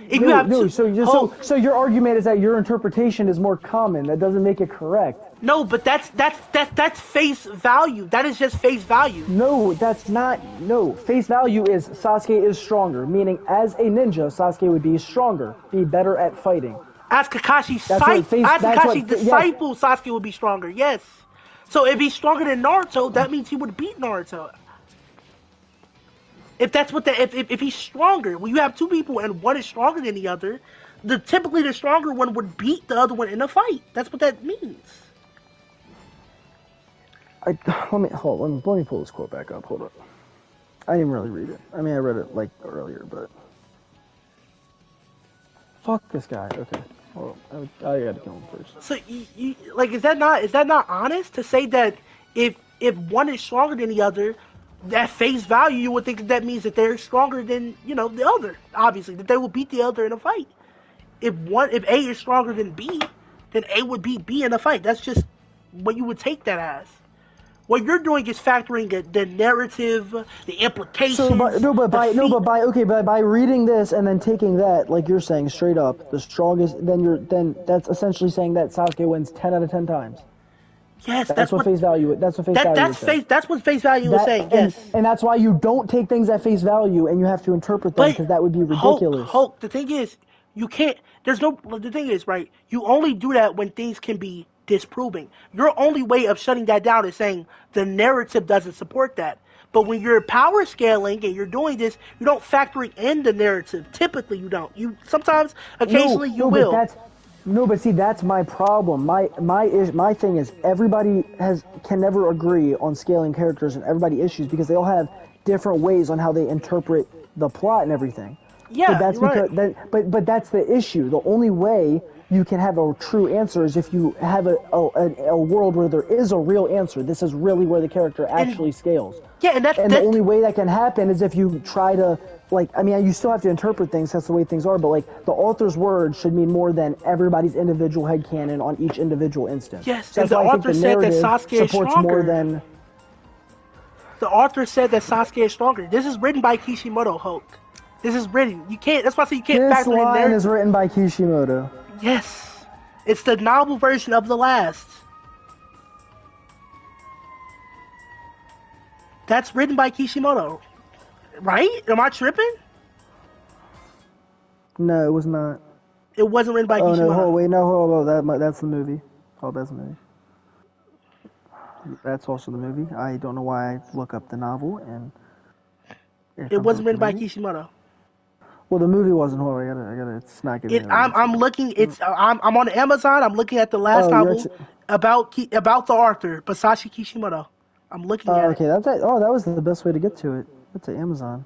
If you have two, Hulk, So your argument is that your interpretation is more common. That doesn't make it correct. no, but that's face value. That is just face value. No, that's not. No, face value is Sasuke is stronger, meaning as a ninja, Sasuke would be stronger, be better at fighting. As Kakashi's That's what disciple, Sasuke would be stronger. Yes. So if he's stronger than Naruto, that means he would beat Naruto. If that's what if he's stronger, when you have two people and one is stronger than the other, typically the stronger one would beat the other one in a fight. That's what that means. Let me pull this quote back up. Hold up. I didn't really read it. I mean, I read it like earlier, but fuck this guy. Okay. Well, I gotta kill him first. So you like is that not honest to say that if one is stronger than the other, at face value you would think that means that they're stronger than the other. Obviously, that they will beat the other in a fight. If A is stronger than B, then A would beat B in a fight. That's just what you would take that as. What you're doing is factoring the narrative, the implications. So, by reading this and then taking that, like you're saying, straight up, the strongest, then that's essentially saying that Sasuke wins 10 out of 10 times. Yes, That's what face value. That's what face value. That's what face value is saying. Yes, and that's why you don't take things at face value, and you have to interpret them because that would be ridiculous. Hulk, the thing is, you can't. The thing is, right? You only do that when things can be disproving. Your only way of shutting that down is saying the narrative doesn't support that. But when you're power scaling and you're doing this, you don't factor in the narrative. Typically, you don't. You sometimes, occasionally, you will. But see, that's my problem. My thing is everybody can never agree on scaling characters and everybody issues because they all have different ways on how they interpret the plot and everything. Yeah, but that's you're because right. but that's the issue. The only way you can have a true answer is if you have a world where there is a real answer. This is really where the character actually scales. Yeah, and the only way that can happen is if you try to, you still have to interpret things. That's the way things are. But the author's words should mean more than everybody's individual headcanon on each individual instance. Yes, so and the author said that Sasuke is supports stronger. More than. The author said that Sasuke is stronger. This is written by Kishimoto, Hulk. This is written. You can't. That's why I say you can't factor in there. This line is written by Kishimoto. Yes, it's the novel version of the last. That's written by Kishimoto, right? Am I tripping? No, it was not. It wasn't written by Kishimoto. That's the movie. Oh, that's the movie. That's also the movie. I don't know why I look up the novel and. It wasn't written by Kishimoto. Well, the movie wasn't. Hold on, I gotta. It's not giving me. I'm looking. I'm on Amazon. I'm looking at the last novel about the author, Masashi Kishimoto. I'm looking at it. That was the best way to get to it. It's at Amazon.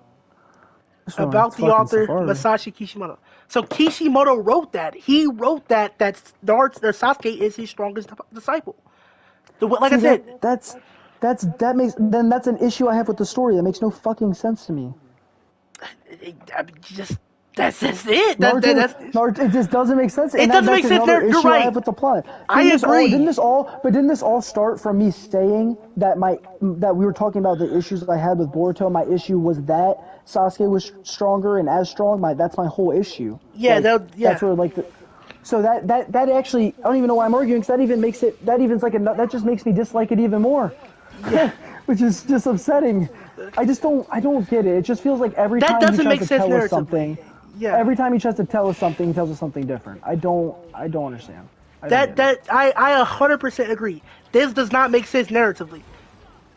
About the author, Masashi Kishimoto. So Kishimoto wrote that. He wrote that Sasuke is his strongest disciple. Like I said, that's an issue I have with the story. That makes no fucking sense to me. That's just it. Naruto, it just doesn't make sense. And doesn't that's make sense another there. You're issue I right. have with the plot. I agree. Didn't this all start from me saying that we were talking about the issues I had with Boruto? My issue was that Sasuke was stronger and as strong. That's my whole issue. Yeah, Like, yeah. That's where so that actually, I don't even know why I'm arguing, because that just makes me dislike it even more. Yeah. Which is just upsetting. I don't get it. It just feels like every time he tries to tell us something, every time he tries to tell us something, he tells us something different. I don't understand. I 100% agree. This does not make sense narratively.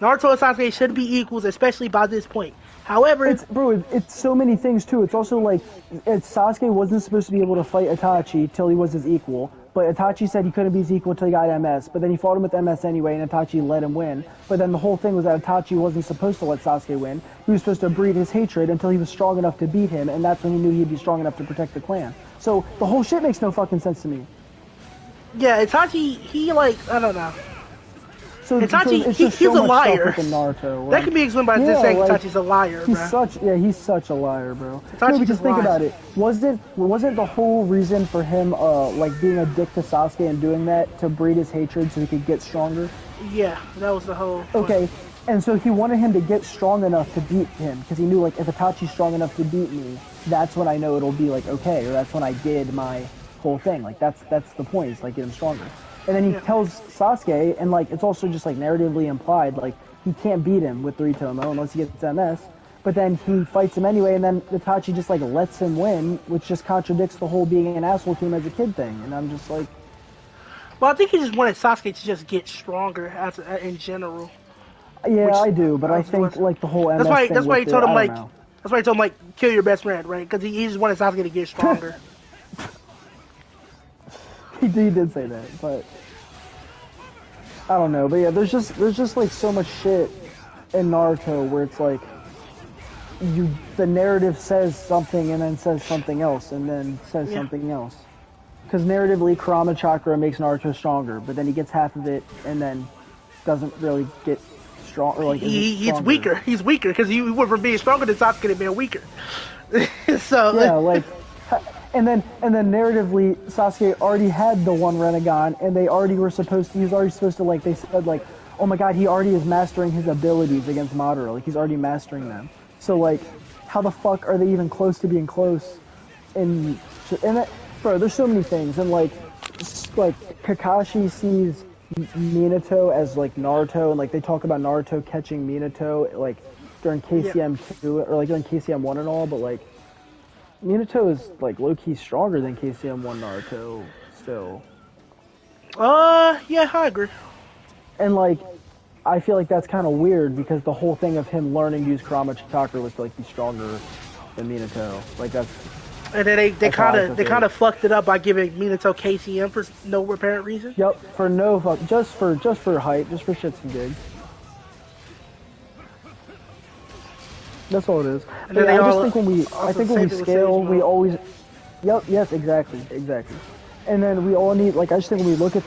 Naruto and Sasuke should be equals, especially by this point. However, it's so many things too. It's also like Sasuke wasn't supposed to be able to fight Itachi till he was his equal, but Itachi said he couldn't be his equal until he got MS. But then he fought him with MS anyway, and Itachi let him win. But then the whole thing was that Itachi wasn't supposed to let Sasuke win. He was supposed to breed his hatred until he was strong enough to beat him, and that's when he knew he'd be strong enough to protect the clan. So the whole shit makes no fucking sense to me. Yeah, Itachi, he I don't know. So Itachi, he's a liar. That can be explained by just saying Itachi's a liar, bro. He's such a liar, bro. Itachi because think about it. Wasn't the whole reason for him being a dick to Sasuke and doing that to breed his hatred so he could get stronger? Yeah, that was the whole Okay, and so he wanted him to get strong enough to beat him, because he knew if Itachi's strong enough to beat me, that's when I know it'll be okay, or that's when I did my whole thing. That's the point, is get him stronger. And then he tells Sasuke, and it's also just narratively implied, he can't beat him with 3 Tomo unless he gets MS. But then he fights him anyway, and then Itachi just lets him win, which just contradicts the whole being an asshole to him as a kid thing. And I'm just well, I think he just wanted Sasuke to just get stronger in general. Yeah, I do, but I think the whole MS thing. That's why he told him that's why he told him kill your best friend, right? Because he just wanted Sasuke to get stronger. He did say that, but I don't know. But yeah, there's just so much shit in Naruto where it's the narrative says something and then says something else and then says something else. Because narratively, Kurama Chakra makes Naruto stronger, but then he gets half of it and then doesn't really get strong. Or he's weaker. He's weaker because he went from being stronger to Sasuke to being weaker. So yeah, And then narratively, Sasuke already had the one Rinnegan, and he was already supposed to, they said, oh my god, he already is mastering his abilities against Madara. He's already mastering them. So, how the fuck are they even close to being close? And bro, there's so many things. And, Kakashi sees Minato as, Naruto, and, they talk about Naruto catching Minato, during KCM 2, or, during KCM 1 and all, but, Minato is low-key stronger than KCM 1 Naruto still. Yeah, I agree. And I feel that's kind of weird because the whole thing of him learning to use Kurama Chakra was to be stronger than Minato. That's. And then they kind of fucked it up by giving Minato KCM for no apparent reason. Yep, for no fuck, just for hype, just for shits and gigs. That's all it is. And then I think when we scale, we always. Yep. Yes. Exactly. And then we all need I just think when we look at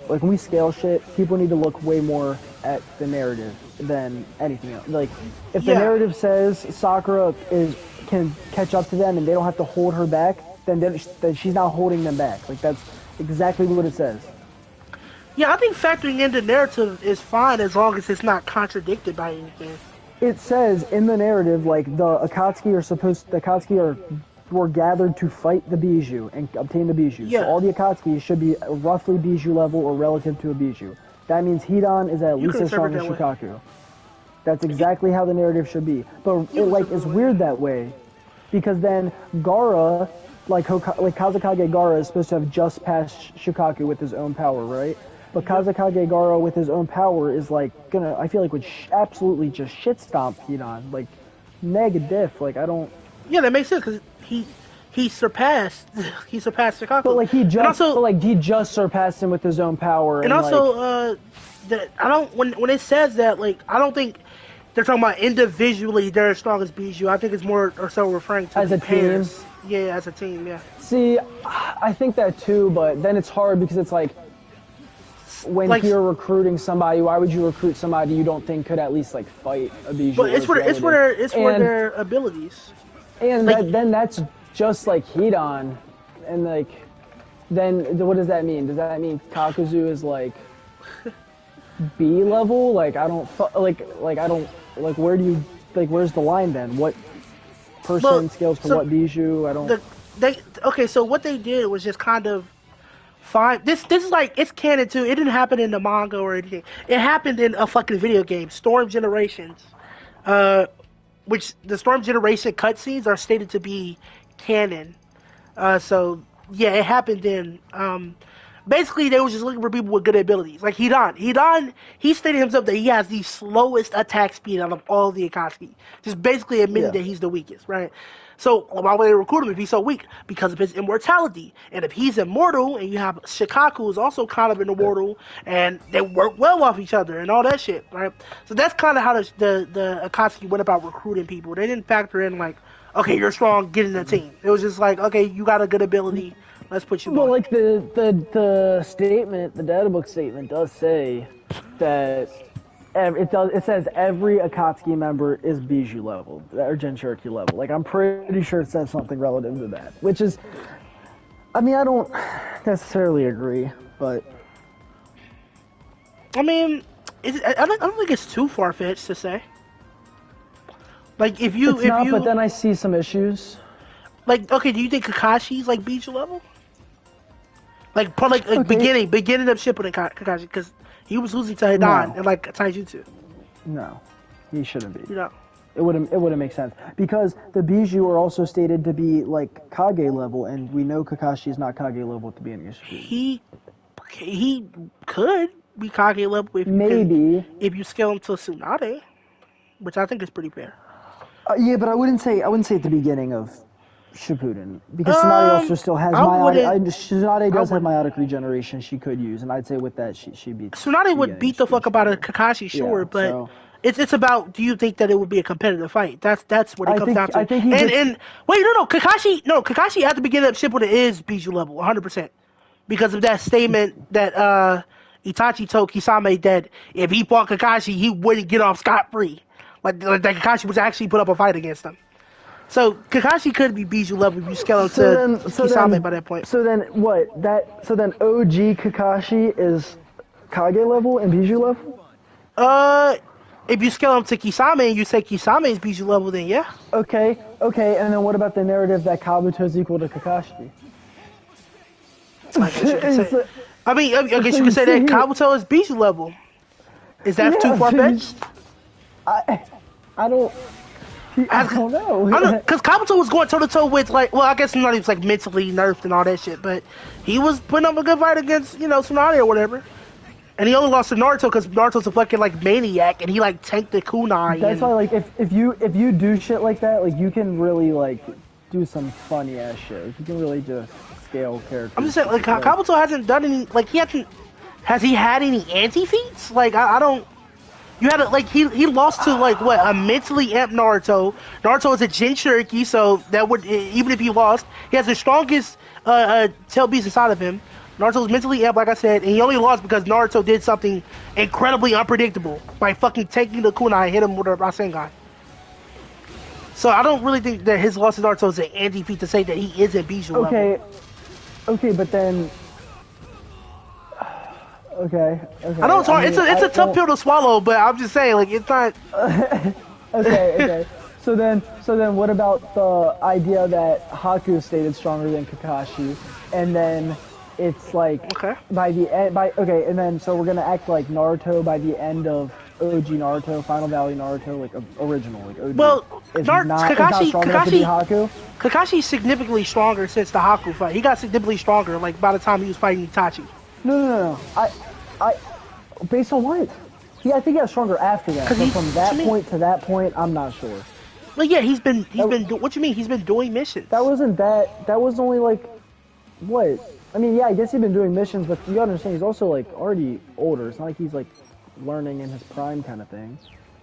when we scale shit, people need to look way more at the narrative than anything else. If the narrative says Sakura can catch up to them and they don't have to hold her back, then she's not holding them back. That's exactly what it says. Yeah, I think factoring into narrative is fine as long as it's not contradicted by anything. It says in the narrative, the Akatsuki were gathered to fight the Bijou and obtain the Bijou. Yeah. So all the Akatsuki should be roughly Bijou level or relative to a Bijou. That means Hidan is at least as strong as Shukaku. That's exactly how the narrative should be. But it's weird that way, because then Gaara, Kazekage Gaara is supposed to have just passed Shukaku with his own power, right? But Kazekage Gaara with his own power is I feel would absolutely just shit stomp Hidan, mega diff. I don't. Yeah, that makes sense because he surpassed Shukaku. But he just surpassed him with his own power. And also, that I don't when it says that I don't think they're talking about individually they're as strong as Bijou. I think it's more or so referring to as a pairs. team. Yeah, as a team. Yeah. See, I think that too, but then it's hard because it's when you're recruiting somebody, why would you recruit somebody you don't think could at least fight a Bijou? But it's for their abilities. And then that's just like Hidan, and like, then what does that mean? Does that mean Kakuzu is like B level? Like I don't where do you like where's the line then? What person scales to what Bijou? I don't. Okay, so what they did was just kind of fine. This is like it's canon too. It didn't happen in the manga or anything. It happened in a fucking video game, Storm Generations. Which the Storm Generation cutscenes are stated to be canon. So yeah, it happened in. Basically, they were just looking for people with good abilities. Like Hidan, he stated himself that he has the slowest attack speed out of all the Akatsuki. Just basically admitting that he's the weakest, right? So why would they recruit him if he's so weak? Because of his immortality. And if he's immortal, and you have Shikaku who's also kind of an immortal, and they work well off each other and all that shit, right? So that's kind of how the Akatsuki went about recruiting people. They didn't factor in like, okay, you're strong, get in the team. It was just like, okay, you got a good ability. Let's put you on. Well, like the statement, the databook statement does say that it says every Akatsuki member is Bijou level or Jinchuriki level. Like I'm pretty sure it says something relative to that, which is, I mean, I don't necessarily agree, but I mean, I don't think it's too far fetched to say. Like if you, but then I see some issues. Like, okay, do you think Kakashi's like Bijou level? Like beginning of Shippuden Kakashi, because he was losing to Hidan and like Taijutsu. No, he shouldn't be. You know, it wouldn't make sense because the Bijou are also stated to be like Kage level, and we know Kakashi is not Kage level at the beginning of Shippuden. He could be Kage level if you scale him to Tsunade, which I think is pretty fair. Yeah, but I wouldn't say at the beginning of Shippuden, because Tsunade also still has Tsunade does have meiotic regeneration she could use, and I'd say with that she'd be. Tsunade would beat the fuck about a Kakashi, sure, yeah, but so, it's about, do you think that it would be a competitive fight? That's what it comes down to. I think Kakashi at the beginning of Shippuden is Bijou level 100% because of that statement that Itachi told Kisame that if he fought Kakashi he wouldn't get off scot free, like that Kakashi was actually put up a fight against him. So Kakashi could be Bijou level if you scale him to Kisame by that point. So then what? So then OG Kakashi is Kage level and Bijou level? If you scale him to Kisame and you say Kisame is Bijou level, then yeah. Okay, and then what about the narrative that Kabuto is equal to Kakashi? I guess you could say that Kabuto is Bijou level. Is that too far-fetched? I don't know. Because Kabuto was going toe-to-toe with, like, well, I guess he was, like, mentally nerfed and all that shit, but he was putting up a good fight against, Tsunade or whatever. And he only lost to Naruto because Naruto's a fucking, like, maniac, and he, like, tanked the kunai. That's why, like, if you do shit like that, like, you can really, like, do some funny-ass shit. Like, you can really just scale characters. I'm just saying, like, Kabuto hasn't done any, like, has he had any anti-feats? Like, I don't... You had he lost to like what, a mentally amped Naruto. Naruto is a Jinchuriki, so that would, even if he lost, he has the strongest tail beast inside of him. Naruto's mentally amped, like I said, and he only lost because Naruto did something incredibly unpredictable by fucking taking the kunai and hit him with a Rasengan. So I don't really think that his loss to Naruto is an anti-feat to say that he isn't Bijou level. Okay, but then. Okay. I know it's hard. It's a tough pill to swallow, but I'm just saying, like, it's not. Okay. So then, what about the idea that Haku stated stronger than Kakashi, and then it's like by the end, and then so we're gonna act like Naruto by the end of OG Naruto, Final Valley Naruto, like original, like OG. Well, Kakashi's significantly stronger since the Haku fight. He got significantly stronger, like by the time he was fighting Itachi. No. I based on what? I think he got stronger after that. So from that point to that point, I'm not sure. Well, yeah, he's been. What you mean? He's been doing missions. That was only like, what? I mean, yeah, I guess he's been doing missions, but you gotta understand, he's also like already older. It's not like he's like learning in his prime kind of thing.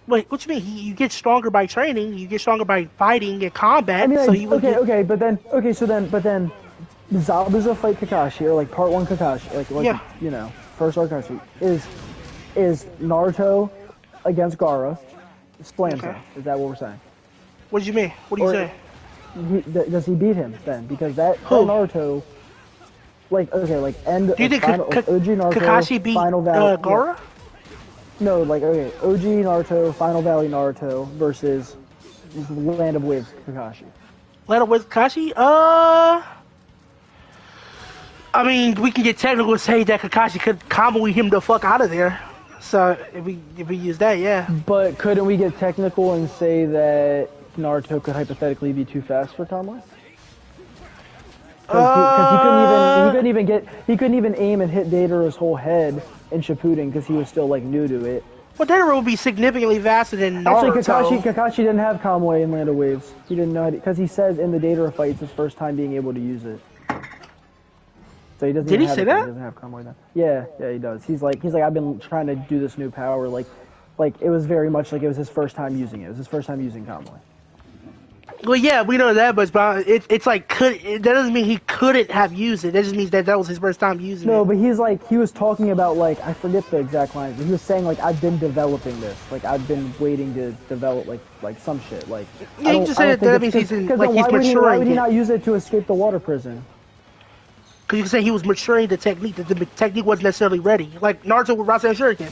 Wait, what you mean? You get stronger by training. You get stronger by fighting and combat. I mean, like, so but then Zabuza fight Kakashi, or like part 1 Kakashi, first arc Kakashi is Naruto against Gaara. Slams him. Is that what we're saying? What do you mean? What do you say? does he beat him then? Because that Who? Naruto, like end Do you think final, OG Naruto, Kakashi beat Final Valley, Gaara? No, like OG Naruto, Final Valley Naruto versus Land of Waves Kakashi. Land of Waves Kakashi? I mean, we can get technical and say that Kakashi could combo him the fuck out of there. So if we use that, yeah. But couldn't we get technical and say that Naruto could hypothetically be too fast for Kamui? Because he couldn't even aim and hit Datara's whole head in Shippuden because he was still like new to it. Well, Datara will be significantly faster than Naruto. Actually, Kakashi didn't have Kamui in Land of Waves. He didn't know because he says in the Datara fight it's his first time being able to use it. So he doesn't. Did he say that? He doesn't have Kamui then. Yeah, he does. He's like I've been trying to do this new power like it was very much like it was his first time using it. It was his first time using Kamui. Well, yeah, we know that, but it's like that doesn't mean he couldn't have used it. That just means that was his first time using it. No, but he was talking about I forget the exact lines, but he was saying I've been developing this, I've been waiting to develop like some shit, Yeah, you just said that means he's maturing. Why would he not use it to escape the water prison? Because you can say he was maturing the technique. That the technique wasn't necessarily ready. Like Naruto with Rasen Shuriken,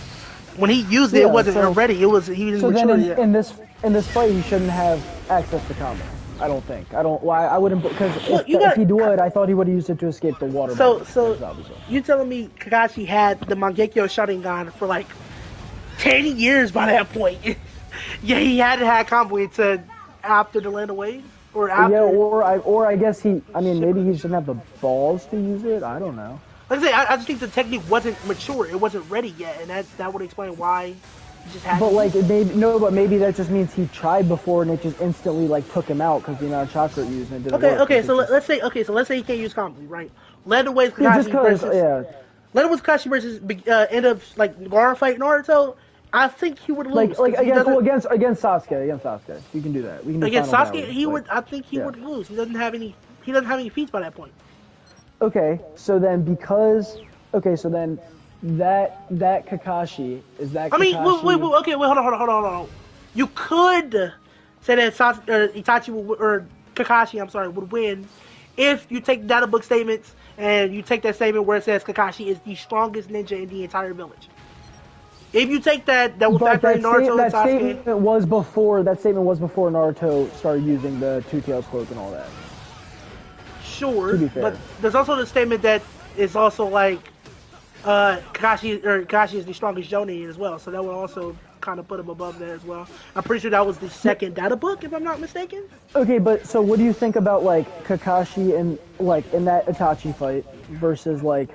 when he used it, it wasn't ready. He didn't mature yet. In this fight, he shouldn't have access to Kamui. I don't think. I wouldn't, because if he would, I thought he would have used it to escape the water. So you telling me Kakashi had the Mangekyo Sharingan for 10 years by that point? Yeah, he hadn't had Kamui to after the Land of Waves? Or after? Yeah, or I guess maybe he shouldn't have the balls to use it. I don't know. Like I say, I just think the technique wasn't mature. It wasn't ready yet, and that would explain why he just had. But maybe that just means he tried before and it just instantly took him out because the amount of chakra used and it didn't work. Okay. So let's say he can't use Kamui, right? Land of Waves Kakashi Land of Waves Kakashi versus end of Gaara fight Naruto. I think he would lose. Against Sasuke. You can do that. We can do against Sasuke. I think he would lose. He doesn't have any feats by that point. Okay, so then that Kakashi is that. I mean, Kakashi... hold on. You could say that Itachi or Kakashi, would win if you take data book statements and you take that statement where it says Kakashi is the strongest ninja in the entire village. If you take that will factor in Naruto and Sasuke. That statement was before Naruto started using the Two Tails cloak and all that. Sure, but there's also the statement that is also Kakashi is the strongest Jonin as well, so that would also kind of put him above there as well. I'm pretty sure that was the second data book, if I'm not mistaken. Okay, but so what do you think about Kakashi in that Itachi fight versus the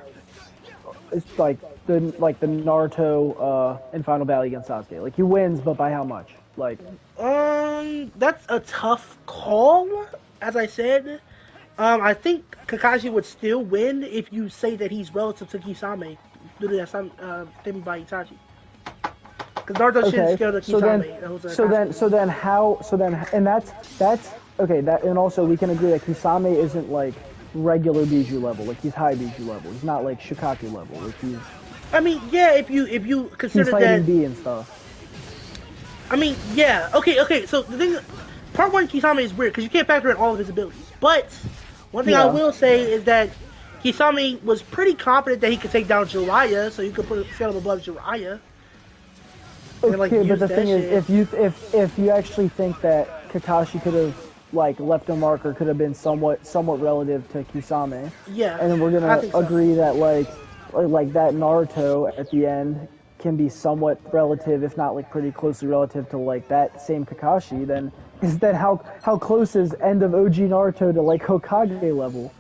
Naruto in Final Valley against Sasuke? He wins, but by how much? That's a tough call. As I said, I think Kakashi would still win if you say that he's relative to Kisame due to that statement by Itachi. Because Naruto shouldn't scale to Kisame. And also we can agree that Kisame isn't regular Biju level. He's high Biju level. He's not Shikake level. He's. I mean, yeah, if you consider he's fighting that. B and stuff. I mean, yeah, okay. So the thing, part 1 Kisame is weird because you can't factor in all of his abilities. But one thing I will say is that Kisame was pretty confident that he could take down Jiraiya, so you could set him above Jiraiya. Okay, but the thing is, if you actually think that Kakashi could have left a mark or could have been somewhat relative to Kisame, yeah, and then we're gonna agree that that Naruto at the end can be somewhat relative, if not pretty closely relative to that same Kakashi, then is that how close is end of OG Naruto to Hokage level?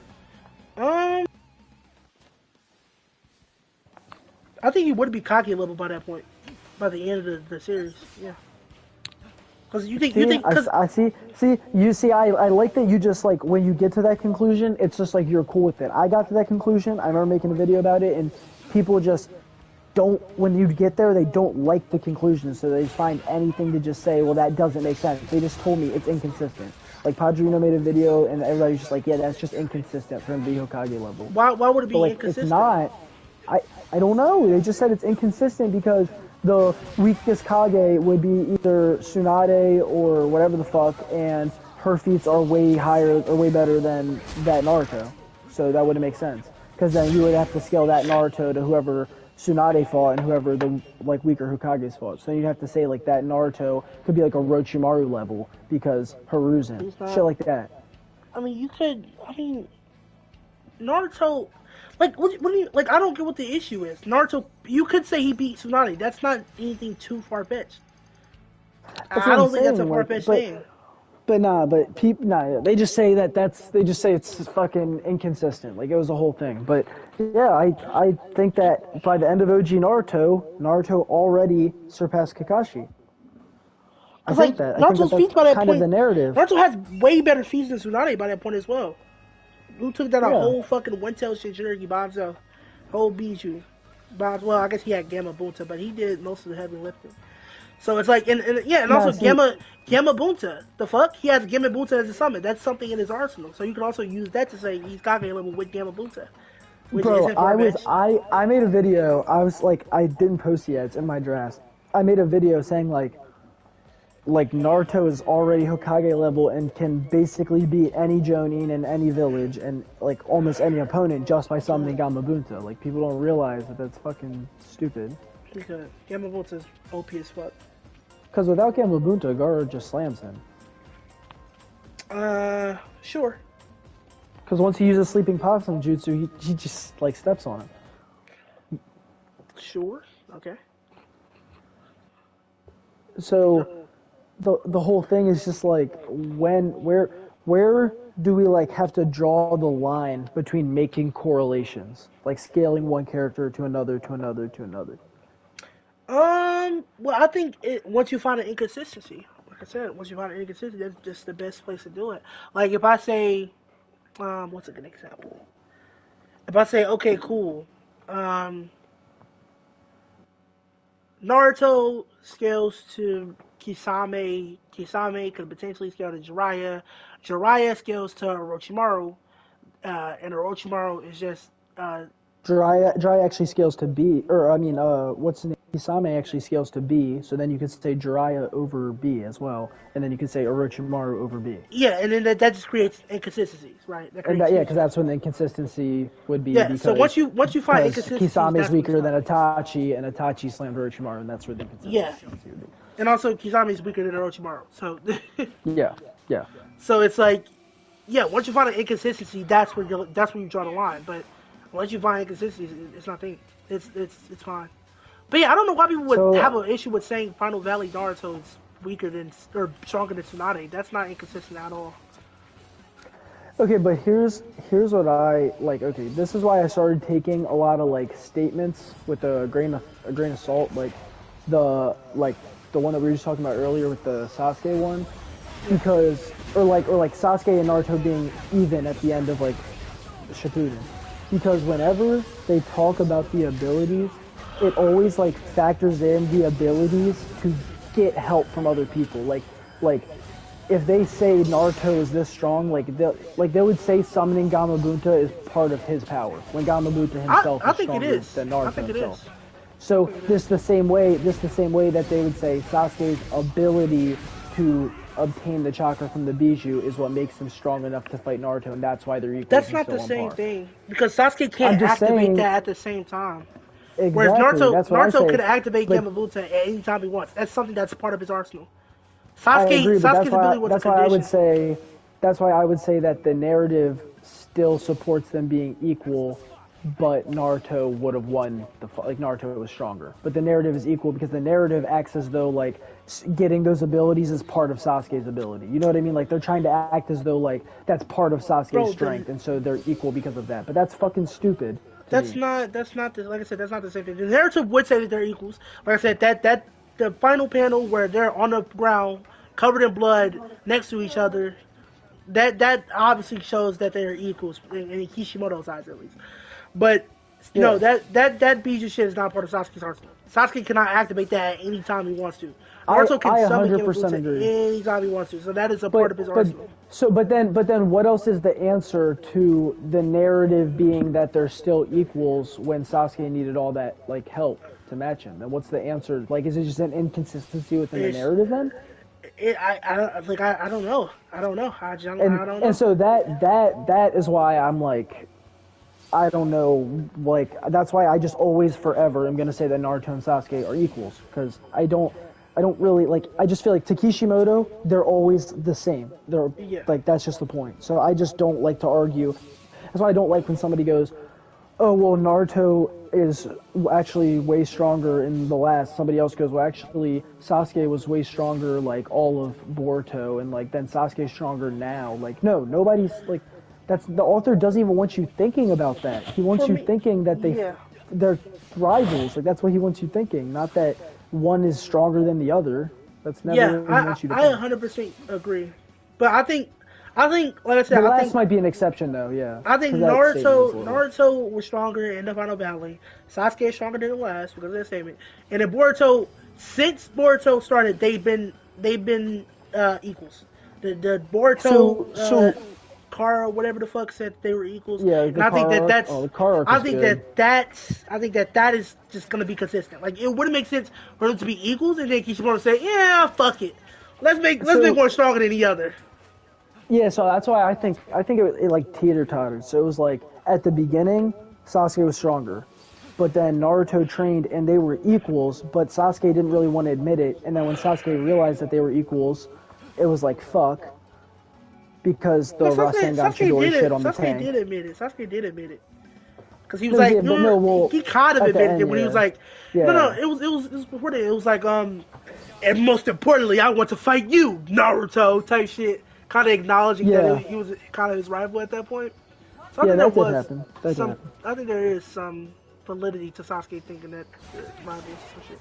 I think he would be Kage level by that point, by the end of the series. Yeah. Because I like that you just when you get to that conclusion, it's just you're cool with it. I got to that conclusion. I remember making a video about it, and people just don't. When you get there, they don't like the conclusion, so they find anything to just say, well, that doesn't make sense. They just told me it's inconsistent. Padrino made a video, and everybody's just yeah, that's just inconsistent for him to be Hokage level. Why would it be inconsistent? It's not. I don't know. They just said it's inconsistent because the weakest Kage would be either Tsunade or whatever the fuck, and her feats are way higher or way better than that Naruto. So that wouldn't make sense. Because then you would have to scale that Naruto to whoever Tsunade fought and whoever the like weaker Hokages fought. So you'd have to say like that Naruto could be like a Orochimaru level because Hiruzen. Shit like that. I mean, you could. I mean, Naruto. Like, what do you like? I don't get what the issue is. Naruto, you could say he beat Tsunade. That's not anything too far fetched. I don't think that's a far fetched thing. But they just say it's fucking inconsistent. Like it was a whole thing. But yeah, I think that by the end of OG Naruto already surpassed Kakashi. I think that. Naruto's feats by that kind point. Of the narrative. Naruto has way better feats than Tsunade by that point as well. Who took down a whole fucking One-Tail Shinjuriki by himself? Whole Bijou. Well, I guess he had Gamma Bunta, but he did most of the heavy lifting. So it's like, and also Gamma Bunta. The fuck? He has Gamma Bunta as a summon. That's something in his arsenal. So you can also use that to say he's Kage level with Gamma Bunta. Bro, I made a video. I was like, I didn't post it yet. It's in my draft. I made a video saying like Naruto is already Hokage level and can basically beat any Jonin in any village and like almost any opponent just by summoning Gamma Bunta. Like people don't realize that that's fucking stupid. Because Gamma Bunta is OP as fuck. Because without Gamma Bunta, Gaara just slams him. Sure. Because once he uses Sleeping Possum Jutsu, he just like steps on him. Sure. Okay. So the whole thing is just like where do we like have to draw the line between making correlations, like scaling one character to another to another to another? Well, I think once you find an inconsistency, like I said, once you find an inconsistency, that's just the best place to do it. Like if I say, what's a good example? If I say, okay, cool, Naruto scales to Kisame could potentially scale to Jiraiya scales to Orochimaru, and Orochimaru is just, Jiraiya actually scales to B, or I mean, what's the name? Kisame actually scales to B, so then you could say Jiraiya over B as well, and then you could say Orochimaru over B. Yeah, and then that just creates inconsistencies, right? Because that's when the inconsistency would be. Yeah, so once you find inconsistencies, Kisame's weaker than Itachi, and Itachi slammed Orochimaru, and that's where the inconsistency would be. And also Kisame's weaker than Orochimaru, so. Yeah. So it's like, yeah, once you find an inconsistency, that's where you draw the line. But once you find inconsistencies, it's nothing. It's fine. But yeah, I don't know why people would have an issue with saying Final Valley Naruto is weaker than or stronger than Tsunade. That's not inconsistent at all. Okay, but here's what I like. Okay, this is why I started taking a lot of like statements with a grain of salt, like the one that we were just talking about earlier with the Sasuke one, because or like Sasuke and Naruto being even at the end of like Shippuden, because whenever they talk about the abilities, it always like factors in the abilities to get help from other people. Like if they say Naruto is this strong, they would say summoning Gamma Bunta is part of his power when Gamma Bunta himself is stronger than Naruto himself. So this the same way that they would say Sasuke's ability to obtain the chakra from the Bijou is what makes him strong enough to fight Naruto, and that's why they're equal. That's not the same thing, because Sasuke can't activate that at the same time. Exactly. Whereas Naruto could activate Gamma Bunta at any time he wants. That's something that's part of his arsenal. Sasuke's ability was a condition. That's why I would say that the narrative still supports them being equal, but Naruto would have won Naruto was stronger. But the narrative is equal because the narrative acts as though like getting those abilities is part of Sasuke's ability. You know what I mean? Like they're trying to act as though like that's part of Sasuke's strength, and so they're equal because of that. But that's fucking stupid. That's not like I said, that's not the same thing. The narrative would say that they're equals. Like I said, that the final panel where they're on the ground, covered in blood, next to each other, that obviously shows that they're equals in Kishimoto's eyes at least. But no, that Bijou shit is not part of Sasuke's arsenal. Sasuke cannot activate that at any time he wants to. Naruto can summon Gamma Bunta any time he wants to. So that is a part of his arsenal. But then what else is the answer to the narrative being that they're still equals when Sasuke needed all that like help to match him? And what's the answer? Like, is it just an inconsistency within the narrative then? I don't know. I don't know. I don't know. And so that is why I'm like, I don't know, like, that's why I just always forever am going to say that Naruto and Sasuke are equals, because I don't really, like, I just feel like Takishimoto, they're always the same. They're, like, that's just the point. So I just don't like to argue. That's why I don't like when somebody goes, oh, well, Naruto is actually way stronger in the last. Somebody else goes, well, actually, Sasuke was way stronger, like, all of Boruto, and, like, then Sasuke's stronger now. Like, no, nobody's, like, that's, the author doesn't even want you thinking about that. He wants you thinking that they're rivals. Like, that's what he wants you thinking, not that one is stronger than the other. That's never what he wants you to think. I 100% agree. But I think, like I said, the last might be an exception, though, yeah. I think Naruto was stronger in the Final Valley. Sasuke is stronger than the last because of that statement. And in Boruto, since Boruto started, they've been equals. The Boruto, Kara, whatever the fuck, said they were equals. Yeah, and I think that's. I think that is just gonna be consistent. Like, it wouldn't make sense for them to be equals, and then Kishimoto say, "Yeah, fuck it, let's make one stronger than the other." Yeah, so that's why I think it like teeter-tottered. So it was like, at the beginning, Sasuke was stronger. But then Naruto trained and they were equals, but Sasuke didn't really want to admit it. And then when Sasuke realized that they were equals, it was like, fuck. Because the Rasengan Chidori shit on the tank. Sasuke did admit it. Because he was like, he kind of admitted it when he was like, no, it was before that. It was like, and most importantly, I want to fight you, Naruto, type shit. Kind of acknowledging that he was kind of his rival at that point. So I think that did happen. I think there is some validity to Sasuke thinking that rivals and shit.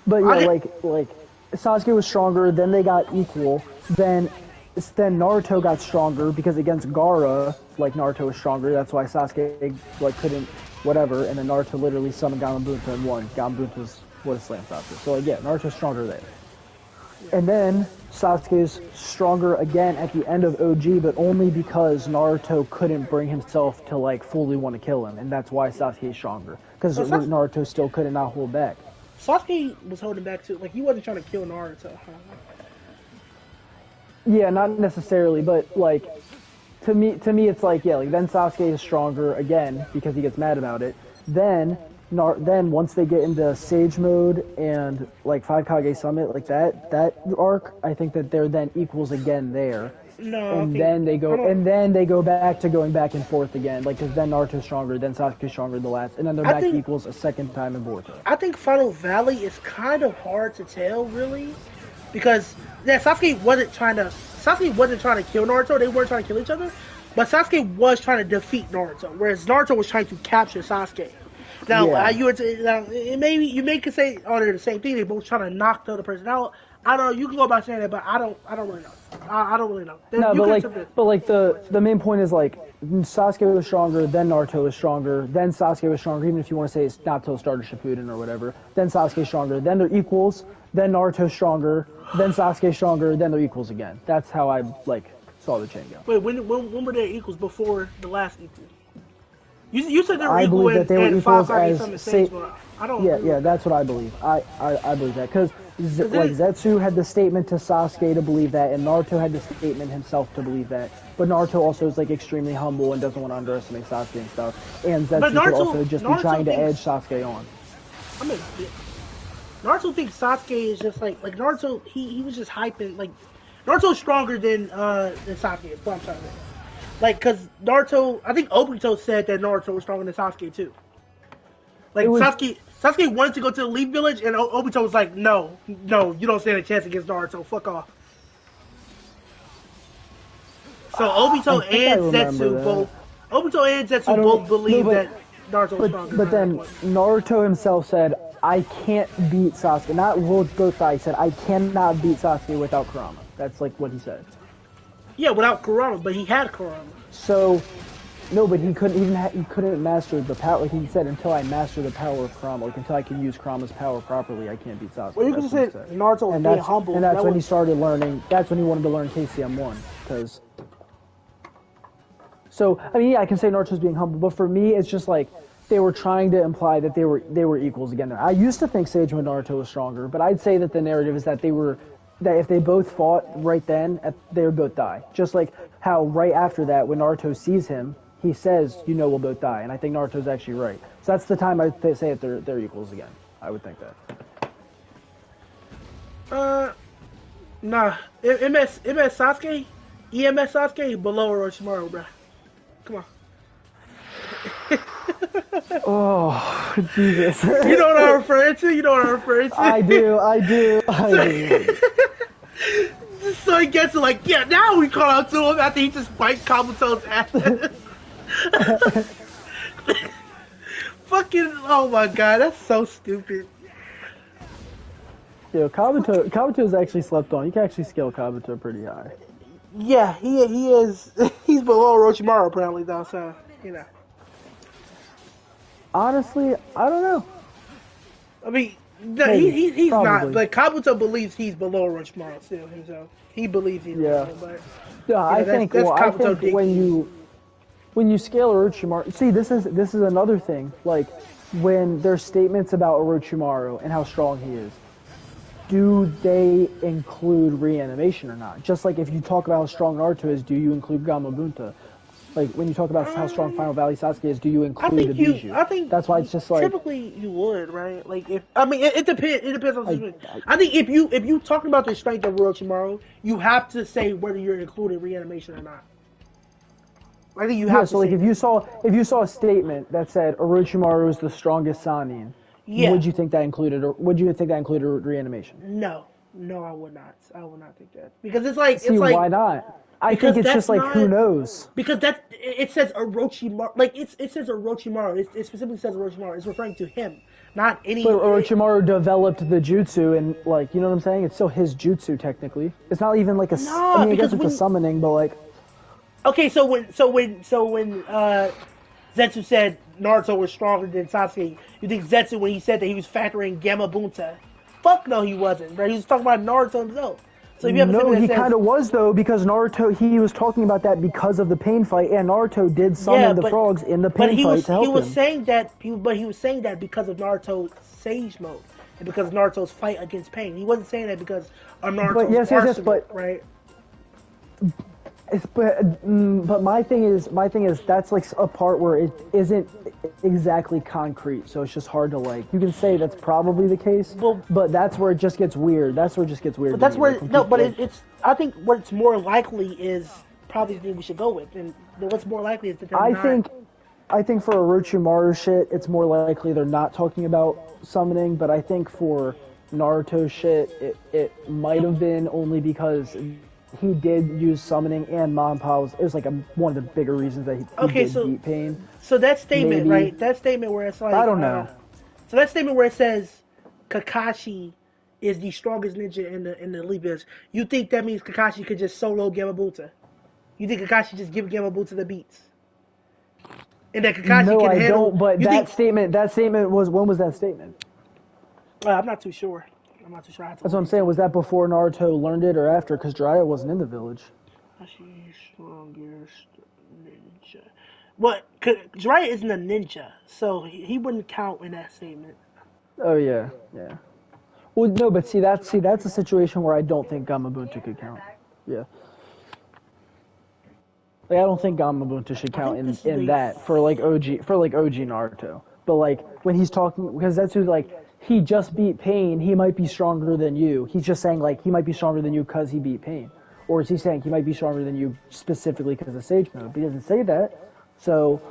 But yeah, like Sasuke was stronger, then they got equal, then Naruto got stronger because against Gaara, like, Naruto was stronger. That's why Sasuke like couldn't whatever, and then Naruto literally summoned Gamabunta and won. Gamabunta's what a slam Sasuke. So like, yeah, Naruto's stronger there. And then Sasuke's stronger again at the end of OG, but only because Naruto couldn't bring himself to, like, fully want to kill him, and that's why Sasuke's stronger. Because Naruto still couldn't not hold back. Sasuke was holding back too. Like, he wasn't trying to kill Naruto. Yeah, not necessarily, but, like, to me, it's like, yeah, like, then Sasuke is stronger again because he gets mad about it. Then once they get into Sage mode and, like, 5 Kage Summit, like, that arc, I think that they're then equals again there. No, and then they go back to going back and forth again, like, because then Naruto's stronger, then Sasuke's stronger the last, and then they're back equals a second time in Boruto. I think Final Valley is kind of hard to tell, really, because Sasuke wasn't trying to kill Naruto. They weren't trying to kill each other, but Sasuke was trying to defeat Naruto, whereas Naruto was trying to capture Sasuke. Now, you may could say, they're the same thing. They both trying to knock the other person out. I don't know. You can go about saying that, but I don't really know. I don't really know. The main point is, like, Sasuke was stronger, then Naruto was stronger, then Sasuke was stronger. Even if you want to say it's not till started Shippuden or whatever, then Sasuke's stronger, then they're equals, then Naruto's stronger, then Sasuke's stronger, then they're equals again. That's how I, like, saw the chain go. Wait, when were they equals before the last equal? You said they were equal in 5 Kage Summit Sage mode. I don't. Yeah, that's what I believe. I believe that because like Zetsu had the statement to Sasuke to believe that, and Naruto had the statement himself to believe that. But Naruto also is, like, extremely humble and doesn't want to underestimate Sasuke and stuff. And Zetsu could also just be trying to edge Sasuke on. I mean, Naruto thinks Sasuke is just like Naruto. He was just hyping, like, Naruto's stronger than Sasuke. Is what I'm trying to say. Like, because Naruto, I think Obito said that Naruto was stronger than Sasuke, too. Like, Sasuke wanted to go to the Leaf Village, and Obito was like, no, you don't stand a chance against Naruto, fuck off. So Obito and Zetsu both believe that Naruto was stronger. But then Naruto himself said, I can't beat Sasuke. Not World Goat Guy, he said, I cannot beat Sasuke without Kurama. That's, like, what he said. Yeah, without Kurama, but he had Kurama. So, no, but he couldn't master the power. Like he said, until I master the power of Kurama, like until I can use Kurama's power properly, I can't beat Sasuke. Well, you can say Naruto was being humble. And that's when he started learning. That's when he wanted to learn KCM1, because. So I mean, yeah, I can say Naruto's being humble, but for me, it's just like they were trying to imply that they were equals again. I used to think Sage Mode Naruto was stronger, but I'd say that the narrative is that they were that if they both fought right then, they would both die. Just like how right after that, when Naruto sees him, he says, "You know, we'll both die." And I think Naruto's actually right. So that's the time I say that they're equals again. I would think that. Nah. MS Sasuke, EMS Sasuke below Orochimaru, bro. Come on. Oh, Jesus. You know what I'm referring to? You know what I'm referring to? I do. So he gets it like, yeah, now we call out to him after he just bites Kabuto's ass. Fucking, oh my god, that's so stupid. Yo, Kabuto's actually slept on. You can actually scale Kabuto pretty high. Yeah, he is. He's below Orochimaru apparently, though. So you know. Honestly, I don't know. I mean, no, he's not. Probably. But Kabuto believes he's below Orochimaru still himself. He believes he's below, but Yeah, I think Kabuto when you scale Orochimaru, see, this is another thing. Like when there's statements about Orochimaru and how strong he is, do they include reanimation or not? Just like if you talk about how strong Naruto is, do you include Gamabunta? Like when you talk about how strong Final Valley Sasuke is, do you include the Biju? I think that's why it's just like typically you would, right? Like if I mean it depends. It depends on the situation. I think if you talking about the strength of Orochimaru, you have to say whether you're including reanimation or not. I think you have to. So like if you saw a statement that said Orochimaru is the strongest Sannin, would you think that included reanimation? No, I would not. I would not think that because it's like why not? I think it's just like who knows? Because it says Orochimaru, like it says Orochimaru. It specifically says Orochimaru. It's referring to him, not any. But Orochimaru developed the jutsu, and like you know what I'm saying. It's still his jutsu technically. It's not even like a. No, I mean, I guess it's a summoning, but like. Okay, so when Zetsu said Naruto was stronger than Sasuke, you think Zetsu when he said that he was factoring Gamabunta? Fuck no, he wasn't. Bro, he was talking about Naruto himself. So if you have he kind of was though because Naruto he was talking about that because of the pain fight and Naruto did summon the frogs in the pain fight to help him. He was saying that because of Naruto's Sage mode and because of Naruto's fight against pain. He wasn't saying that because of Naruto's arsenal, right? But my thing is that's like a part where it isn't exactly concrete, so it's just hard to like. You can say that's probably the case, but that's where it just gets weird. But that's where it's. I think what's more likely is probably the thing we should go with, and what's more likely is that they're not. I think for Orochimaru shit, it's more likely they're not talking about summoning, but I think for Naruto shit, it might have been only because he did use summoning and Monpals. It was like one of the bigger reasons that he did beat pain. So that statement, right? That statement where it's like I don't know. So that statement where it says Kakashi is the strongest ninja in the Elite Village. You think that means Kakashi could just solo Gamabunta? You think Kakashi just give Gamabunta the beats? And that Kakashi no, can I handle. Don't, but that statement was when was that statement? I'm not too sure. That's what I'm saying. Was that before Naruto learned it or after? Because Jiraiya wasn't in the village. Kakashi's strongest ninja. But Jiraiya isn't a ninja, so he wouldn't count in that statement. Oh yeah. Well, no, but that's a situation where I don't think Gamabunta could count. Yeah. Like I don't think Gamabunta should count in that for like OG Naruto. But like when he's talking, because that's who like. He just beat Pain, he might be stronger than you. He's just saying, like, he might be stronger than you because he beat Pain. Or is he saying he might be stronger than you specifically because of Sage Mode? But he doesn't say that. So...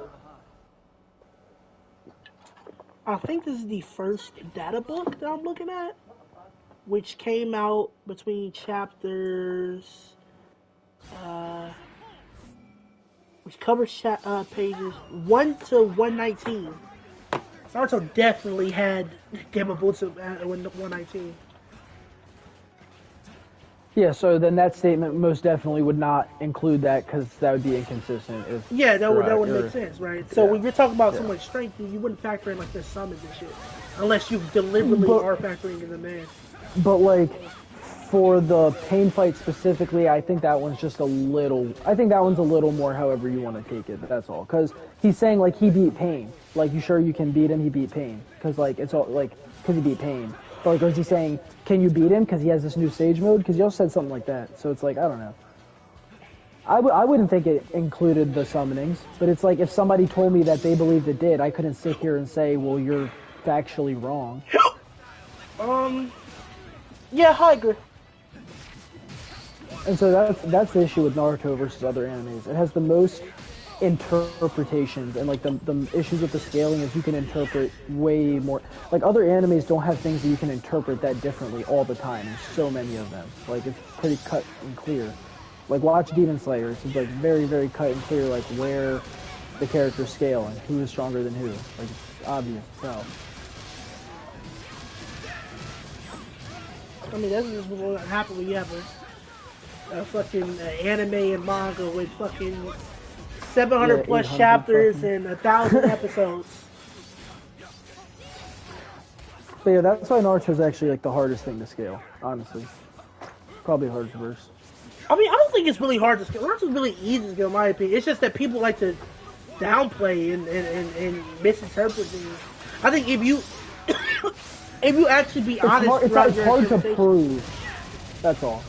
I think this is the first data book that I'm looking at, which came out between chapters... which covers pages 1 to 119. Naruto definitely had Gamabunta at 119. Yeah, so then that statement most definitely would not include that because that would be inconsistent. That would make sense, right? So when you're talking about so much strength, you wouldn't factor in like the summons and shit, unless you deliberately are factoring in the man. But like for the pain fight specifically, I think that one's just a little. I think that one's a little more. However you want to take it, that's all. Because he's saying like he beat Pain. Like you sure you can beat him? He beat Pain. Because like it's all like because he beat Pain. But like, was he saying, can you beat him because he has this new Sage mode? Because he also said something like that. So it's like, I don't know. I wouldn't think it included the summonings, but it's like if somebody told me that they believed it did, I couldn't sit here and say, well, you're factually wrong. Yeah, I agree. And so that's the issue with Naruto versus other animes. It has the most interpretations, and like the issues with the scaling is you can interpret way more. Like other animes don't have things that you can interpret that differently all the time. There's so many of them. Like it's pretty cut and clear. Like watch Demon Slayer. It's like very, very cut and clear, like where the characters scale and who is stronger than who. Like it's obvious. So. I mean, that's just what happened when you have a fucking anime and manga with fucking 700 plus 800 chapters fucking... and 1,000 episodes. But yeah, that's why Naruto's actually like the hardest thing to scale, honestly. Probably hardest verse. I mean, I don't think it's really hard to scale. Naruto's really easy to scale, in my opinion. It's just that people like to downplay and misinterpret things. I think if you if you actually be honest, it's hard to prove. That's all.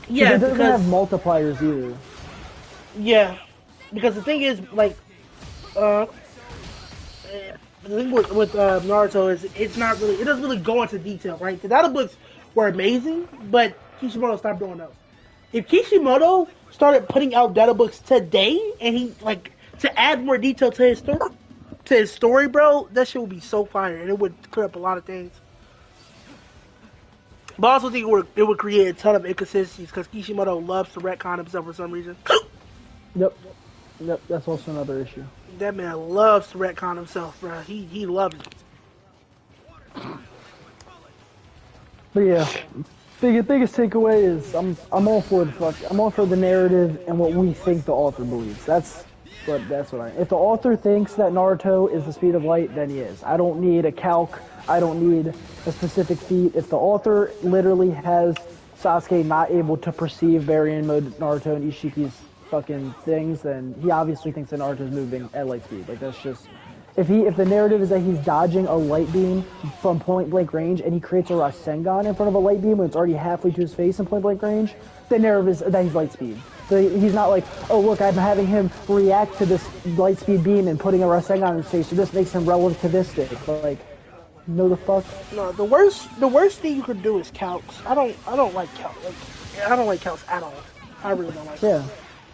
Yeah, it doesn't have multipliers either. Yeah, because the thing is, like, the thing with Naruto is it doesn't really go into detail, right? The data books were amazing, but Kishimoto stopped doing those. If Kishimoto started putting out data books today, and he to add more detail to his story, bro, that shit would be so fire, and it would clear up a lot of things. But I also think it would create a ton of inconsistencies because Kishimoto loves to retcon himself for some reason. Yep, that's also another issue. That man loves to retcon himself, bro. He loves it. But yeah, biggest takeaway is I'm all for the narrative and what we think the author believes. That's what if the author thinks that Naruto is the speed of light, then he is. I don't need a calc. I don't need a specific feat. If the author literally has Sasuke not able to perceive Baryon mode Naruto and Ishiki's fucking things, then he obviously thinks that Naruto's moving at light speed. Like that's just if the narrative is that he's dodging a light beam from point blank range and he creates a Rasengan in front of a light beam when it's already halfway to his face in point blank range, the narrative is that he's light speed. So he's not like, oh look, I'm having him react to this light speed beam and putting a Rasengan in his face, so this makes him relativistic. But like, no the fuck. No, the worst thing you could do is calcs. I don't like calcs. Like, I don't like calcs at all. I really don't like. Yeah.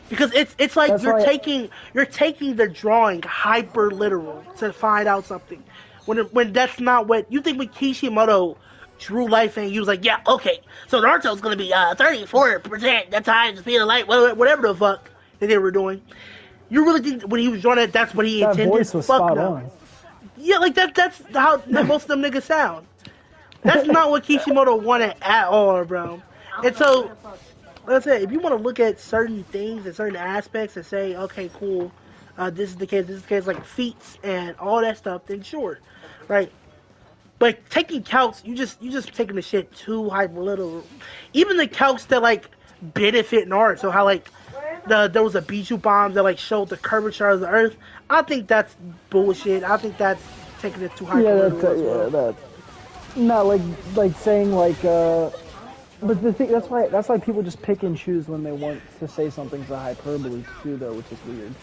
Because it's like That's you're taking the drawing hyper literal to find out something, when that's not what you think. When Kishimoto drew life and he was like, yeah, okay, so Naruto's gonna be 34% the time the speed of light, whatever the fuck that they were doing. You really think when he was drawing it, that's what he intended? That voice was spot on. Yeah, like that's how most of them niggas sound. That's not what Kishimoto wanted at all, bro. And so, let's say if you want to look at certain things and certain aspects and say, okay, cool, this is the case, like feats and all that stuff, then sure, right? But taking calcs, you just taking the shit too hyper literal. Even the calcs that like benefit Naruto, how like there was a Bijou bomb that like showed the curvature of the earth. I think that's bullshit. I think that's taking it too hyper literal. Not like saying like. But the thing that's why people just pick and choose when they want to say something's a hyperbole too, though, which is weird.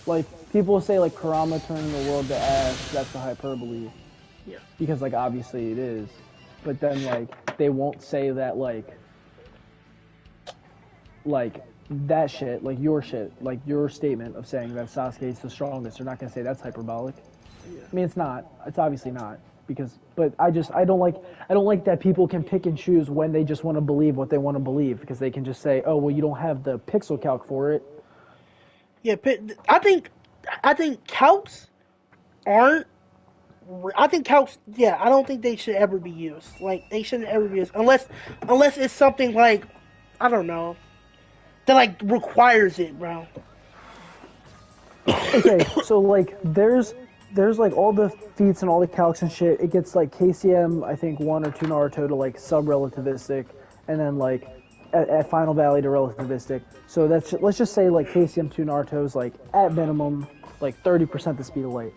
Like people say like Kurama turning the world to ash, that's a hyperbole. Yeah. Because like obviously it is, but then like they won't say that like that shit, like your statement of saying that Sasuke's the strongest. They're not gonna say that's hyperbolic. Yeah. I mean it's not. It's obviously not. But I don't like that people can pick and choose when they just want to believe what they want to believe, because they can just say, oh well, you don't have the pixel calc for it. Yeah, I think calcs aren't. I think calcs. Yeah, I don't think they should ever be used. Like they shouldn't ever be used unless it's something like, I don't know, that like requires it, bro. Okay, so like there's like all the feats and all the calcs and shit. It gets like KCM, I think 1 or 2 Naruto to like sub-relativistic, and then like at Final Valley to relativistic. So let's just say like KCM 2 Naruto's like at minimum like 30% the speed of light.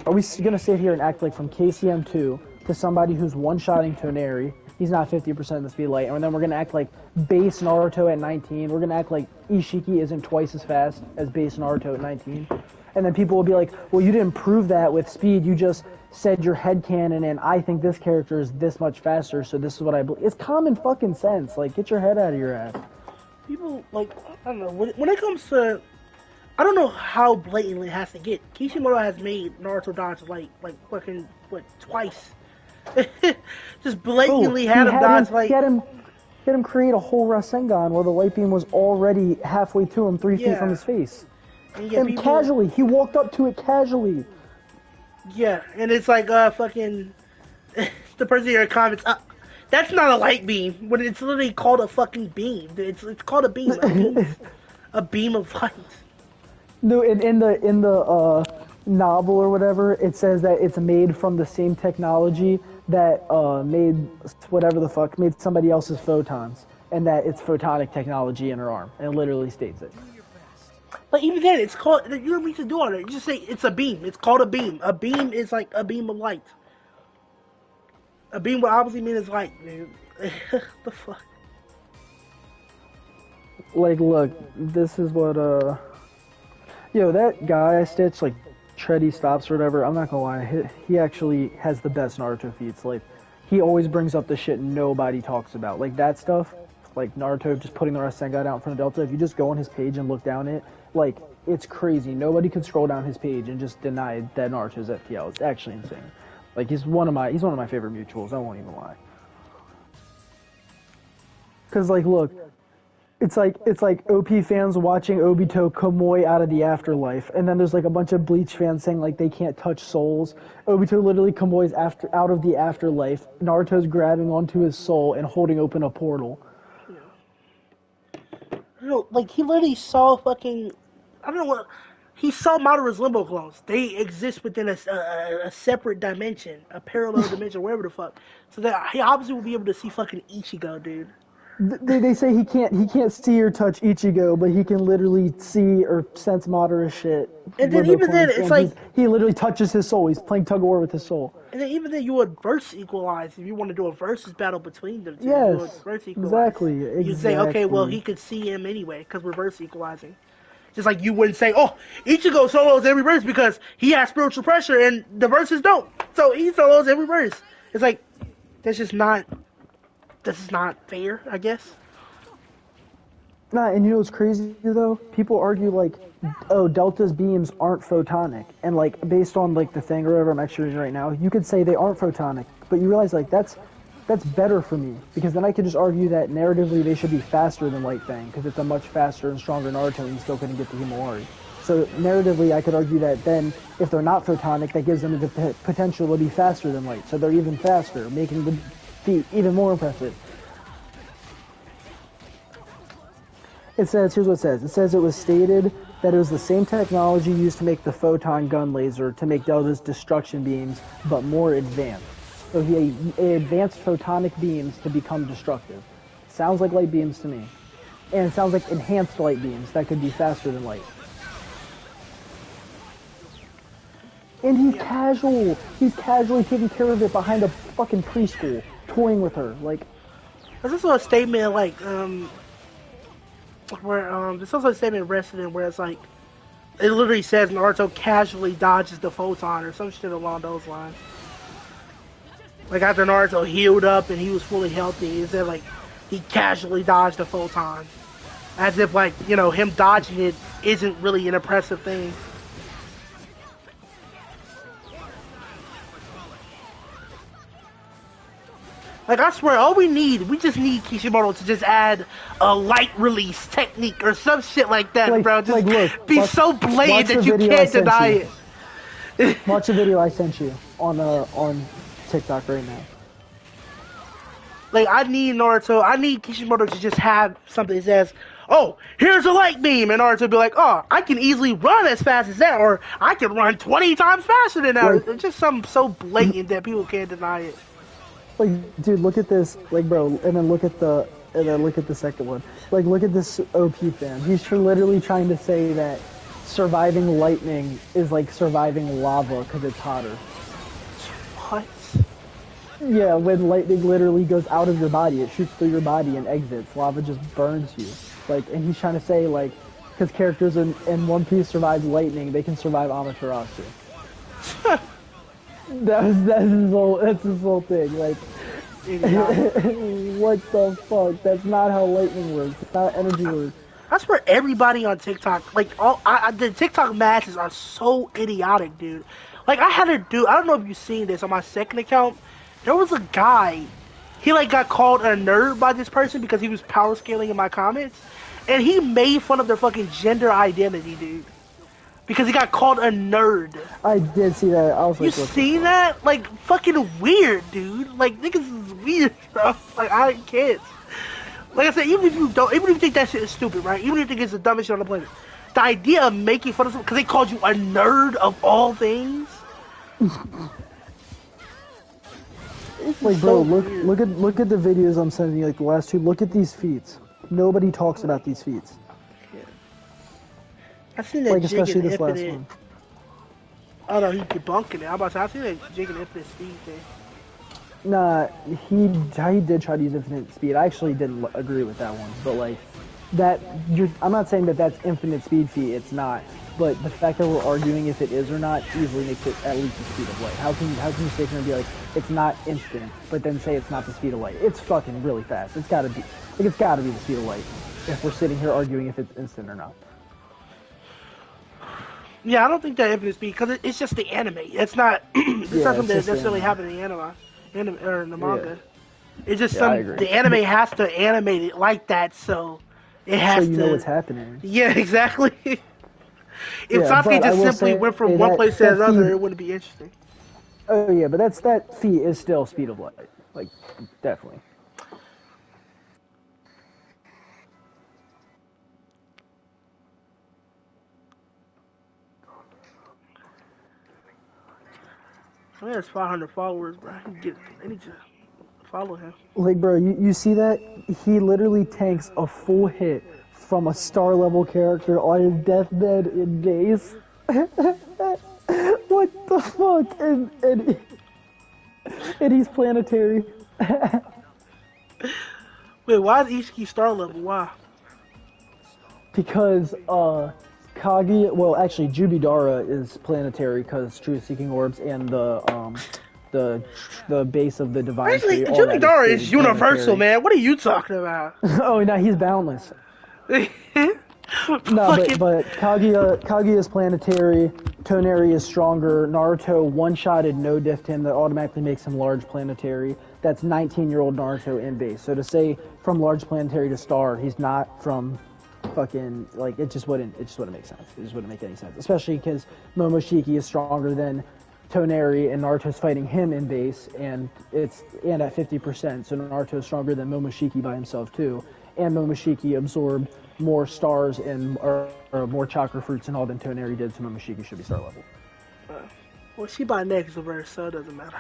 Are we gonna sit here and act like from KCM2 to somebody who's one-shotting Toneri, he's not 50% of the speed light, and then we're gonna act like base Naruto at 19, we're gonna act like Ishiki isn't twice as fast as base Naruto at 19, and then people will be like, well, you didn't prove that with speed, you just said your headcanon, and I think this character is this much faster, so this is what I believe. It's common fucking sense, like, get your head out of your ass. People, like, I don't know, when it comes to, I don't know how blatantly it has to get. Kishimoto has made Naruto dodge, like fucking, what, twice. Just blatantly had him dodge, like... Get him create a whole Rasengan where the light beam was already halfway to him, 3 feet from his face. And people, casually, he walked up to it casually. Yeah, and it's like, fucking, the person in your comments, that's not a light beam, when it's literally called a fucking beam. It's called a beam. A beam of light. No, in the novel or whatever, it says that it's made from the same technology that made whatever the fuck, made somebody else's photons, and that it's photonic technology in her arm. And it literally states it. But even then, it's called, you don't need to do all that. You just say it's a beam. It's called a beam. A beam is like a beam of light. A beam would obviously mean it's light, dude. The fuck? Like, look, this is what, yo, that guy I stitched, like, Tready Stops or whatever, I'm not gonna lie, he actually has the best Naruto feats. Like, he always brings up the shit nobody talks about. Like, that stuff, like Naruto just putting the Rasengan out in front of Delta, if you just go on his page and look down it, like, it's crazy. Nobody could scroll down his page and just deny that Naruto's FTL. It's actually insane. Like, he's one of my favorite mutuals, I won't even lie. Cause, like, look, it's like OP fans watching Obito Kamui out of the afterlife, and then there's like a bunch of Bleach fans saying like they can't touch souls. Obito literally Kamui's out of the afterlife. Naruto's grabbing onto his soul and holding open a portal. You know, like he literally saw fucking, I don't know what, he saw Madara's limbo clones. They exist within a separate dimension, a parallel dimension, wherever the fuck. So that he obviously will be able to see fucking Ichigo, dude. They say he can't see or touch Ichigo, but he can literally see or sense Madara's shit. And then even then, it's like he literally touches his soul. He's playing tug of war with his soul. And then even then, you would verse equalize if you want to do a versus battle between them two. Yes, exactly. You say, okay, well he could see him anyway because we're verse equalizing. Just like you wouldn't say, oh, Ichigo solos every verse because he has spiritual pressure and the verses don't. So he solos every verse. It's like that's just not. This is not fair, I guess. Nah, and you know what's crazy though? People argue like, oh, Delta's beams aren't photonic, and like based on like the thing or whatever I'm extracting right now, you could say they aren't photonic, but you realize like that's better for me because then I could just argue that narratively they should be faster than Light Fang because it's a much faster and stronger Naruto and you still couldn't get the Himawari. So narratively, I could argue that then if they're not photonic, that gives them the potential to be faster than Light, so they're even faster, making the feat even more impressive. It says, here's what it says. It says it was stated that it was the same technology used to make the photon gun laser to make Delta's destruction beams, but more advanced. So he advanced photonic beams to become destructive. Sounds like light beams to me. And it sounds like enhanced light beams that could be faster than light. And he's casual. He's casually taking care of it behind a fucking preschool, toying with her. Like, there's also a statement like where there's also a statement in Resident where it's like it literally says Naruto casually dodges the photon or some shit along those lines. Like after Naruto healed up and he was fully healthy, it said like he casually dodged the photon, as if like, you know, him dodging it isn't really an impressive thing. Like, I swear, we just need Kishimoto to just add a light release technique or some shit like that, like, bro. Just like, look, be so blatant that you can't deny it. Watch the video I sent you on TikTok right now. Like, I need Kishimoto to just have something that says, oh, here's a light beam, and Naruto be like, oh, I can easily run as fast as that, or I can run 20 times faster than that. Like, it's just something so blatant that people can't deny it. Like, dude, look at this, like, bro, and then look at the second one. Like, look at this OP fan. He's literally trying to say that surviving lightning is like surviving lava because it's hotter. What? Yeah, when lightning literally goes out of your body, it shoots through your body and exits. Lava just burns you. Like, and he's trying to say, like, because characters in One Piece survive lightning, they can survive Amaterasu. That's his whole thing. Like, what the fuck? That's not how lightning works. It's not how energy works. That's where everybody on TikTok, like, the TikTok matches are so idiotic, dude. Like, I had a dude, I don't know if you've seen this on my second account. There was a guy, he, like, got called a nerd by this person because he was power scaling in my comments. And he made fun of their fucking gender identity, dude. Because he got called a nerd. I did see that. I was like, You seen that? Like, fucking weird, dude. Like, niggas is weird, bro. Like, I can't. Like I said, even if you think that shit is stupid, right? Even if you think it's the dumbest shit on the planet, the idea of making fun of someone because they called you a nerd of all things. Like, bro, look at the videos I'm sending you, like the last two. Look at these feats. Nobody talks about these feats. Yeah. I seen that like, Jig especially and this last Infinite. one. Oh no, he debunking it. I'm about to say, I seen that Jig and Infinite speed thing. Nah, he did try to use infinite speed. I actually didn't agree with that one, but like I'm not saying that that's infinite speed feat. It's not. But the fact that we're arguing if it is or not easily makes it at least the speed of light. How can you sit here and be like it's not instant, but then say it's not the speed of light? It's fucking really fast. It's gotta be the speed of light. If we're sitting here arguing if it's instant or not. Yeah, I don't think that infinite speed because it's just the anime. It's not. It's not something that necessarily happened in the anime or in the manga. Yeah. It's just the anime has to animate it like that, so it has to. So you know what's happening. Yeah, exactly. If Sasuke just simply went from one place to another, it wouldn't be interesting. Oh yeah, but that feat is still speed of light, like definitely. He has 500 followers, bro. I need to follow him. Like, bro, you see that? He literally tanks a full hit from a star level character on his deathbed in days. What the fuck? And he's planetary. Wait, why is Ishiki star level? Why? Because Kagi, well, actually, Jubidara is planetary because Truth Seeking Orbs and the base of the divine. Actually, Jubidara is universal, man. What are you talking about? Oh no, he's boundless. No, but Kaguya is planetary. Toneri is stronger. Naruto one-shotted no-diffed him. That automatically makes him large planetary. That's 19-year-old Naruto in base. So to say from large planetary to star, he's not from fucking like it just wouldn't make sense. It just wouldn't make any sense, especially because Momoshiki is stronger than Toneri and Naruto's fighting him in base, and at 50%. So Naruto is stronger than Momoshiki by himself too, and Momoshiki absorbed more stars and or more chakra fruits and all than Toneri did, so Momoshiki should be star level. Well, she by next verse, so it doesn't matter.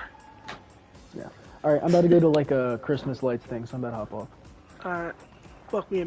Yeah. All right, I'm about to go to like a Christmas lights thing, so I'm about to hop off. All right. Fuck me.